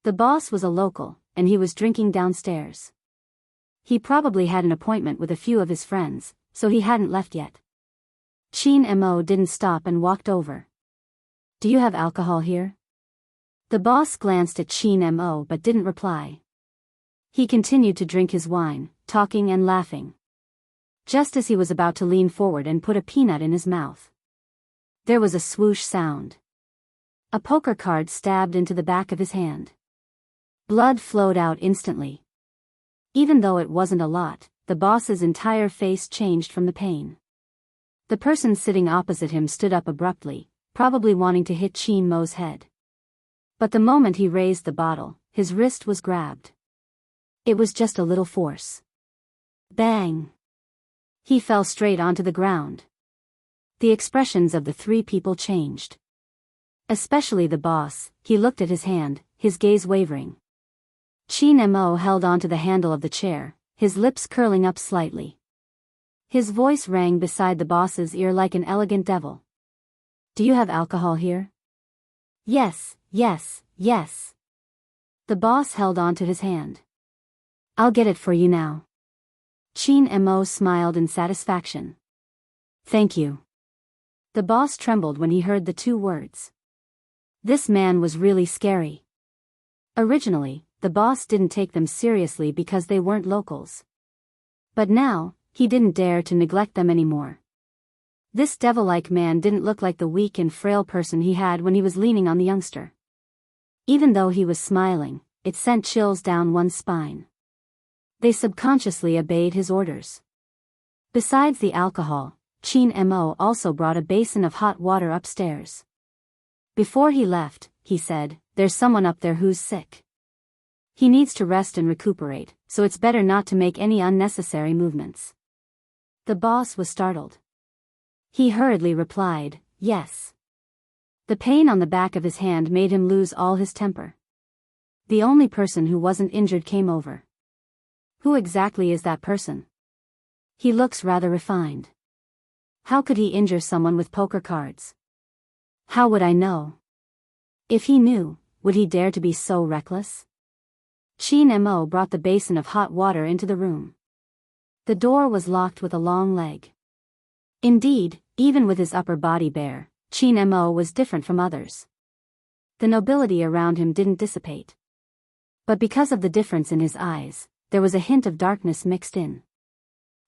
The boss was a local, and he was drinking downstairs. He probably had an appointment with a few of his friends, so he hadn't left yet. Chin Mo didn't stop and walked over. Do you have alcohol here? The boss glanced at Chin Mo but didn't reply. He continued to drink his wine, talking and laughing. Just as he was about to lean forward and put a peanut in his mouth, there was a swoosh sound. A poker card stabbed into the back of his hand. Blood flowed out instantly. Even though it wasn't a lot, the boss's entire face changed from the pain. The person sitting opposite him stood up abruptly, probably wanting to hit Chin Mo's head. But the moment he raised the bottle, his wrist was grabbed. It was just a little force. Bang! He fell straight onto the ground. The expressions of the three people changed. Especially the boss, he looked at his hand, his gaze wavering. Chin Mo held onto the handle of the chair, his lips curling up slightly. His voice rang beside the boss's ear like an elegant devil. Do you have alcohol here? Yes, yes, yes. The boss held onto his hand. I'll get it for you now. Chin Mo smiled in satisfaction. Thank you. The boss trembled when he heard the two words. This man was really scary. Originally, the boss didn't take them seriously because they weren't locals. But now, he didn't dare to neglect them anymore. This devil-like man didn't look like the weak and frail person he had when he was leaning on the youngster. Even though he was smiling, it sent chills down one's spine. They subconsciously obeyed his orders. Besides the alcohol, Chin Mo also brought a basin of hot water upstairs. Before he left, he said, "There's someone up there who's sick. He needs to rest and recuperate, so it's better not to make any unnecessary movements." The boss was startled. He hurriedly replied, "Yes." The pain on the back of his hand made him lose all his temper. The only person who wasn't injured came over. Who exactly is that person? He looks rather refined. How could he injure someone with poker cards? How would I know? If he knew, would he dare to be so reckless? Chin Mo brought the basin of hot water into the room. The door was locked with a long leg. Indeed, even with his upper body bare, Chin Mo was different from others. The nobility around him didn't dissipate. But because of the difference in his eyes, there was a hint of darkness mixed in.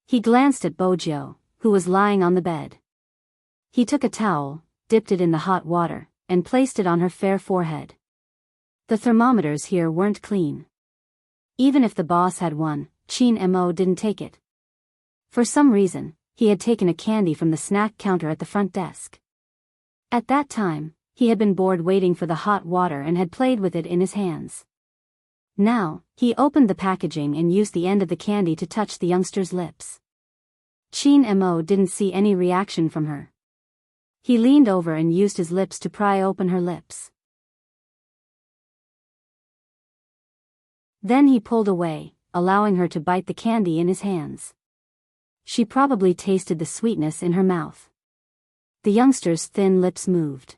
He glanced at Bojo, who was lying on the bed. He took a towel, dipped it in the hot water, and placed it on her fair forehead. The thermometers here weren't clean. Even if the boss had one, Chin Mo didn't take it. For some reason, he had taken a candy from the snack counter at the front desk. At that time, he had been bored waiting for the hot water and had played with it in his hands. Now, he opened the packaging and used the end of the candy to touch the youngster's lips. Chin Mo didn't see any reaction from her. He leaned over and used his lips to pry open her lips. Then he pulled away, allowing her to bite the candy in his hands. She probably tasted the sweetness in her mouth. The youngster's thin lips moved.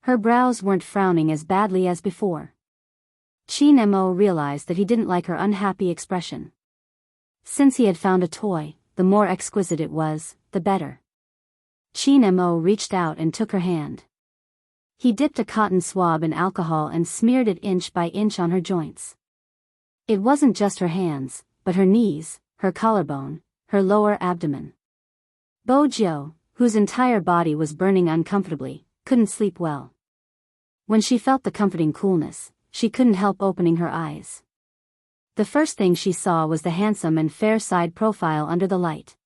Her brows weren't frowning as badly as before. Chin Mo realized that he didn't like her unhappy expression. Since he had found a toy, the more exquisite it was, the better. Chin Mo reached out and took her hand. He dipped a cotton swab in alcohol and smeared it inch by inch on her joints. It wasn't just her hands, but her knees, her collarbone, her lower abdomen. Bojo, whose entire body was burning uncomfortably, couldn't sleep well. When she felt the comforting coolness, she couldn't help opening her eyes. The first thing she saw was the handsome and fair side profile under the light.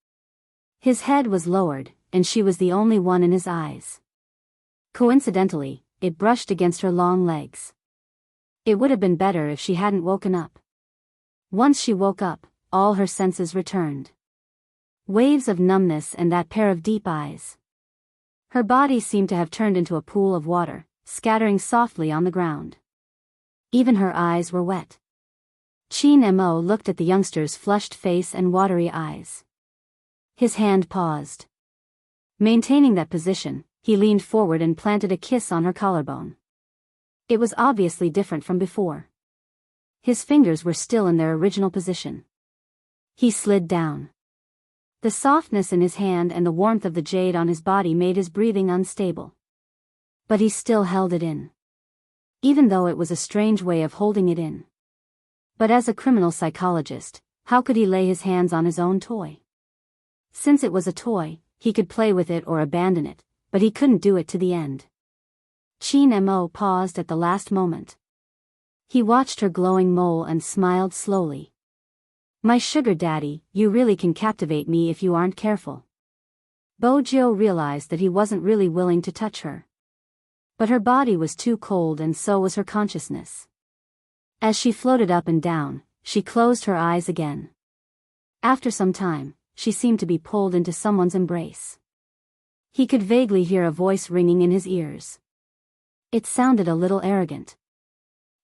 His head was lowered, and she was the only one in his eyes. Coincidentally, it brushed against her long legs. It would have been better if she hadn't woken up. Once she woke up, all her senses returned. Waves of numbness and that pair of deep eyes. Her body seemed to have turned into a pool of water, scattering softly on the ground. Even her eyes were wet. Chin Mo looked at the youngster's flushed face and watery eyes. His hand paused. Maintaining that position, he leaned forward and planted a kiss on her collarbone. It was obviously different from before. His fingers were still in their original position. He slid down. The softness in his hand and the warmth of the jade on his body made his breathing unstable. But he still held it in. Even though it was a strange way of holding it in. But as a criminal psychologist, how could he lay his hands on his own toy? Since it was a toy, he could play with it or abandon it, but he couldn't do it to the end. Chin Mo paused at the last moment. He watched her glowing mole and smiled slowly. "My sugar daddy, you really can captivate me if you aren't careful." Bojo realized that he wasn't really willing to touch her. But her body was too cold and so was her consciousness. As she floated up and down, she closed her eyes again. After some time, she seemed to be pulled into someone's embrace. He could vaguely hear a voice ringing in his ears. It sounded a little arrogant.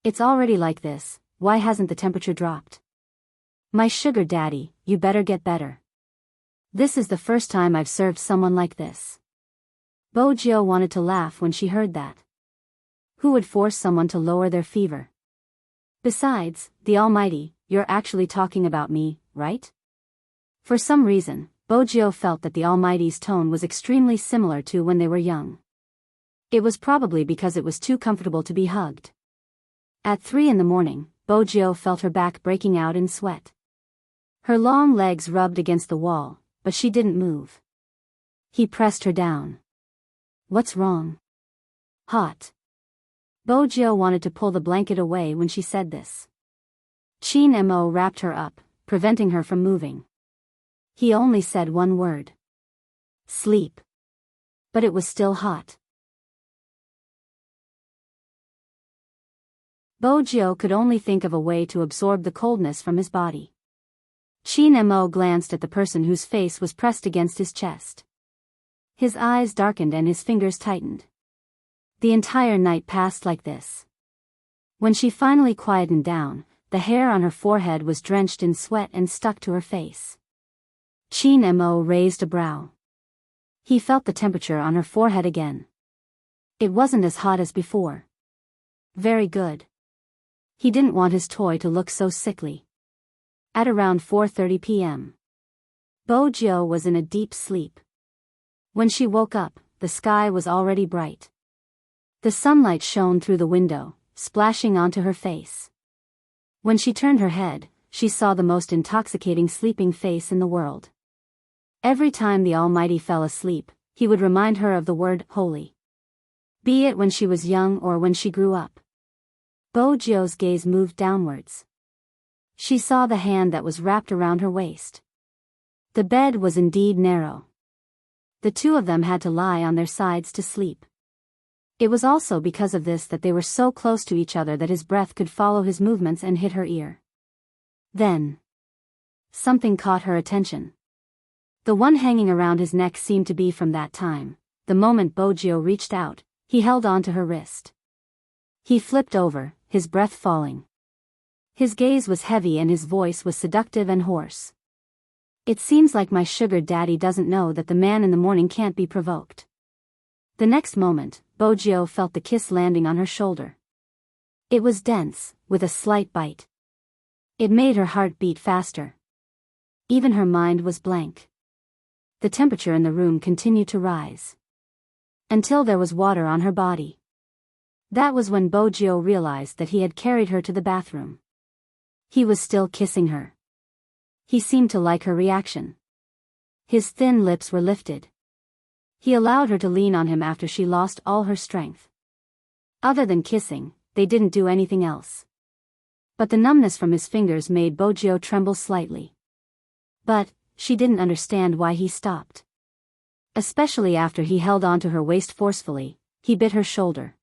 "It's already like this, why hasn't the temperature dropped? My sugar daddy, you better get better. This is the first time I've served someone like this." Bojo wanted to laugh when she heard that. Who would force someone to lower their fever? Besides, the Almighty, you're actually talking about me, right? For some reason, Bojo felt that the Almighty's tone was extremely similar to when they were young. It was probably because it was too comfortable to be hugged. At 3 in the morning, Bojio felt her back breaking out in sweat. Her long legs rubbed against the wall, but she didn't move. He pressed her down. What's wrong? Hot. Bojio wanted to pull the blanket away when she said this. Chin Mo wrapped her up, preventing her from moving. He only said one word. Sleep. But it was still hot. Bojio could only think of a way to absorb the coldness from his body. Chin Mo glanced at the person whose face was pressed against his chest. His eyes darkened and his fingers tightened. The entire night passed like this. When she finally quietened down, the hair on her forehead was drenched in sweat and stuck to her face. Chin Mo raised a brow. He felt the temperature on her forehead again. It wasn't as hot as before. Very good. He didn't want his toy to look so sickly. At around 4:30 p.m. Bojio was in a deep sleep. When she woke up, the sky was already bright. The sunlight shone through the window, splashing onto her face. When she turned her head, she saw the most intoxicating sleeping face in the world. Every time the Almighty fell asleep, he would remind her of the word holy. Be it when she was young or when she grew up. Bojio's gaze moved downwards. She saw the hand that was wrapped around her waist. The bed was indeed narrow. The two of them had to lie on their sides to sleep. It was also because of this that they were so close to each other that his breath could follow his movements and hit her ear. Then, something caught her attention. The one hanging around his neck seemed to be from that time. The moment Bojio reached out, he held onto her wrist. He flipped over, his breath falling. His gaze was heavy and his voice was seductive and hoarse. It seems like my sugar daddy doesn't know that the man in the morning can't be provoked. The next moment, Bojio felt the kiss landing on her shoulder. It was dense, with a slight bite. It made her heart beat faster. Even her mind was blank. The temperature in the room continued to rise. Until there was water on her body. That was when Bojio realized that he had carried her to the bathroom. He was still kissing her. He seemed to like her reaction. His thin lips were lifted. He allowed her to lean on him after she lost all her strength. Other than kissing, they didn't do anything else. But the numbness from his fingers made Bojio tremble slightly. But, she didn't understand why he stopped. Especially after he held onto her waist forcefully, he bit her shoulder.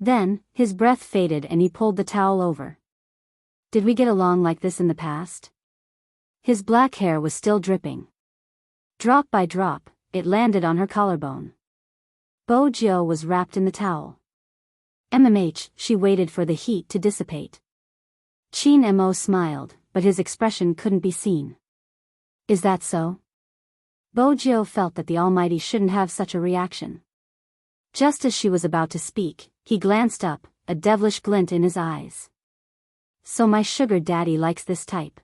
Then, his breath faded and he pulled the towel over. Did we get along like this in the past? His black hair was still dripping. Drop by drop, it landed on her collarbone. Bojio was wrapped in the towel. She waited for the heat to dissipate. Chin Mo smiled, but his expression couldn't be seen. Is that so? Bojio felt that the Almighty shouldn't have such a reaction. Just as she was about to speak, he glanced up, a devilish glint in his eyes. So my sugar daddy likes this type.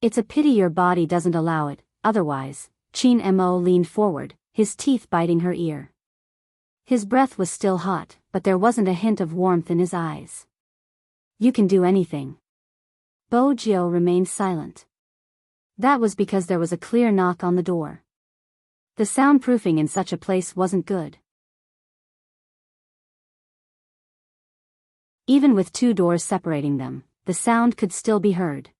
It's a pity your body doesn't allow it, otherwise. Chin Mo leaned forward, his teeth biting her ear. His breath was still hot, but there wasn't a hint of warmth in his eyes. You can do anything. Bojio remained silent. That was because there was a clear knock on the door. The soundproofing in such a place wasn't good. Even with two doors separating them, the sound could still be heard.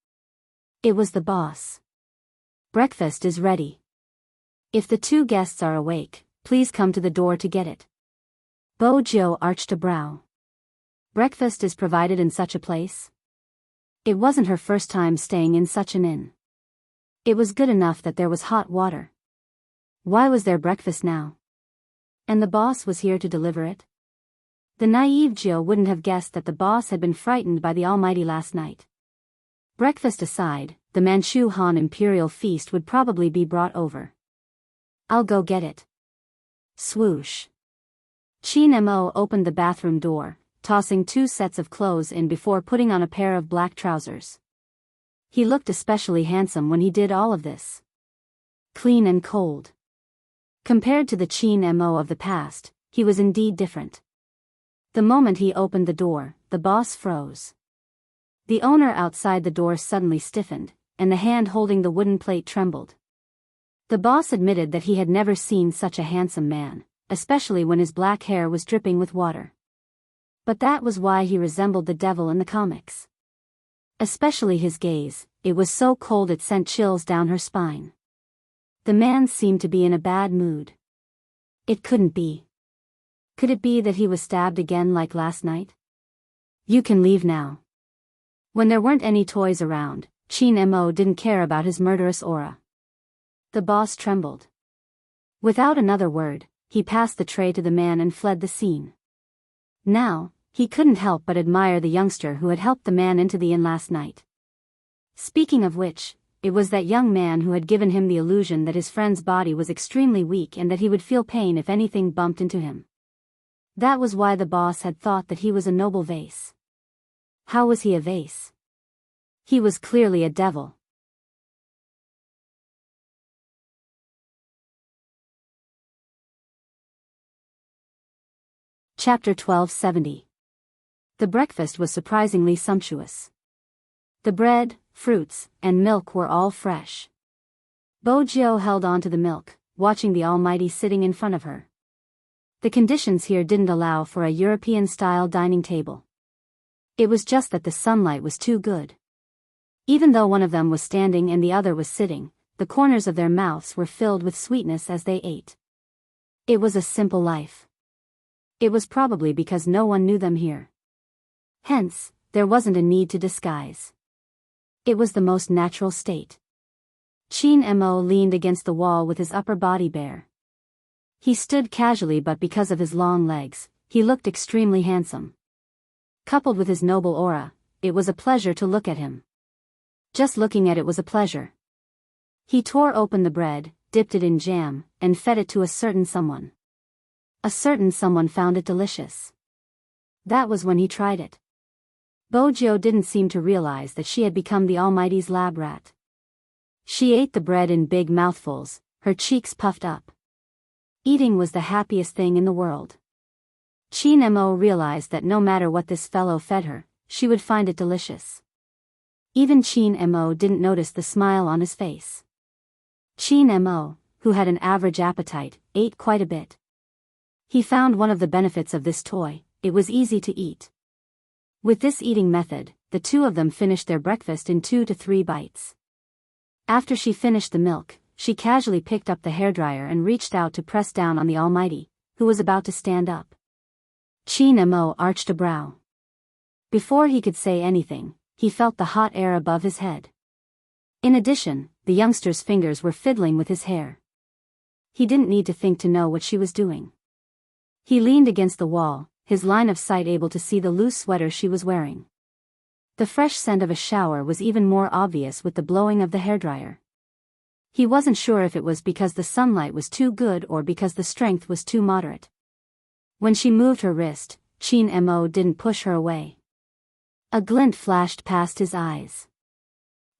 It was the boss. Breakfast is ready. If the two guests are awake, please come to the door to get it. Bojio arched a brow. Breakfast is provided in such a place? It wasn't her first time staying in such an inn. It was good enough that there was hot water. Why was there breakfast now? And the boss was here to deliver it? The naive Jill wouldn't have guessed that the boss had been frightened by the Almighty last night. Breakfast aside, the Manchu Han Imperial feast would probably be brought over. I'll go get it. Swoosh. Chin Mo opened the bathroom door, tossing 2 sets of clothes in before putting on a pair of black trousers. He looked especially handsome when he did all of this. Clean and cold. Compared to the Chin Mo of the past, he was indeed different. The moment he opened the door, the boss froze. The owner outside the door suddenly stiffened, and the hand holding the wooden plate trembled. The boss admitted that he had never seen such a handsome man, especially when his black hair was dripping with water. But that was why he resembled the devil in the comics. Especially his gaze, it was so cold it sent chills down her spine. The man seemed to be in a bad mood. It couldn't be. Could it be that he was stabbed again like last night? You can leave now. When there weren't any toys around, Chin Mo didn't care about his murderous aura. The boss trembled. Without another word, he passed the tray to the man and fled the scene. Now, he couldn't help but admire the youngster who had helped the man into the inn last night. Speaking of which, it was that young man who had given him the illusion that his friend's body was extremely weak and that he would feel pain if anything bumped into him. That was why the boss had thought that he was a noble vase. How was he a vase? He was clearly a devil. Chapter 1270. The breakfast was surprisingly sumptuous. The bread, fruits, and milk were all fresh. Bojio held on to the milk, watching the Almighty sitting in front of her. The conditions here didn't allow for a European-style dining table. It was just that the sunlight was too good. Even though one of them was standing and the other was sitting, the corners of their mouths were filled with sweetness as they ate. It was a simple life. It was probably because no one knew them here. Hence, there wasn't a need to disguise. It was the most natural state. Chin Mo leaned against the wall with his upper body bare. He stood casually, but because of his long legs, he looked extremely handsome. Coupled with his noble aura, it was a pleasure to look at him. Just looking at it was a pleasure. He tore open the bread, dipped it in jam, and fed it to a certain someone. A certain someone found it delicious. That was when he tried it. Bojio didn't seem to realize that she had become the Almighty's lab rat. She ate the bread in big mouthfuls, her cheeks puffed up. Eating was the happiest thing in the world. Chin Mo realized that no matter what this fellow fed her, she would find it delicious. Even Chin Mo didn't notice the smile on his face. Chin Mo, who had an average appetite, ate quite a bit. He found one of the benefits of this toy: it was easy to eat. With this eating method, the two of them finished their breakfast in 2 to 3 bites. After she finished the milk, she casually picked up the hairdryer and reached out to press down on the Almighty, who was about to stand up. Chin Mo arched a brow. Before he could say anything, he felt the hot air above his head. In addition, the youngster's fingers were fiddling with his hair. He didn't need to think to know what she was doing. He leaned against the wall, his line of sight able to see the loose sweater she was wearing. The fresh scent of a shower was even more obvious with the blowing of the hairdryer. He wasn't sure if it was because the sunlight was too good or because the strength was too moderate. When she moved her wrist, Chin Mo didn't push her away. A glint flashed past his eyes.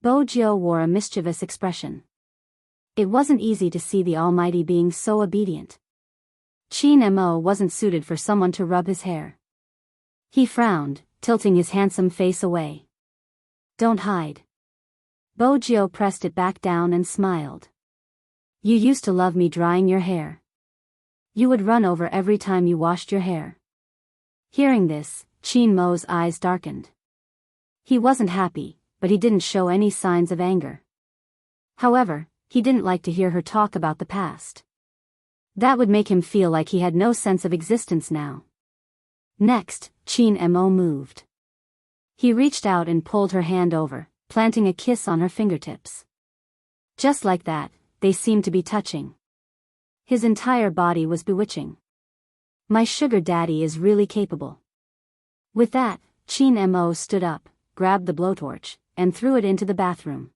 Bojio wore a mischievous expression. It wasn't easy to see the Almighty being so obedient. Chin Mo wasn't suited for someone to rub his hair. He frowned, tilting his handsome face away. "Don't hide." Bojio pressed it back down and smiled. "You used to love me drying your hair. You would run over every time you washed your hair." Hearing this, Chin Mo's eyes darkened. He wasn't happy, but he didn't show any signs of anger. However, he didn't like to hear her talk about the past. That would make him feel like he had no sense of existence now. Next, Chin Mo moved. He reached out and pulled her hand over, planting a kiss on her fingertips. Just like that, they seemed to be touching. His entire body was bewitching. "My sugar daddy is really capable." With that, Chin Mo stood up, grabbed the blowtorch, and threw it into the bathroom.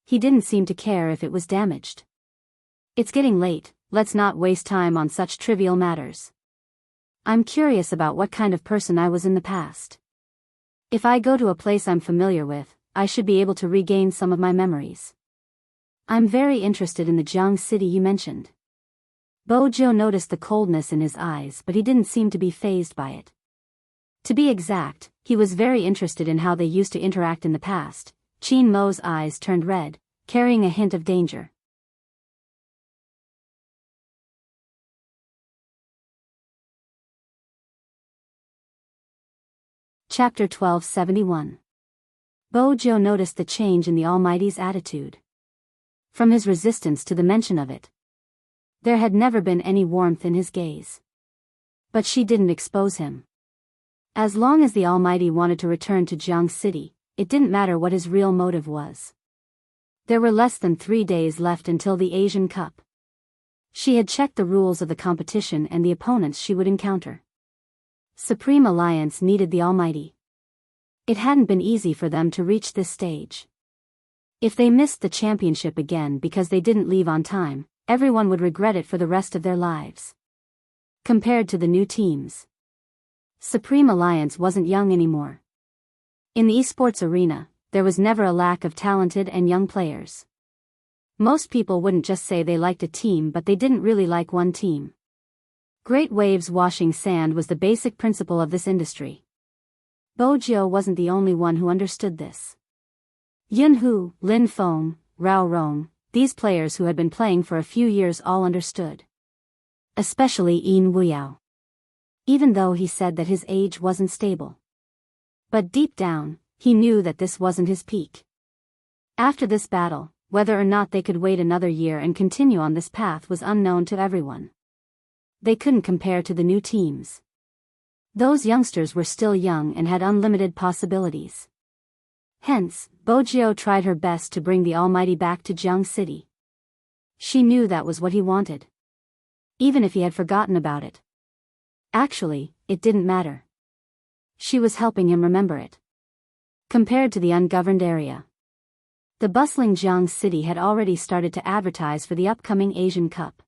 He didn't seem to care if it was damaged. "It's getting late, let's not waste time on such trivial matters. I'm curious about what kind of person I was in the past. If I go to a place I'm familiar with, I should be able to regain some of my memories. I'm very interested in the Jiang city you mentioned." Bojio noticed the coldness in his eyes, but he didn't seem to be fazed by it. To be exact, he was very interested in how they used to interact in the past. Qin Mo's eyes turned red, carrying a hint of danger. Chapter 1271. Bo Jiu noticed the change in the Almighty's attitude. From his resistance to the mention of it, there had never been any warmth in his gaze. But she didn't expose him. As long as the Almighty wanted to return to Jiang City, it didn't matter what his real motive was. There were less than 3 days left until the Asian Cup. She had checked the rules of the competition and the opponents she would encounter. Supreme Alliance needed the Almighty. It hadn't been easy for them to reach this stage. If they missed the championship again because they didn't leave on time, everyone would regret it for the rest of their lives. Compared to the new teams, Supreme Alliance wasn't young anymore. In the esports arena, there was never a lack of talented and young players. Most people wouldn't just say they liked a team, but they didn't really like one team. Great waves washing sand was the basic principle of this industry. Bo Jiu wasn't the only one who understood this. Yun Hu, Lin Feng, Rao Rong, these players who had been playing for a few years all understood. Especially Yin Wuyao. Even though he said that his age wasn't stable. But deep down, he knew that this wasn't his peak. After this battle, whether or not they could wait another year and continue on this path was unknown to everyone. They couldn't compare to the new teams. Those youngsters were still young and had unlimited possibilities. Hence, Bo Jiu tried her best to bring the Almighty back to Jiang City. She knew that was what he wanted. Even if he had forgotten about it. Actually, it didn't matter. She was helping him remember it. Compared to the ungoverned area, the bustling Jiang City had already started to advertise for the upcoming Asian Cup.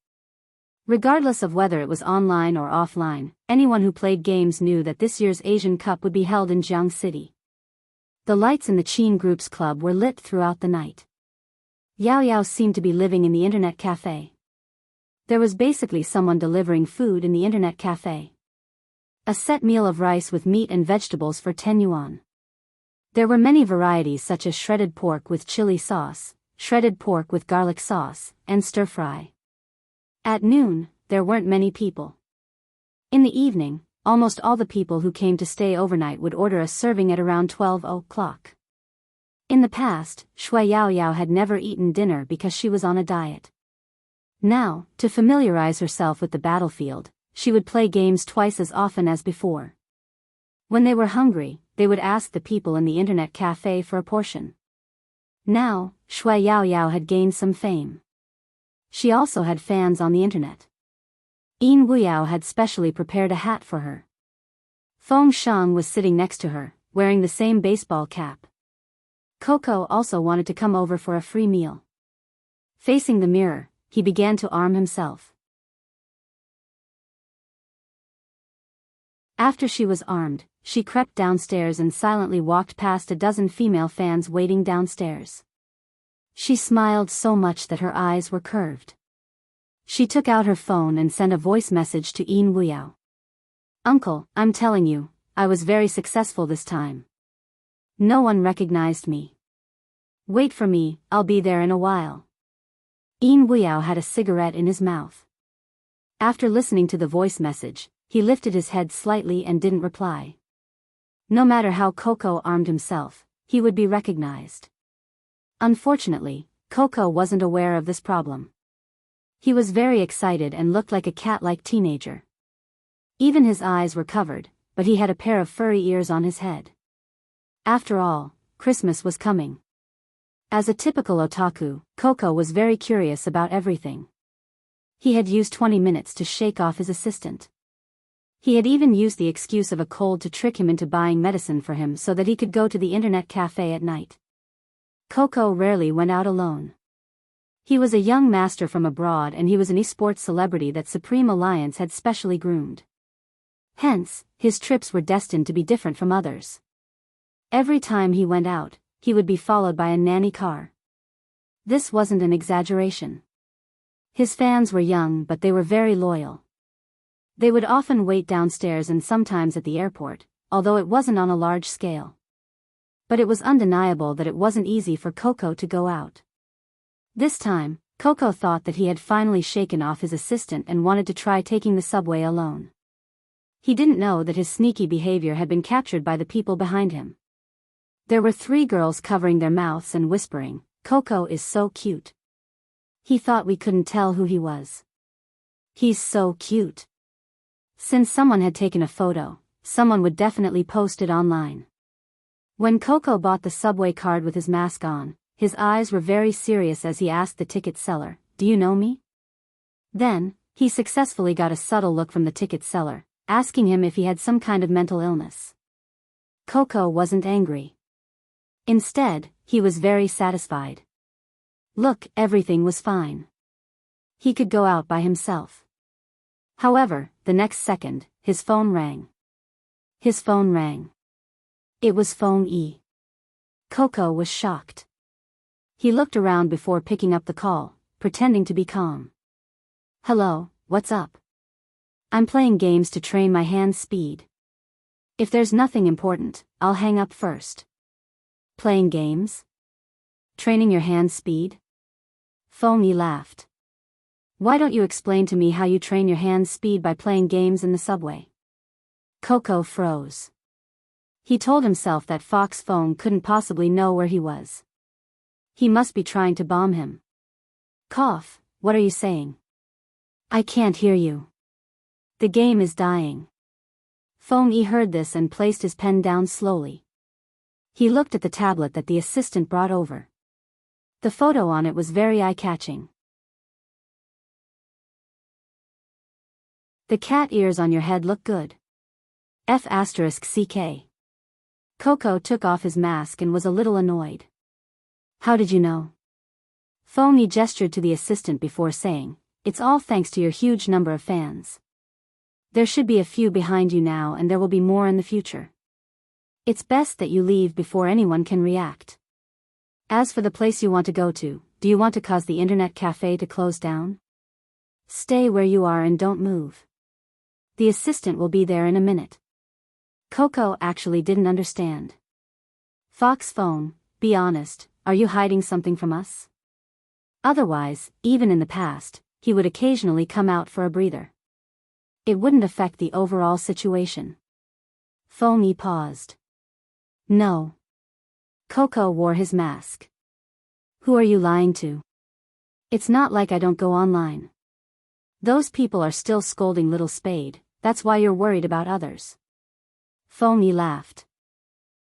Regardless of whether it was online or offline, anyone who played games knew that this year's Asian Cup would be held in Jiang City. The lights in the Qin Group's club were lit throughout the night. Yao Yao seemed to be living in the internet cafe. There was basically someone delivering food in the internet cafe. A set meal of rice with meat and vegetables for 10 yuan. There were many varieties such as shredded pork with chili sauce, shredded pork with garlic sauce, and stir-fry. At noon, there weren't many people. In the evening, almost all the people who came to stay overnight would order a serving at around 12 o'clock. In the past, Shui Yao Yao had never eaten dinner because she was on a diet. Now, to familiarize herself with the battlefield, she would play games twice as often as before. When they were hungry, they would ask the people in the internet cafe for a portion. Now, Shui Yao Yao had gained some fame. She also had fans on the internet. Yin Wuyao had specially prepared a hat for her. Feng Shang was sitting next to her, wearing the same baseball cap. Coco also wanted to come over for a free meal. Facing the mirror, he began to arm himself. After she was armed, she crept downstairs and silently walked past a dozen female fans waiting downstairs. She smiled so much that her eyes were curved. She took out her phone and sent a voice message to Yin Wuyao. "Uncle, I'm telling you, I was very successful this time. No one recognized me. Wait for me, I'll be there in a while." Yin Wuyao had a cigarette in his mouth. After listening to the voice message, he lifted his head slightly and didn't reply. No matter how Coco armed himself, he would be recognized. Unfortunately, Coco wasn't aware of this problem. He was very excited and looked like a cat-like teenager. Even his eyes were covered, but he had a pair of furry ears on his head. After all, Christmas was coming. As a typical otaku, Coco was very curious about everything. He had used 20 minutes to shake off his assistant. He had even used the excuse of a cold to trick him into buying medicine for him so that he could go to the internet cafe at night. Coco rarely went out alone. He was a young master from abroad and he was an esports celebrity that Supreme Alliance had specially groomed. Hence, his trips were destined to be different from others. Every time he went out, he would be followed by a nanny car. This wasn't an exaggeration. His fans were young but they were very loyal. They would often wait downstairs and sometimes at the airport, although it wasn't on a large scale. But it was undeniable that it wasn't easy for Coco to go out. This time, Coco thought that he had finally shaken off his assistant and wanted to try taking the subway alone. He didn't know that his sneaky behavior had been captured by the people behind him. There were 3 girls covering their mouths and whispering, "Coco is so cute." He thought we couldn't tell who he was. He's so cute. Since someone had taken a photo, someone would definitely post it online. When Coco bought the subway card with his mask on, his eyes were very serious as he asked the ticket seller, "Do you know me?" Then, he successfully got a subtle look from the ticket seller, asking him if he had some kind of mental illness. Coco wasn't angry. Instead, he was very satisfied. Look, everything was fine. He could go out by himself. However, the next second, his phone rang. His phone rang. It was Phone E. Coco was shocked. He looked around before picking up the call, pretending to be calm. "Hello, what's up?" "I'm playing games to train my hand speed. If there's nothing important, I'll hang up first." "Playing games? Training your hand speed?" Phone E laughed. "Why don't you explain to me how you train your hand speed by playing games in the subway?" Coco froze. He told himself that Fox Phone couldn't possibly know where he was. He must be trying to bomb him. "Cough, what are you saying?" "I can't hear you. The game is dying." Phone E heard this and placed his pen down slowly. He looked at the tablet that the assistant brought over. The photo on it was very eye-catching. "The cat ears on your head look good. F***ck. Coco took off his mask and was a little annoyed. "How did you know?" Phone E gestured to the assistant before saying, "It's all thanks to your huge number of fans. There should be a few behind you now and there will be more in the future. It's best that you leave before anyone can react. As for the place you want to go to, do you want to cause the internet cafe to close down? Stay where you are and don't move. The assistant will be there in a minute." Coco actually didn't understand. "Fox Phone, be honest, are you hiding something from us?" Otherwise, even in the past, he would occasionally come out for a breather. It wouldn't affect the overall situation. Phone E paused. "No." Coco wore his mask. "Who are you lying to? It's not like I don't go online. Those people are still scolding Little Spade, that's why you're worried about others." Phone E laughed.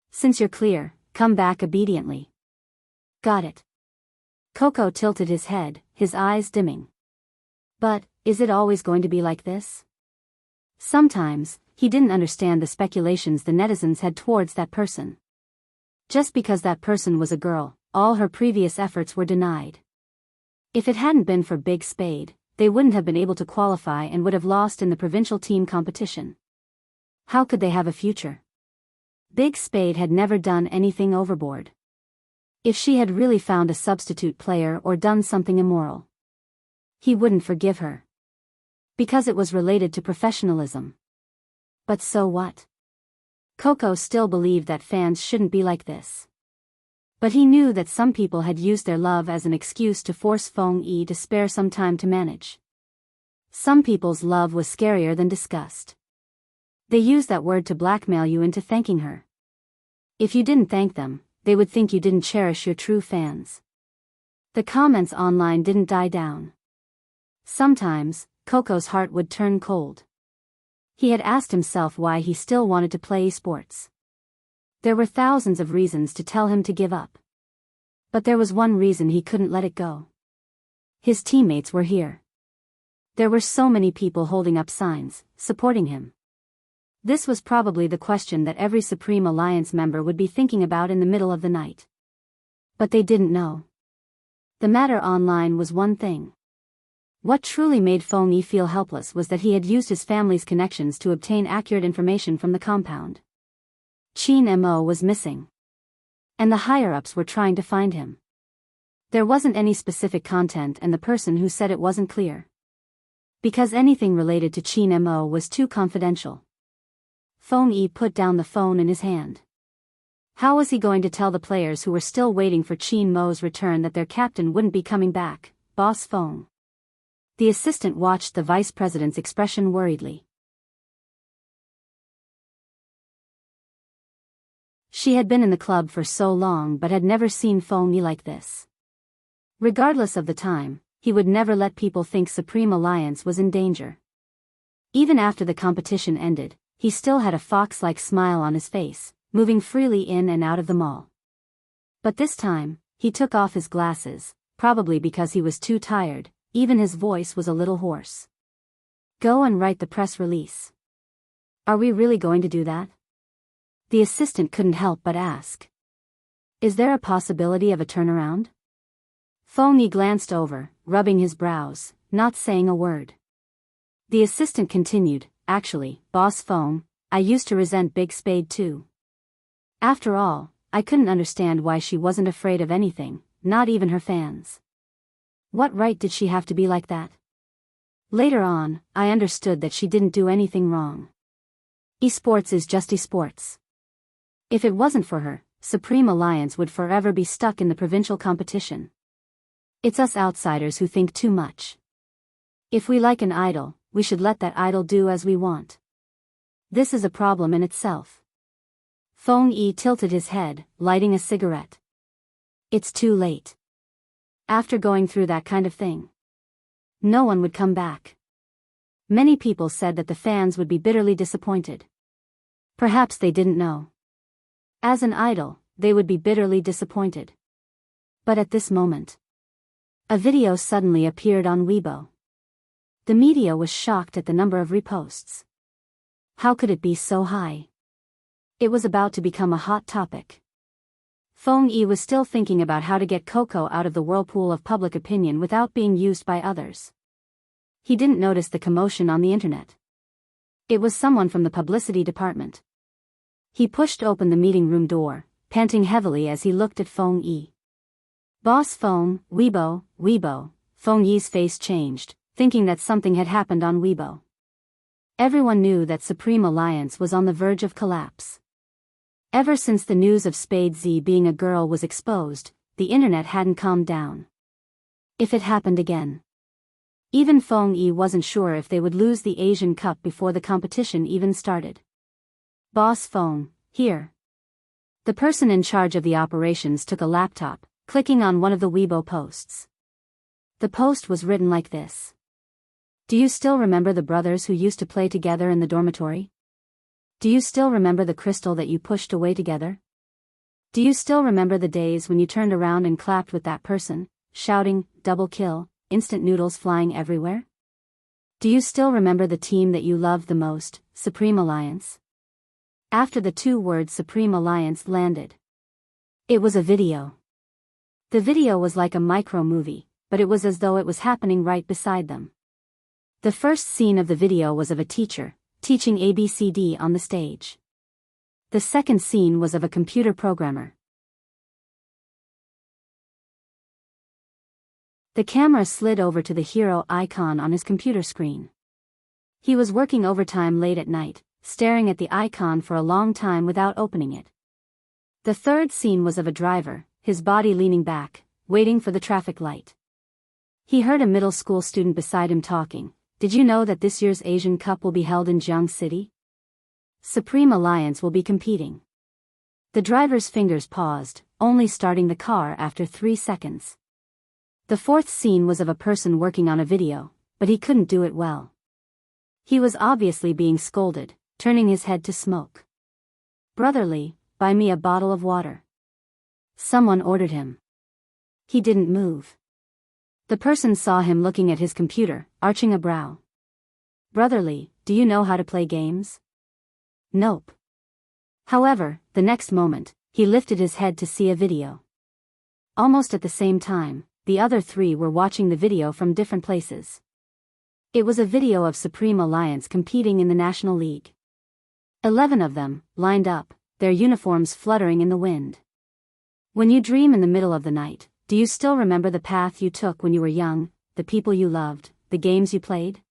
"Since you're clear, come back obediently." "Got it." Coco tilted his head, his eyes dimming. But, is it always going to be like this? Sometimes, he didn't understand the speculations the netizens had towards that person. Just because that person was a girl, all her previous efforts were denied. If it hadn't been for Big Spade, they wouldn't have been able to qualify and would have lost in the provincial team competition. How could they have a future? Big Spade had never done anything overboard. If she had really found a substitute player or done something immoral, he wouldn't forgive her. Because it was related to professionalism. But so what? Coco still believed that fans shouldn't be like this. But he knew that some people had used their love as an excuse to force Phone E to spare some time to manage. Some people's love was scarier than disgust. They used that word to blackmail you into thanking her. If you didn't thank them, they would think you didn't cherish your true fans. The comments online didn't die down. Sometimes, Coco's heart would turn cold. He had asked himself why he still wanted to play esports. There were thousands of reasons to tell him to give up. But there was one reason he couldn't let it go. His teammates were here. There were so many people holding up signs, supporting him. This was probably the question that every Supreme Alliance member would be thinking about in the middle of the night. But they didn't know. The matter online was one thing. What truly made Phone E feel helpless was that he had used his family's connections to obtain accurate information from the compound. Chin Mo was missing. And the higher-ups were trying to find him. There wasn't any specific content and the person who said it wasn't clear. Because anything related to Chin Mo was too confidential. Feng Yi put down the phone in his hand. How was he going to tell the players who were still waiting for Qin Mo's return that their captain wouldn't be coming back? Boss Feng. The assistant watched the vice president's expression worriedly. She had been in the club for so long but had never seen Feng Yi like this. Regardless of the time, he would never let people think Supreme Alliance was in danger. Even after the competition ended, he still had a fox-like smile on his face, moving freely in and out of the mall. But this time, he took off his glasses, probably because he was too tired. Even his voice was a little hoarse. Go and write the press release. Are we really going to do that? The assistant couldn't help but ask. Is there a possibility of a turnaround? Feng Yi glanced over, rubbing his brows, not saying a word. The assistant continued, actually, Boss Feng, I used to resent Big Spade too. After all, I couldn't understand why she wasn't afraid of anything, not even her fans. What right did she have to be like that? Later on, I understood that she didn't do anything wrong. Esports is just esports. If it wasn't for her, Supreme Alliance would forever be stuck in the provincial competition. It's us outsiders who think too much. If we like an idol, we should let that idol do as we want. This is a problem in itself. Feng Yi tilted his head, lighting a cigarette. It's too late. After going through that kind of thing, no one would come back. Many people said that the fans would be bitterly disappointed. Perhaps they didn't know. As an idol, they would be bitterly disappointed. But at this moment, a video suddenly appeared on Weibo. The media was shocked at the number of reposts. How could it be so high? It was about to become a hot topic. Feng Yi was still thinking about how to get Coco out of the whirlpool of public opinion without being used by others. He didn't notice the commotion on the internet. It was someone from the publicity department. He pushed open the meeting room door, panting heavily as he looked at Feng Yi. Boss Feng, Weibo, Weibo. Feng Yi's face changed, thinking that something had happened on Weibo. Everyone knew that Supreme Alliance was on the verge of collapse. Ever since the news of Spade Z being a girl was exposed, the internet hadn't calmed down. If it happened again. Even Feng Yi wasn't sure if they would lose the Asian Cup before the competition even started. Boss Feng, here. The person in charge of the operations took a laptop, clicking on one of the Weibo posts. The post was written like this. Do you still remember the brothers who used to play together in the dormitory? Do you still remember the crystal that you pushed away together? Do you still remember the days when you turned around and clapped with that person, shouting, double kill, instant noodles flying everywhere? Do you still remember the team that you loved the most, Supreme Alliance? After the two words Supreme Alliance landed, it was a video. The video was like a micro-movie, but it was as though it was happening right beside them. The first scene of the video was of a teacher, teaching ABCD on the stage. The second scene was of a computer programmer. The camera slid over to the hero icon on his computer screen. He was working overtime late at night, staring at the icon for a long time without opening it. The third scene was of a driver, his body leaning back, waiting for the traffic light. He heard a middle school student beside him talking. Did you know that this year's Asian Cup will be held in Jiang City? Supreme Alliance will be competing. The driver's fingers paused, only starting the car after 3 seconds. The fourth scene was of a person working on a video, but he couldn't do it well. He was obviously being scolded, turning his head to smoke. Brotherly, buy me a bottle of water. Someone ordered him. He didn't move. The person saw him looking at his computer, arching a brow. Brotherly, do you know how to play games? Nope. However, the next moment, he lifted his head to see a video. Almost at the same time, the other three were watching the video from different places. It was a video of Supreme Alliance competing in the National League. 11 of them, lined up, their uniforms fluttering in the wind. When you dream in the middle of the night, do you still remember the path you took when you were young, the people you loved, the games you played?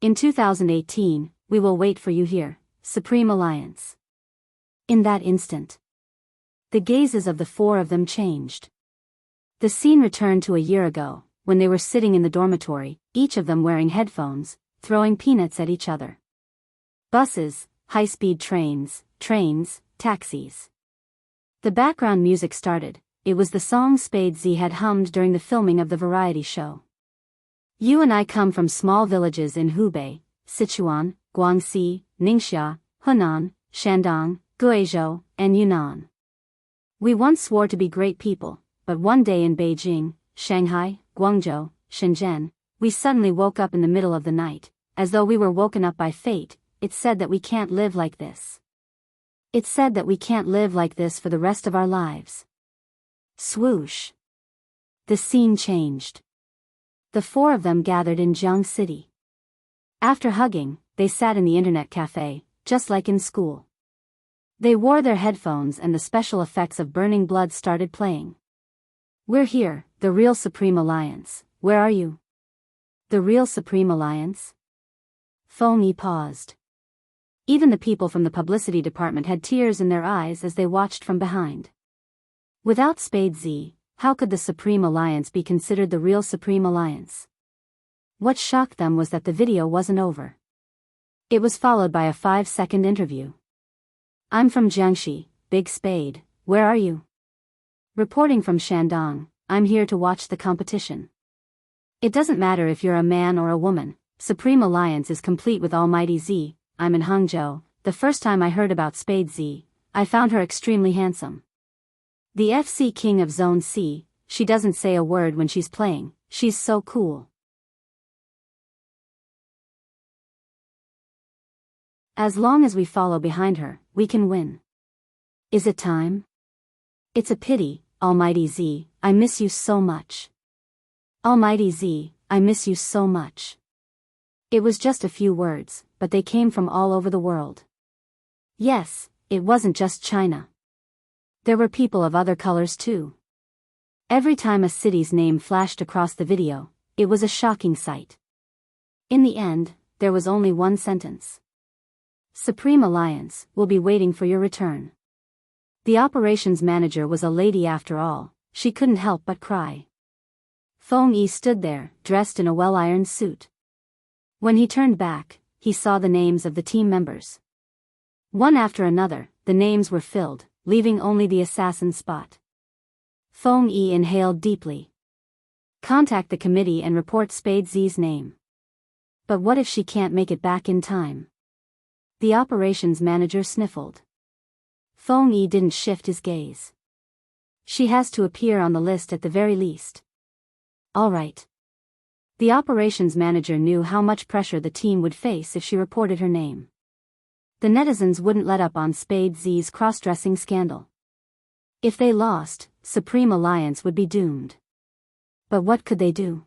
In 2018, we will wait for you here, Supreme Alliance. In that instant, the gazes of the four of them changed. The scene returned to a year ago, when they were sitting in the dormitory, each of them wearing headphones, throwing peanuts at each other. Buses, high-speed trains, taxis. The background music started. It was the song Spade Z had hummed during the filming of the variety show. You and I come from small villages in Hubei, Sichuan, Guangxi, Ningxia, Hunan, Shandong, Guizhou, and Yunnan. We once swore to be great people, but one day in Beijing, Shanghai, Guangzhou, Shenzhen, we suddenly woke up in the middle of the night, as though we were woken up by fate. It said that we can't live like this. It said that we can't live like this for the rest of our lives. Swoosh. The scene changed. The four of them gathered in Jiang City. After hugging, they sat in the internet cafe, just like in school. They wore their headphones and the special effects of burning blood started playing. We're here, the real Supreme Alliance. Where are you? The real Supreme Alliance? Feng Yi paused. Even the people from the publicity department had tears in their eyes as they watched from behind. Without Spade Z, how could the Supreme Alliance be considered the real Supreme Alliance? What shocked them was that the video wasn't over. It was followed by a 5-second interview. I'm from Jiangxi, Big Spade, where are you? Reporting from Shandong, I'm here to watch the competition. It doesn't matter if you're a man or a woman, Supreme Alliance is complete with Almighty Z. I'm in Hangzhou. The first time I heard about Spade Z, I found her extremely handsome. The FC King of Zone C, she doesn't say a word when she's playing, she's so cool. As long as we follow behind her, we can win. Is it time? It's a pity, Almighty Z, I miss you so much. Almighty Z, I miss you so much. It was just a few words, but they came from all over the world. Yes, it wasn't just China. There were people of other colors too. Every time a city's name flashed across the video, it was a shocking sight. In the end, there was only one sentence. Supreme Alliance will be waiting for your return. The operations manager was a lady after all, she couldn't help but cry. Feng Yi stood there, dressed in a well-ironed suit. When he turned back, he saw the names of the team members. One after another, the names were filled, leaving only the assassin spot. Feng Yi inhaled deeply. Contact the committee and report Spade Z's name. But what if she can't make it back in time? The operations manager sniffled. Feng Yi didn't shift his gaze. She has to appear on the list at the very least. All right. The operations manager knew how much pressure the team would face if she reported her name. The netizens wouldn't let up on Spade Z's cross-dressing scandal. If they lost, Supreme Alliance would be doomed. But what could they do?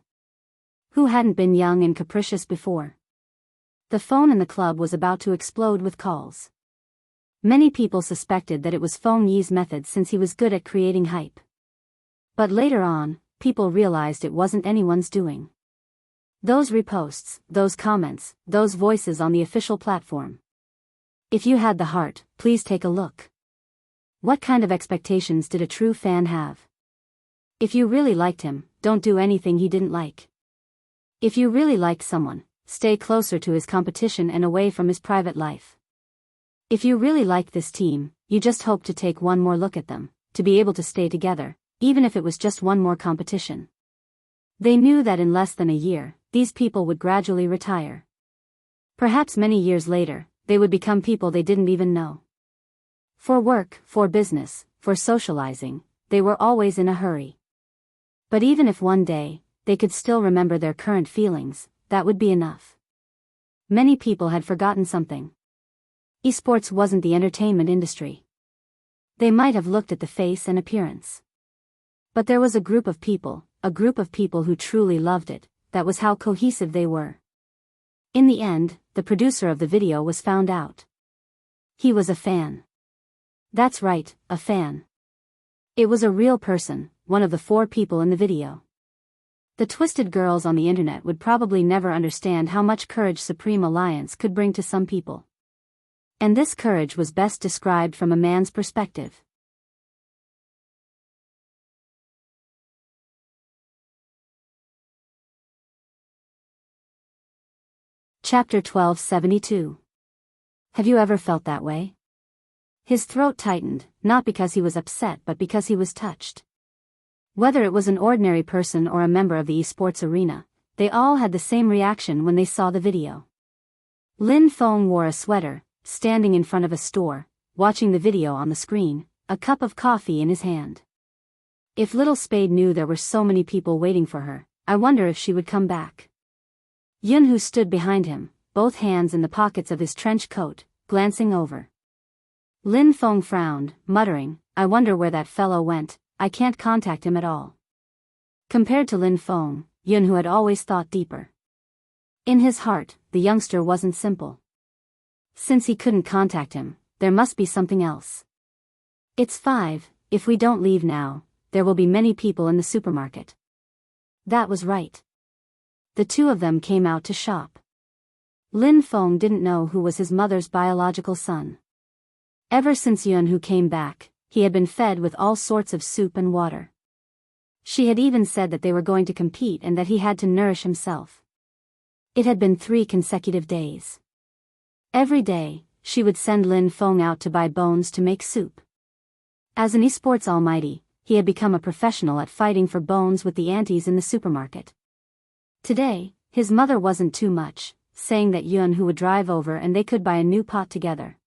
Who hadn't been young and capricious before? The phone in the club was about to explode with calls. Many people suspected that it was Feng Yi's method since he was good at creating hype. But later on, people realized it wasn't anyone's doing. Those reposts, those comments, those voices on the official platform. If you had the heart, please take a look. What kind of expectations did a true fan have? If you really liked him, don't do anything he didn't like. If you really liked someone, stay closer to his competition and away from his private life. If you really liked this team, you just hoped to take one more look at them, to be able to stay together, even if it was just one more competition. They knew that in less than a year, these people would gradually retire. Perhaps many years later, they would become people they didn't even know. For work, for business, for socializing, they were always in a hurry. But even if one day, they could still remember their current feelings, that would be enough. Many people had forgotten something. Esports wasn't the entertainment industry. They might have looked at the face and appearance. But there was a group of people who truly loved it, that was how cohesive they were. In the end, the producer of the video was found out. He was a fan. That's right, a fan. It was a real person, one of the 4 people in the video. The twisted girls on the internet would probably never understand how much courage Supreme Alliance could bring to some people. And this courage was best described from a man's perspective. Chapter 1272. Have you ever felt that way? His throat tightened, not because he was upset but because he was touched. Whether it was an ordinary person or a member of the esports arena, they all had the same reaction when they saw the video. Lin Feng wore a sweater, standing in front of a store, watching the video on the screen, a cup of coffee in his hand. If little Spade knew there were so many people waiting for her, I wonder if she would come back. Yunhu stood behind him, both hands in the pockets of his trench coat, glancing over. Lin Feng frowned, muttering, I wonder where that fellow went, I can't contact him at all. Compared to Lin Feng, Yunhu had always thought deeper. In his heart, the youngster wasn't simple. Since he couldn't contact him, there must be something else. It's 5, if we don't leave now, there will be many people in the supermarket. That was right. The two of them came out to shop. Lin Feng didn't know who was his mother's biological son. Ever since Yunhu came back, he had been fed with all sorts of soup and water. She had even said that they were going to compete and that he had to nourish himself. It had been 3 consecutive days. Every day, she would send Lin Feng out to buy bones to make soup. As an esports almighty, he had become a professional at fighting for bones with the aunties in the supermarket. Today, his mother wasn't too much, saying that Yunhu would drive over and they could buy a new pot together.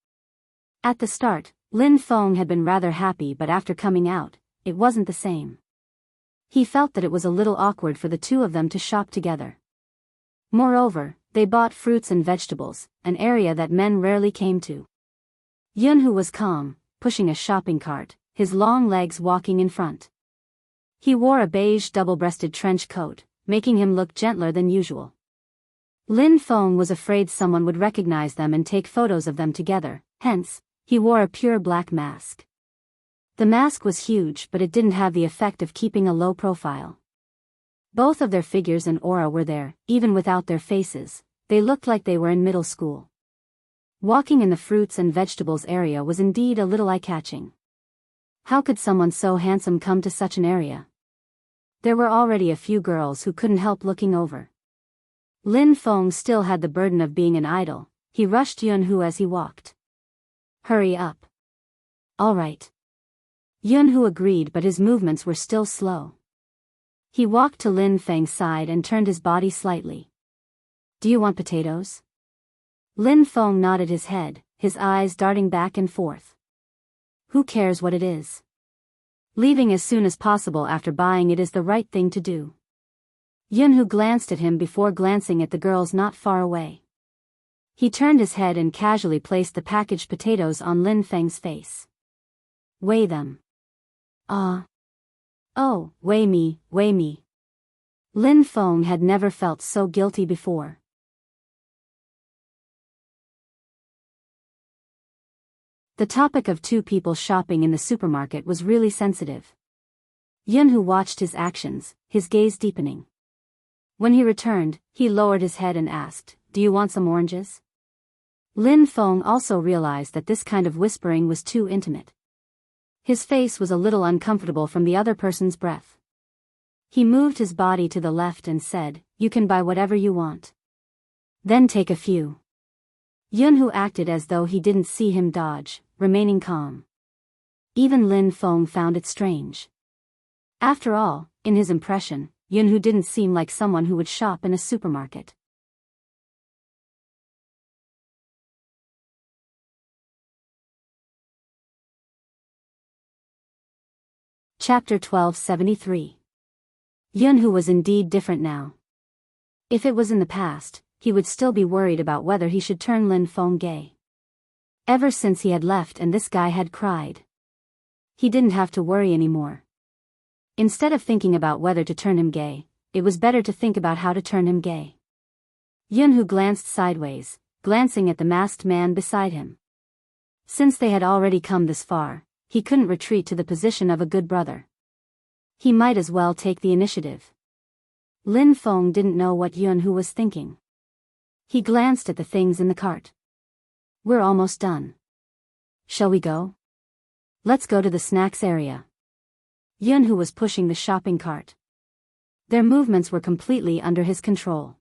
At the start, Lin Feng had been rather happy, but after coming out, it wasn't the same. He felt that it was a little awkward for the two of them to shop together. Moreover, they bought fruits and vegetables, an area that men rarely came to. Yunhu was calm, pushing a shopping cart, his long legs walking in front. He wore a beige double-breasted trench coat, making him look gentler than usual. Lin Feng was afraid someone would recognize them and take photos of them together, hence, he wore a pure black mask. The mask was huge, but it didn't have the effect of keeping a low profile. Both of their figures and aura were there, even without their faces. They looked like they were in middle school. Walking in the fruits and vegetables area was indeed a little eye-catching. How could someone so handsome come to such an area? There were already a few girls who couldn't help looking over. Lin Feng still had the burden of being an idol. He rushed Yunhu as he walked. Hurry up. All right. Yunhu agreed, but his movements were still slow. He walked to Lin Feng's side and turned his body slightly. Do you want potatoes? Lin Feng nodded his head, his eyes darting back and forth. Who cares what it is? Leaving as soon as possible after buying it is the right thing to do. Yunhu glanced at him before glancing at the girls not far away. He turned his head and casually placed the packaged potatoes on Lin Feng's face. Weigh them. Ah. Oh, weigh me, weigh me. Lin Feng had never felt so guilty before. The topic of two people shopping in the supermarket was really sensitive. Yunhu watched his actions, his gaze deepening. When he returned, he lowered his head and asked, Do you want some oranges? Lin Feng also realized that this kind of whispering was too intimate. His face was a little uncomfortable from the other person's breath. He moved his body to the left and said, You can buy whatever you want. Then take a few. Yunhu acted as though he didn't see him dodge, remaining calm. Even Lin Feng found it strange. After all, in his impression, Yunhu didn't seem like someone who would shop in a supermarket. Chapter 1273. Yunhu was indeed different now. If it was in the past, he would still be worried about whether he should turn Lin Feng gay. Ever since he had left and this guy had cried, he didn't have to worry anymore. Instead of thinking about whether to turn him gay, it was better to think about how to turn him gay. Yunhu glanced sideways, glancing at the masked man beside him. Since they had already come this far, he couldn't retreat to the position of a good brother. He might as well take the initiative. Lin Feng didn't know what Yunhu was thinking. He glanced at the things in the cart. We're almost done. Shall we go? Let's go to the snacks area. Yun, who was pushing the shopping cart. Their movements were completely under his control.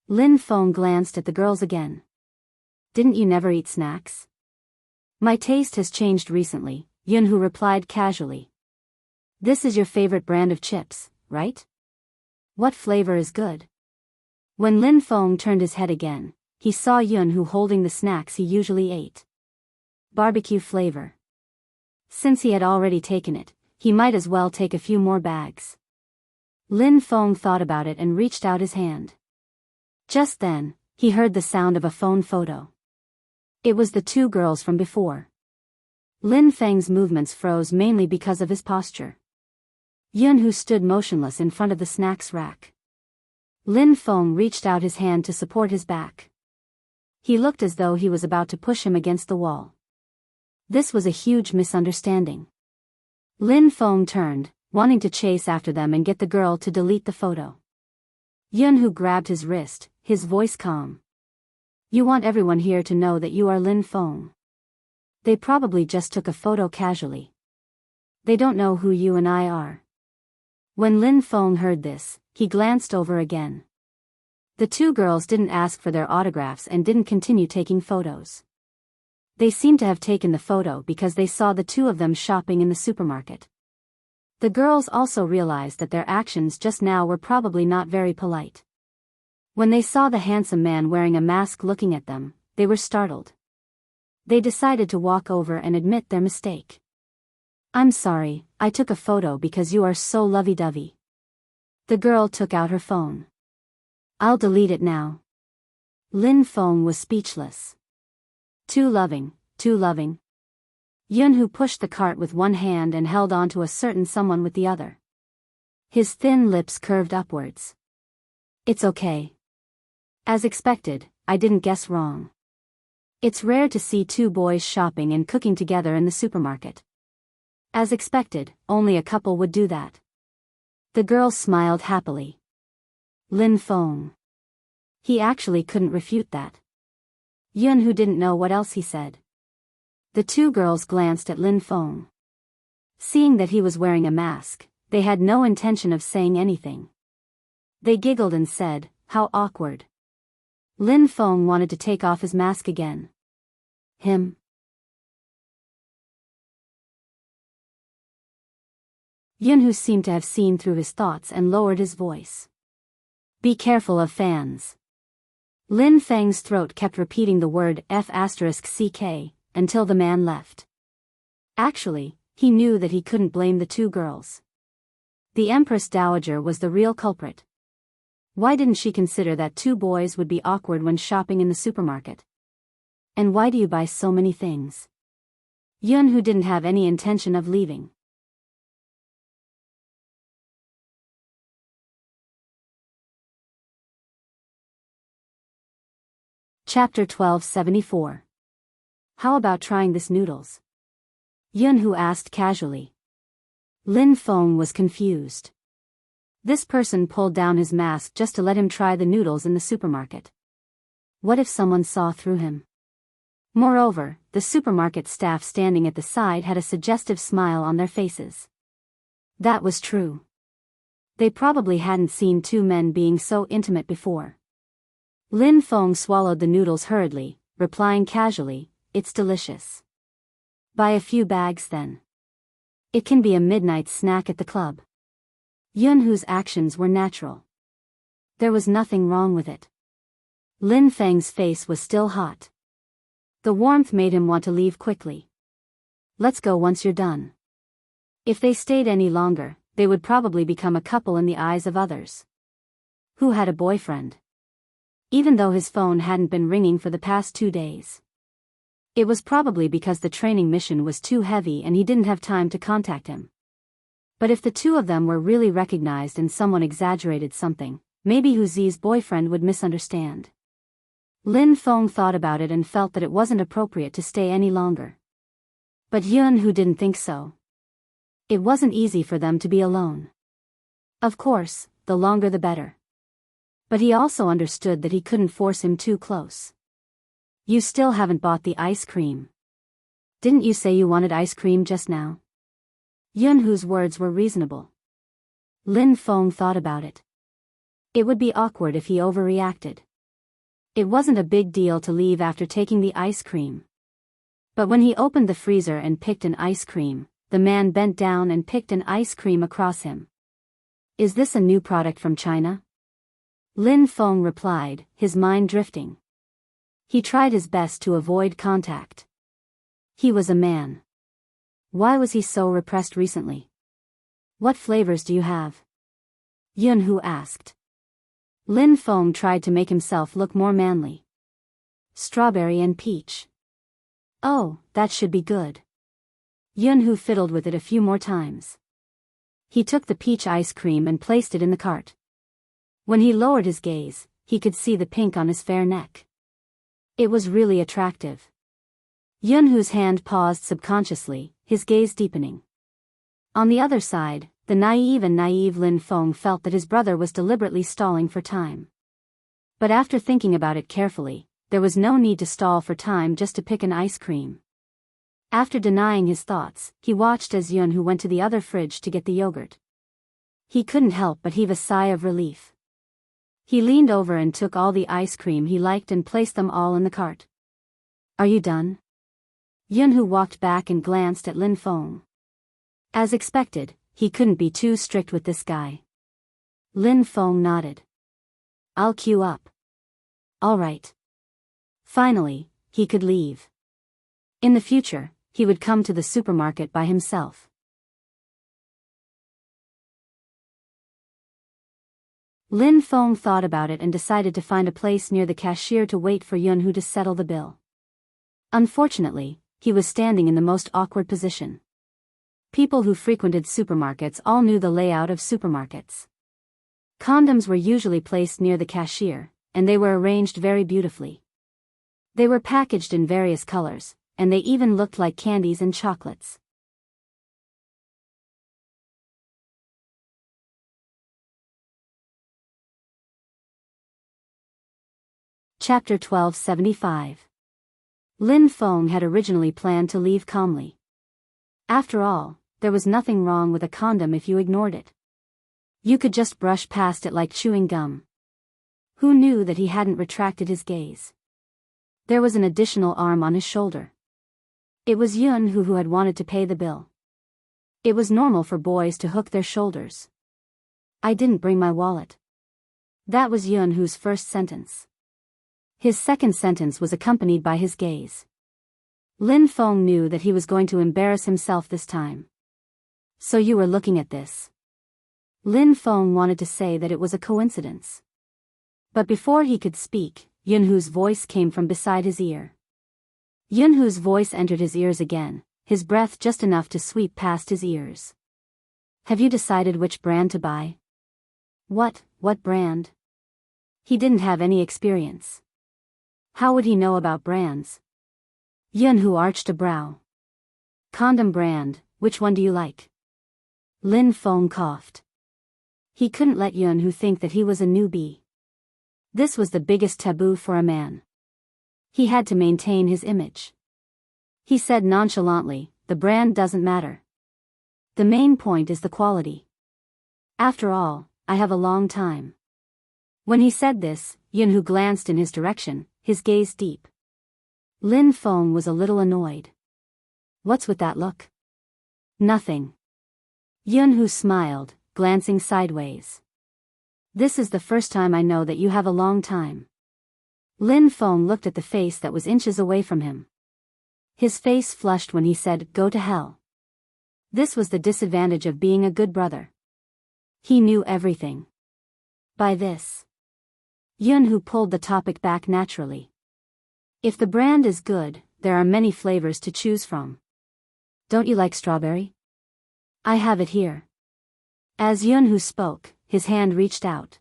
Lin Feng glanced at the girls again. Didn't you never eat snacks? My taste has changed recently, Yun, who replied casually. This is your favorite brand of chips, right? What flavor is good? When Lin Feng turned his head again, he saw Yun, who holding the snacks he usually ate. Barbecue flavor. Since he had already taken it, he might as well take a few more bags. Lin Feng thought about it and reached out his hand. Just then, he heard the sound of a phone photo. It was the two girls from before. Lin Feng's movements froze mainly because of his posture. Yun, who stood motionless in front of the snacks rack. Lin Feng reached out his hand to support his back. He looked as though he was about to push him against the wall. This was a huge misunderstanding. Lin Feng turned, wanting to chase after them and get the girl to delete the photo. Yun, who grabbed his wrist, his voice calm. You want everyone here to know that you are Lin Feng. They probably just took a photo casually. They don't know who you and I are. When Lin Feng heard this, he glanced over again. The two girls didn't ask for their autographs and didn't continue taking photos. They seemed to have taken the photo because they saw the two of them shopping in the supermarket. The girls also realized that their actions just now were probably not very polite. When they saw the handsome man wearing a mask looking at them, they were startled. They decided to walk over and admit their mistake. I'm sorry, I took a photo because you are so lovey-dovey. The girl took out her phone. I'll delete it now. Lin Feng was speechless. Too loving, too loving. Yun, who pushed the cart with one hand and held on to a certain someone with the other. His thin lips curved upwards. It's okay. As expected, I didn't guess wrong. It's rare to see two boys shopping and cooking together in the supermarket. As expected, only a couple would do that. The girl smiled happily. Lin Feng. He actually couldn't refute that. Yun, who didn't know what else he said. The two girls glanced at Lin Feng. Seeing that he was wearing a mask, they had no intention of saying anything. They giggled and said, how awkward. Lin Feng wanted to take off his mask again. Him. Yun, who seemed to have seen through his thoughts and lowered his voice. Be careful of fans. Lin Feng's throat kept repeating the word F***ck until the man left. Actually, he knew that he couldn't blame the two girls. The Empress Dowager was the real culprit. Why didn't she consider that two boys would be awkward when shopping in the supermarket? And why do you buy so many things? Yun, who didn't have any intention of leaving. Chapter 1274. How about trying this noodles? Yun, who asked casually. Lin Feng was confused. This person pulled down his mask just to let him try the noodles in the supermarket. What if someone saw through him? Moreover, the supermarket staff standing at the side had a suggestive smile on their faces. That was true. They probably hadn't seen two men being so intimate before. Lin Feng swallowed the noodles hurriedly, replying casually, it's delicious. Buy a few bags then. It can be a midnight snack at the club. Yun, whose actions were natural. There was nothing wrong with it. Lin Feng's face was still hot. The warmth made him want to leave quickly. Let's go once you're done. If they stayed any longer, they would probably become a couple in the eyes of others. Who had a boyfriend? Even though his phone hadn't been ringing for the past 2 days. It was probably because the training mission was too heavy and he didn't have time to contact him. But if the two of them were really recognized and someone exaggerated something, maybe Hu Zi's boyfriend would misunderstand. Lin Feng thought about it and felt that it wasn't appropriate to stay any longer. But Yun, who didn't think so. It wasn't easy for them to be alone. Of course, the longer the better. But he also understood that he couldn't force him too close. You still haven't bought the ice cream. Didn't you say you wanted ice cream just now? Yunhu's words were reasonable. Lin Feng thought about it. It would be awkward if he overreacted. It wasn't a big deal to leave after taking the ice cream. But when he opened the freezer and picked an ice cream, the man bent down and picked an ice cream across him. Is this a new product from China? Lin Feng replied, his mind drifting. He tried his best to avoid contact. He was a man. Why was he so repressed recently? What flavors do you have? Yunhu asked. Lin Feng tried to make himself look more manly. Strawberry and peach. Oh, that should be good. Yunhu fiddled with it a few more times. He took the peach ice cream and placed it in the cart. When he lowered his gaze, he could see the pink on his fair neck. It was really attractive. Yunhu's hand paused subconsciously, his gaze deepening. On the other side, the naive Lin Feng felt that his brother was deliberately stalling for time. But after thinking about it carefully, there was no need to stall for time just to pick an ice cream. After denying his thoughts, he watched as Yunhu went to the other fridge to get the yogurt. He couldn't help but heave a sigh of relief. He leaned over and took all the ice cream he liked and placed them all in the cart. Are you done? Yunhu walked back and glanced at Lin Feng. As expected, he couldn't be too strict with this guy. Lin Feng nodded. I'll queue up. All right. Finally, he could leave. In the future, he would come to the supermarket by himself. Lin Feng thought about it and decided to find a place near the cashier to wait for Yunhu to settle the bill. Unfortunately, he was standing in the most awkward position. People who frequented supermarkets all knew the layout of supermarkets. Condoms were usually placed near the cashier, and they were arranged very beautifully. They were packaged in various colors, and they even looked like candies and chocolates. Chapter 1275. Lin Feng had originally planned to leave calmly. After all, there was nothing wrong with a condom if you ignored it. You could just brush past it like chewing gum. Who knew that he hadn't retracted his gaze? There was an additional arm on his shoulder. It was Yunhu who had wanted to pay the bill. It was normal for boys to hook their shoulders. I didn't bring my wallet. That was Yunhu's first sentence. His second sentence was accompanied by his gaze. Lin Feng knew that he was going to embarrass himself this time. So you were looking at this. Lin Feng wanted to say that it was a coincidence. But before he could speak, Yunhu's voice came from beside his ear. Yunhu's voice entered his ears again, his breath just enough to sweep past his ears. Have you decided which brand to buy? What brand? He didn't have any experience. How would he know about brands? Yunhu arched a brow. Condom brand, which one do you like? Lin Feng coughed. He couldn't let Yunhu think that he was a newbie. This was the biggest taboo for a man. He had to maintain his image. He said nonchalantly, the brand doesn't matter. The main point is the quality. After all, I have a long time. When he said this, Yunhu glanced in his direction, his gaze deep. Lin Feng was a little annoyed. What's with that look? Nothing. Yunhu smiled, glancing sideways. This is the first time I know that you have a long time. Lin Feng looked at the face that was inches away from him. His face flushed when he said, go to hell. This was the disadvantage of being a good brother. He knew everything. By this. Yunhu pulled the topic back naturally. If the brand is good, there are many flavors to choose from. Don't you like strawberry? I have it here. As Yunhu spoke, his hand reached out.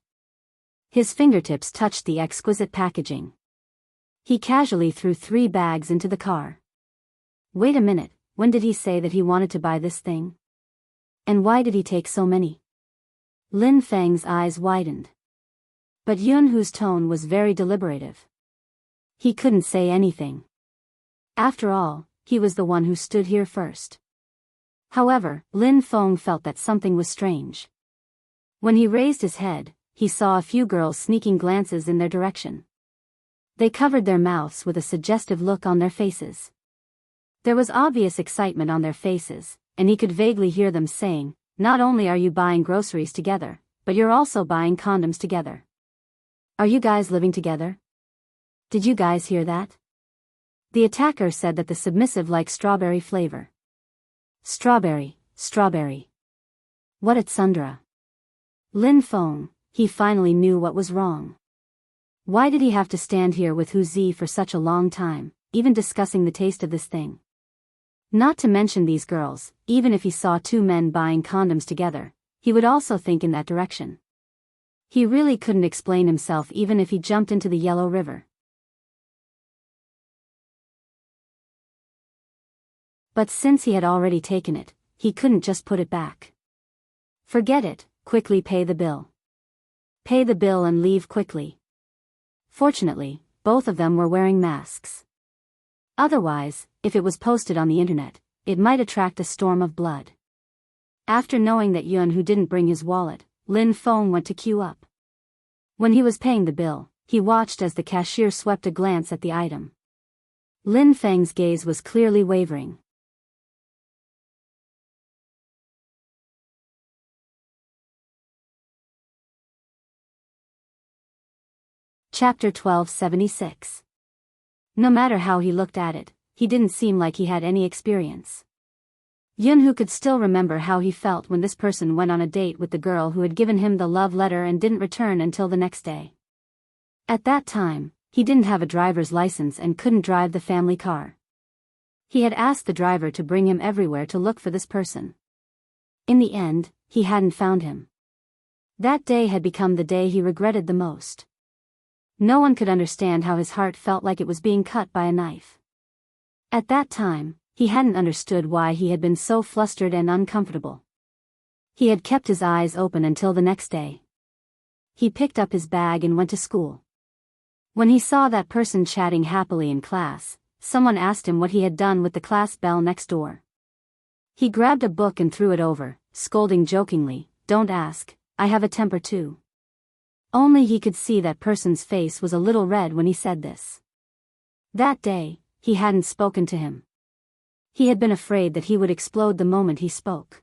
His fingertips touched the exquisite packaging. He casually threw 3 bags into the car. Wait a minute, when did he say that he wanted to buy this thing? And why did he take so many? Lin Feng's eyes widened. But Yunhu's tone was very deliberative. He couldn't say anything. After all, he was the one who stood here first. However, Lin Feng felt that something was strange. When he raised his head, he saw a few girls sneaking glances in their direction. They covered their mouths with a suggestive look on their faces. There was obvious excitement on their faces, and he could vaguely hear them saying, "Not only are you buying groceries together, but you're also buying condoms together. Are you guys living together? Did you guys hear that?" The attacker said that the submissive liked strawberry flavor. Strawberry, strawberry. What at Sundra? Lin Feng, he finally knew what was wrong. Why did he have to stand here with Hu Zi for such a long time, even discussing the taste of this thing? Not to mention these girls, even if he saw two men buying condoms together, he would also think in that direction. He really couldn't explain himself even if he jumped into the Yellow River. But since he had already taken it, he couldn't just put it back. Forget it, quickly pay the bill. Pay the bill and leave quickly. Fortunately, both of them were wearing masks. Otherwise, if it was posted on the internet, it might attract a storm of blood. After knowing that Yun Hu didn't bring his wallet, Lin Feng went to queue up. When he was paying the bill, he watched as the cashier swept a glance at the item. Lin Feng's gaze was clearly wavering. Chapter 1276. No matter how he looked at it, he didn't seem like he had any experience. Yun Hu could still remember how he felt when this person went on a date with the girl who had given him the love letter and didn't return until the next day. At that time, he didn't have a driver's license and couldn't drive the family car. He had asked the driver to bring him everywhere to look for this person. In the end, he hadn't found him. That day had become the day he regretted the most. No one could understand how his heart felt like it was being cut by a knife. At that time, he hadn't understood why he had been so flustered and uncomfortable. He had kept his eyes open until the next day. He picked up his bag and went to school. When he saw that person chatting happily in class, someone asked him what he had done with the class bell next door. He grabbed a book and threw it over, scolding jokingly, "Don't ask, I have a temper too." Only he could see that person's face was a little red when he said this. That day, he hadn't spoken to him. He had been afraid that he would explode the moment he spoke.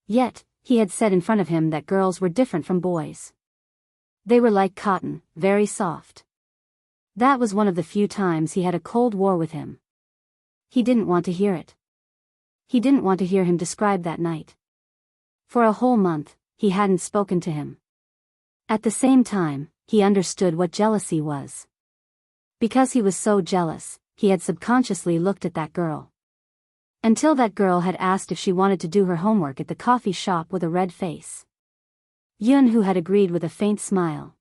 Yet, he had said in front of him that girls were different from boys. They were like cotton, very soft. That was one of the few times he had a cold war with him. He didn't want to hear it. He didn't want to hear him describe that night. For a whole month, he hadn't spoken to him. At the same time, he understood what jealousy was. Because he was so jealous, he had subconsciously looked at that girl. Until that girl had asked if she wanted to do her homework at the coffee shop with a red face. Yun Hu had agreed with a faint smile.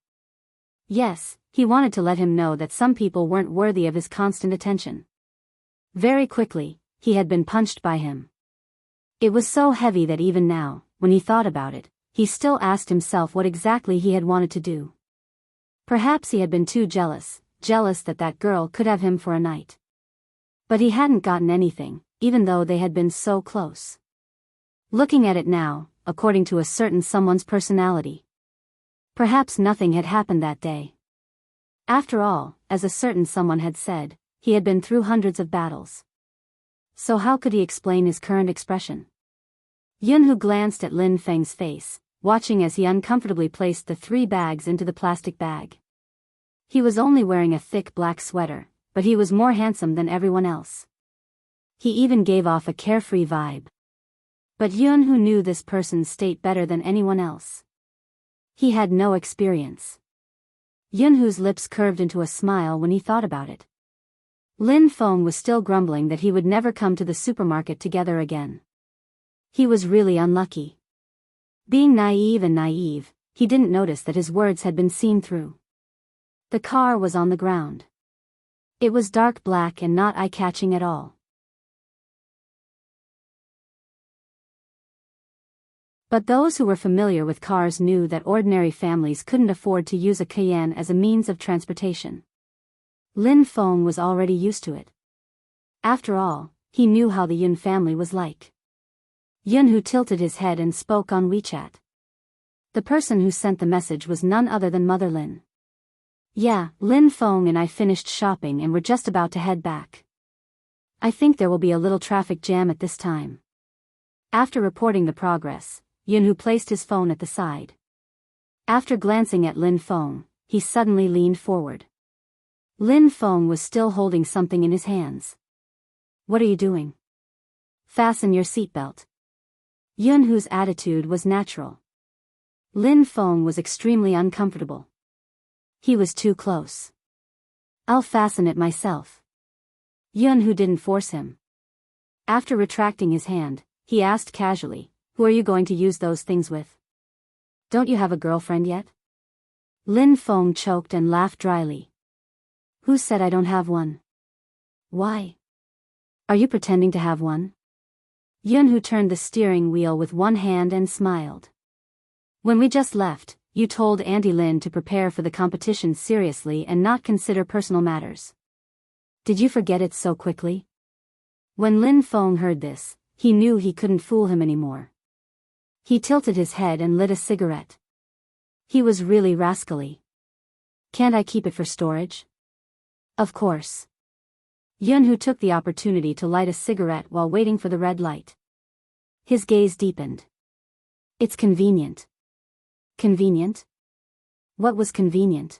Yes, he wanted to let him know that some people weren't worthy of his constant attention. Very quickly, he had been punched by him. It was so heavy that even now, when he thought about it, he still asked himself what exactly he had wanted to do. Perhaps he had been too jealous that that girl could have him for a night. But he hadn't gotten anything, even though they had been so close. Looking at it now, according to a certain someone's personality, perhaps nothing had happened that day. After all, as a certain someone had said, he had been through hundreds of battles. So how could he explain his current expression? Yun Hu glanced at Lin Feng's face, watching as he uncomfortably placed the 3 bags into the plastic bag. He was only wearing a thick black sweater, but he was more handsome than everyone else. He even gave off a carefree vibe. But Yun Hu knew this person's state better than anyone else. He had no experience. Yun Hu's lips curved into a smile when he thought about it. Lin Feng was still grumbling that he would never come to the supermarket together again. He was really unlucky. Being naive, he didn't notice that his words had been seen through. The car was on the ground. It was dark black and not eye-catching at all. But those who were familiar with cars knew that ordinary families couldn't afford to use a Cayenne as a means of transportation. Lin Feng was already used to it. After all, he knew how the Yun family was like. Yunhu tilted his head and spoke on WeChat. The person who sent the message was none other than Mother Lin. Yeah, Lin Feng and I finished shopping and we're just about to head back. I think there will be a little traffic jam at this time. After reporting the progress, Yunhu placed his phone at the side. After glancing at Lin Feng, he suddenly leaned forward. Lin Feng was still holding something in his hands. What are you doing? Fasten your seatbelt. Yunhu's attitude was natural. Lin Feng was extremely uncomfortable. He was too close. I'll fasten it myself. Yunhu didn't force him. After retracting his hand, he asked casually, who are you going to use those things with? Don't you have a girlfriend yet? Lin Feng choked and laughed dryly. Who said I don't have one? Why? Are you pretending to have one? Yunhu turned the steering wheel with one hand and smiled. When we just left, you told Auntie Lin to prepare for the competition seriously and not consider personal matters. Did you forget it so quickly? When Lin Feng heard this, he knew he couldn't fool him anymore. He tilted his head and lit a cigarette. He was really rascally. Can't I keep it for storage? Of course. Yunhu took the opportunity to light a cigarette while waiting for the red light. His gaze deepened. It's convenient. Convenient? What was convenient?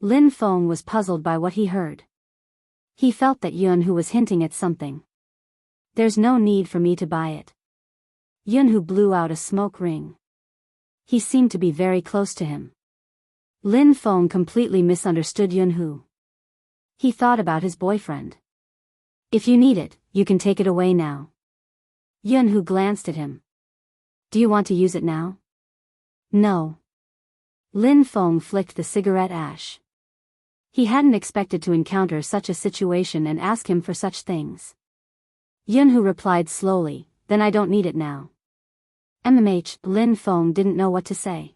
Lin Feng was puzzled by what he heard. He felt that Yunhu was hinting at something. There's no need for me to buy it. Yunhu blew out a smoke ring. He seemed to be very close to him. Lin Feng completely misunderstood Yunhu. He thought about his boyfriend. If you need it, you can take it away now. Yunhu glanced at him. Do you want to use it now? No. Lin Feng flicked the cigarette ash. He hadn't expected to encounter such a situation and ask him for such things. Yunhu replied slowly, then I don't need it now. Lin Feng didn't know what to say.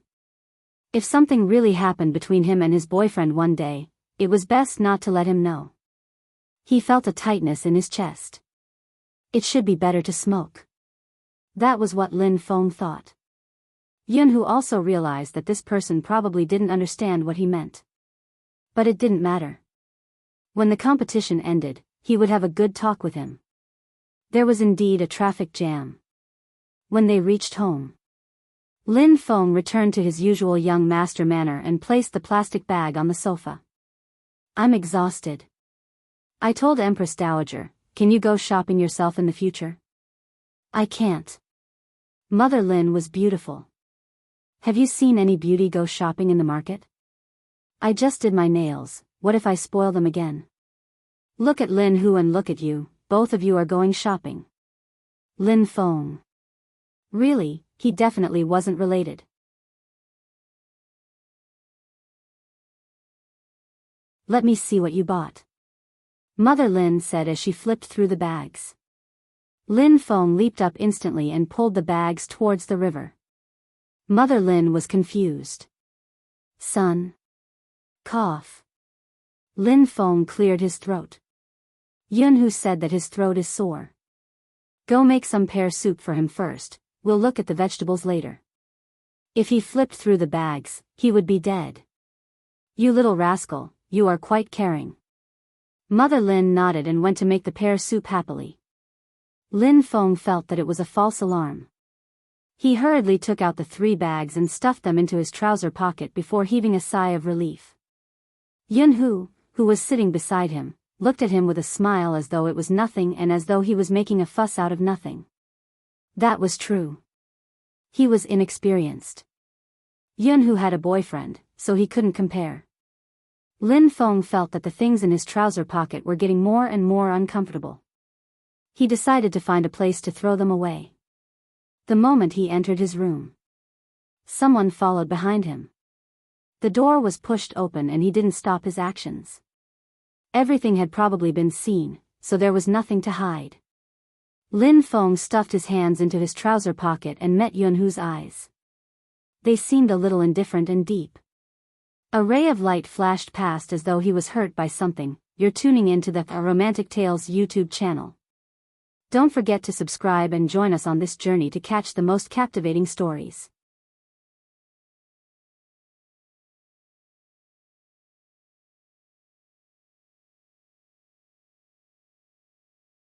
If something really happened between him and his boyfriend one day, it was best not to let him know. He felt a tightness in his chest. It should be better to smoke. That was what Lin Feng thought. Yunhu also realized that this person probably didn't understand what he meant. But it didn't matter. When the competition ended, he would have a good talk with him. There was indeed a traffic jam. When they reached home, Lin Feng returned to his usual young master manner and placed the plastic bag on the sofa. I'm exhausted. I told Empress Dowager, can you go shopping yourself in the future? I can't. Mother Lin was beautiful. Have you seen any beauty go shopping in the market? I just did my nails, what if I spoil them again? Look at Lin Hu and look at you, both of you are going shopping. Lin Feng. Really, he definitely wasn't related. Let me see what you bought. Mother Lin said as she flipped through the bags. Lin Feng leaped up instantly and pulled the bags towards the river. Mother Lin was confused. Son. Cough. Lin Feng cleared his throat. Yunhu said that his throat is sore. Go make some pear soup for him first, we'll look at the vegetables later. If he flipped through the bags, he would be dead. You little rascal, you are quite caring. Mother Lin nodded and went to make the pear soup happily. Lin Feng felt that it was a false alarm. He hurriedly took out the 3 bags and stuffed them into his trouser pocket before heaving a sigh of relief. Yunhu, who was sitting beside him, looked at him with a smile as though it was nothing and as though he was making a fuss out of nothing. That was true. He was inexperienced. Yunhu had a boyfriend, so he couldn't compare. Lin Feng felt that the things in his trouser pocket were getting more and more uncomfortable. He decided to find a place to throw them away. The moment he entered his room, someone followed behind him. The door was pushed open and he didn't stop his actions. Everything had probably been seen, so there was nothing to hide. Lin Feng stuffed his hands into his trouser pocket and met Yunhu's eyes. They seemed a little indifferent and deep. A ray of light flashed past as though he was hurt by something. You're tuning into the Romantic Tales YouTube channel. Don't forget to subscribe and join us on this journey to catch the most captivating stories.